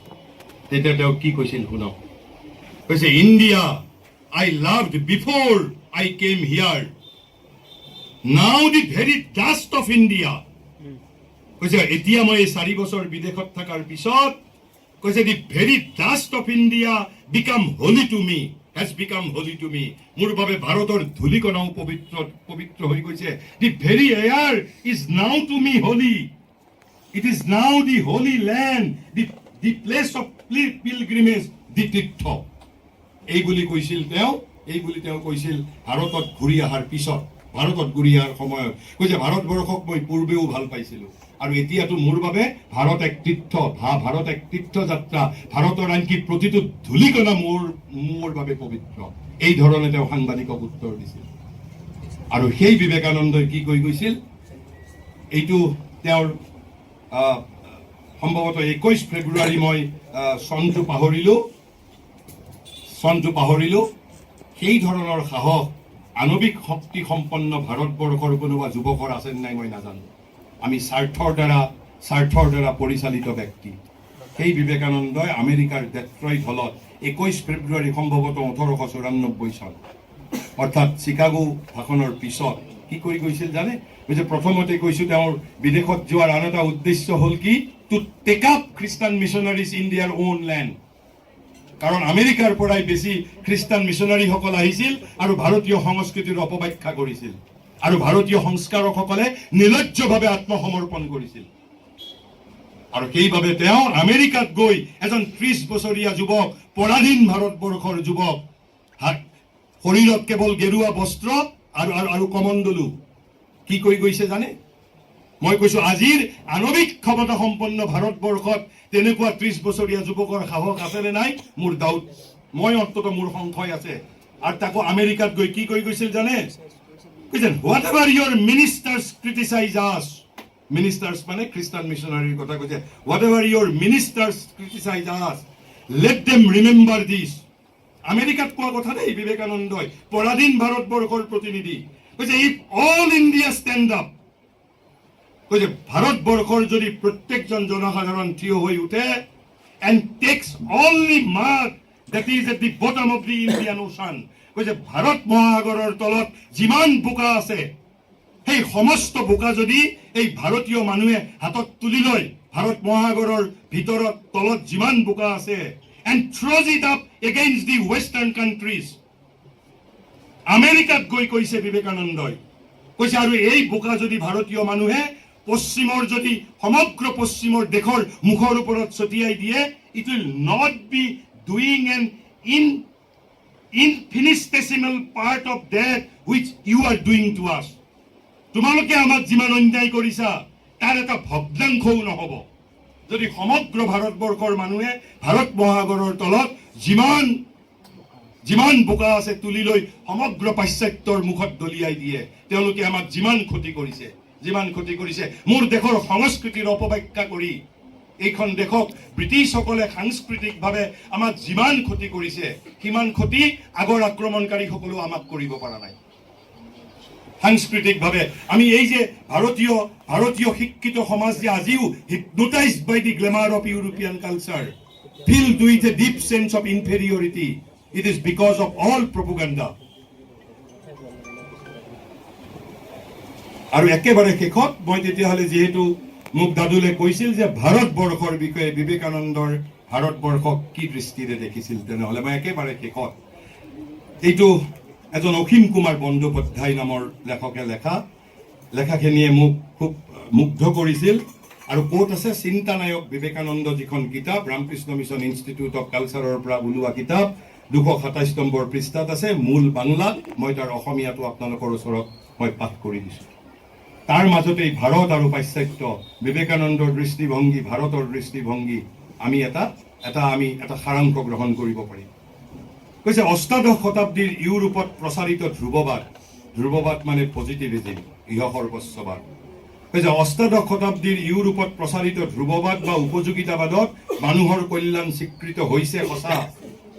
তেতিয়া তেওঁ কি কৈছিল শুনক। কৈছে India I loved before I came here, now the very dust of India. কৈছে এতিয়া মই এই 4 বছৰ বিদেশত থকাৰ পিছত কৈছে the very dust of India become holy to me, has become holy to me. মোৰ বাবে ভাৰতৰ ধূলিকণাও পবিত্ৰ হৈ গৈছে। The very air is now to me holy. It is now the holy land, the place of pilgrimage, the তীৰ্থ। এই বুলি কৈছিল ভাৰতত ঘূৰি অহাৰ পিছত, ভাৰতত ঘূৰি অহাৰ সময়ত কৈছে ভাৰতবৰ্ষক মই পূৰ্বেও ভাল পাইছিলো আৰু এতিয়াতো মোৰ বাবে ভাৰত এক তীৰ্থ যাত্ৰা, ভাৰতৰ আনকি প্ৰতিটো ধূলিকণা মোৰ বাবে পবিত্ৰ। এই ধৰণে তেওঁ সাংবাদিকক উত্তৰ দিছিল। আৰু সেই বিবেকানন্দই কি কৈ গৈছিল, এইটো তেওঁৰ সম্ভৱতঃ 21 ফেব্ৰুৱাৰী, মই চনটো পাহৰিলো। সেই ধৰণৰ সাহস আণৱিক শক্তি সম্পন্ন ভাৰতবৰ্ষৰ কোনোবা যুৱকৰ আছে নাই মই নাজানো। আমি স্বাৰ্থৰ দ্বাৰা পৰিচালিত ব্যক্তি। সেই বিবেকানন্দই আমেৰিকাৰ ডেট্ৰইট হলত 21 ফেব্ৰুৱাৰী সম্ভৱতঃ 1894 চন, অৰ্থাৎ চিকাগো ভাষণৰ পিছত কি কৰি গৈছিল জানে? যে প্ৰথমতে কৈছো তেওঁৰ বিদেশত যোৱাৰ আন এটা উদ্দেশ্য হ'ল কি, টু টেক আপ খ্ৰীষ্টান মিছনাৰিজ ইন দিয়াৰ ওন লেণ্ড। কাৰণ আমেৰিকাৰ পৰাই বেছি খ্ৰীষ্টান মিছনাৰীসকল আহিছিল আৰু ভাৰতীয় সংস্কৃতিৰ অপব্যাখ্যা কৰিছিল আৰু ভাৰতীয় সংস্কাৰকসকলে নিৰ্লজ্জভাৱে আত্মসমৰ্পণ কৰিছিল। আৰু সেইবাবে তেওঁ আমেৰিকাত গৈ এজন 30 বছৰীয়া যুৱক, পৰাধীন ভাৰতবৰ্ষৰ যুৱক, শৰীৰত কেৱল গেৰুৱা বস্ত্ৰ আৰু কমণ্ডলু, কি কৰি গৈছে জানে? মই কৈছো আজিৰ আণৱিক ক্ষমতা সম্পন্ন ভাৰতবৰ্ষত তেনেকুৱা 30 বছৰীয়া যুৱকৰ সাহস আছে নে নাই? মোৰ ডাউট, মই অন্তত মোৰ সংশয় আছে। আৰু তাকো আমেৰিকাত গৈ কি কৰি গৈছিল জানে? কৈছে whatever your ministers criticise us, ministers মানে খ্ৰীষ্টান মিছনাৰীৰ কথা কৈছে, whatever your ministers criticise us, let them remember this. আমেৰিকাত কোৱা কথা দেই বিবেকানন্দই, পৰাধীন ভাৰতবৰ্ষৰ প্ৰতিনিধি, কৈছে if all India stand up, কৈছে ভাৰতবৰ্ষৰ যদি প্ৰত্যেকজন জনসাধাৰণ থিয় হৈ উঠে and takes only mark that is at the bottom of the Indian Ocean, কৈছে ভাৰত মহাসাগৰৰ তলত যিমান বোকা আছে সেই সমস্ত বোকা যদি এই ভাৰতীয় মানুহে হাতত তুলি লয়, ভাৰত মহাসাগৰৰ ভিতৰত তলত যিমান বোকা আছে and throws it up against the western countries, আমেৰিকাত গৈ কৈছে বিবেকানন্দই, কৈছে আৰু এই বোকা যদি ভাৰতীয় মানুহে পশ্চিমৰ যদি সমগ্ৰ পশ্চিমৰ দেশৰ মুখৰ ওপৰত ছটিয়াই দিয়ে, it will not be doing an infinitesimal part of that which you are doing to us. তোমালোকে আমাক যিমান অন্যায় কৰিছা তাৰ এটা ভগ্নাংশও নহব যদি সমগ্ৰ ভাৰতবৰ্ষৰ মানুহে ভাৰত মহাসাগৰৰ তলত যিমান বোকা আছে তুলি লৈ সমগ্ৰ পাশ্চাত্যৰ মুখত দলিয়াই দিয়ে। তেওঁলোকে আমাক যিমান ক্ষতি কৰিছে, মোৰ দেশৰ সংস্কৃতিৰ অপব্যাখ্যা কৰি এইখন দেশক ব্ৰিটিছসকলে সাংস্কৃতিকভাৱে আমাক যিমান ক্ষতি কৰিছে, সিমান ক্ষতি আগৰ আক্ৰমণকাৰীসকলেও আমাক কৰিব পৰা নাই। সাংস্কৃতিকভাৱে আমি এই যে ভাৰতীয় শিক্ষিত সমাজ যে আজিও hypnotized by the glamour of European culture, filled with a deep sense of inferiority, it is because of all propaganda. আৰু একেবাৰে শেষত মই তেতিয়াহ'লে যিহেতু মোক দাদুলে কৈছিল যে ভাৰতবৰ্ষৰ বিষয়ে বিবেকানন্দৰ ভাৰতবৰ্ষক কি দৃষ্টিৰে দেখিছিল, তেনেহ'লে মই একেবাৰে শেষত এইটো এজন অসীম কুমাৰ বন্দ্যোপাধ্যায় নামৰ লেখকে লেখাখিনিয়ে মোক খুব মুগ্ধ কৰিছিল। আৰু ক'ত আছে চিন্তানায়ক বিবেকানন্দ যিখন কিতাপ ৰামকৃষ্ণ মিছন ইনষ্টিটিউট অফ কালচাৰৰ পৰা ওলোৱা কিতাপ 227 নম্বৰ পৃষ্ঠাত আছে, মূল বাংলাত। মই তাৰ অসমীয়াটো আপোনালোকৰ ওচৰত মই পাঠ কৰি দিছোঁ। তাৰ মাজতেই ভাৰত আৰু পাশ্চাত্য, বিবেকানন্দৰ দৃষ্টিভংগী, ভাৰতৰ দৃষ্টিভংগী, আমি এটা সাৰাংশ গ্ৰহণ কৰিব পাৰিম। কৈছে অষ্টাদশ শতাব্দীৰ ইউৰোপত প্ৰচাৰিত ধ্ৰুৱবাদ মানে পজিটিভিজিম, ইহসৰ্বস্ববাদ। কৈছে অষ্টাদশ শতাব্দীৰ ইউৰোপত প্ৰচাৰিত ধ্ৰুৱবাদ বা উপযোগিতাবাদত মানুহৰ কল্যাণ স্বীকৃত হৈছে সঁচা,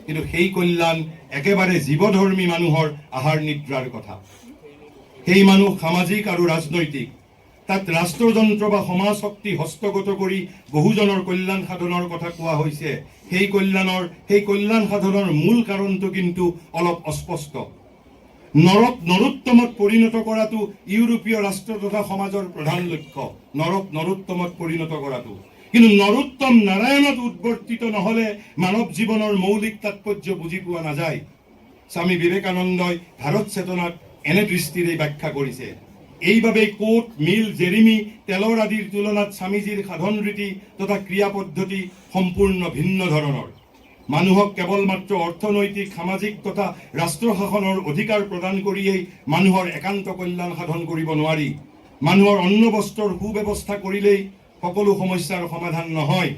কিন্তু সেই কল্যাণ একেবাৰে জীৱধৰ্মী মানুহৰ আহাৰ নিদ্ৰাৰ কথা। সেই মানুহ সামাজিক আৰু ৰাজনৈতিক, তাত ৰাষ্ট্ৰযন্ত্ৰ বা সমাজ শক্তি হস্তগত কৰি বহুজনৰ কল্যাণ সাধনৰ কথা কোৱা হৈছে। সেই কল্যাণ সাধনৰ মূল কাৰণটো কিন্তু অলপ অস্পষ্ট। নৰক নৰোত্তমত পৰিণত কৰাটো ইউৰোপীয় ৰাষ্ট্ৰ তথা সমাজৰ প্ৰধান লক্ষ্য, নৰোত্তমত পৰিণত কৰাটো। কিন্তু নৰোত্তম নাৰায়ণত উদ্বৰ্তিত নহলে মানৱ জীৱনৰ মৌলিক তাৎপৰ্য বুজি পোৱা নাযায়। স্বামী বিবেকানন্দই ভাৰত চেতনাত এনে দৃষ্টিৰে ব্যাখ্যা কৰিছে। এইবাবেই কোট, মিল, জেৰিমি, টেলৰ আদিৰ তুলনাত স্বামীজীৰ সাধন ৰীতি তথা ক্ৰিয়া পদ্ধতি সম্পূৰ্ণ ভিন্ন ধৰণৰ। মানুহক কেৱল মাত্ৰ অৰ্থনৈতিক, সামাজিক তথা ৰাষ্ট্ৰ শাসনৰ অধিকাৰ প্ৰদান কৰিয়েই মানুহৰ একান্ত কল্যাণ সাধন কৰিব নোৱাৰি। মানুহৰ অন্ন বস্ত্ৰৰ সুব্যৱস্থা কৰিলেই সকলো সমস্যাৰ সমাধান নহয়।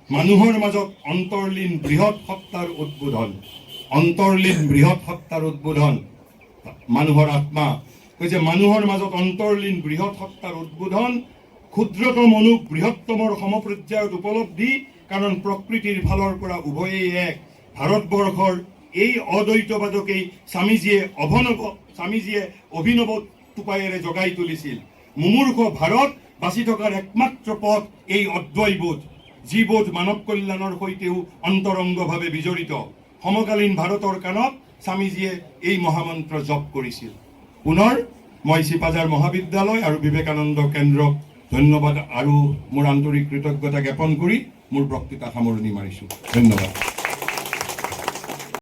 মানুহৰ মাজত অন্তৰ্লীন বৃহৎ সত্তাৰ উদ্বোধন, মানুহৰ আত্মা। কৈছে মানুহৰ মাজত অন্তৰ্লীন বৃহৎ সত্তাৰ উদ্বোধন, ক্ষুদ্ৰতম অনু বৃহত্তমৰ সমপৰ্যায়ত উপলব্ধি, কাৰণ প্ৰকৃতিৰ ফালৰ পৰা উভয়েই এক। ভাৰতবৰ্ষৰ এই অদ্বৈতবাদকেই স্বামীজীয়ে অভিনৱ উপায়েৰে জগাই তুলিছিল। মুমূৰ্ষ ভাৰত বাচি থকাৰ একমাত্ৰ পথ এই অদ্বৈতবোধ, যি বোধ মানৱ কল্যাণৰ সৈতেও অন্তৰংগভাৱে বিজড়িত। সমকালীন ভাৰতৰ কাণত স্বামীজীয়ে এই মহামন্ত্ৰ জপ কৰিছিল। পুনৰ মই চিপাঝাৰ মহাবিদ্যালয় আৰু বিবেকানন্দ কেন্দ্ৰক ধন্যবাদ আৰু মোৰ আন্তৰিক কৃতজ্ঞতা জ্ঞাপন কৰি মোৰ বক্তৃতা সামৰণি মাৰিছোঁ। ধন্যবাদ।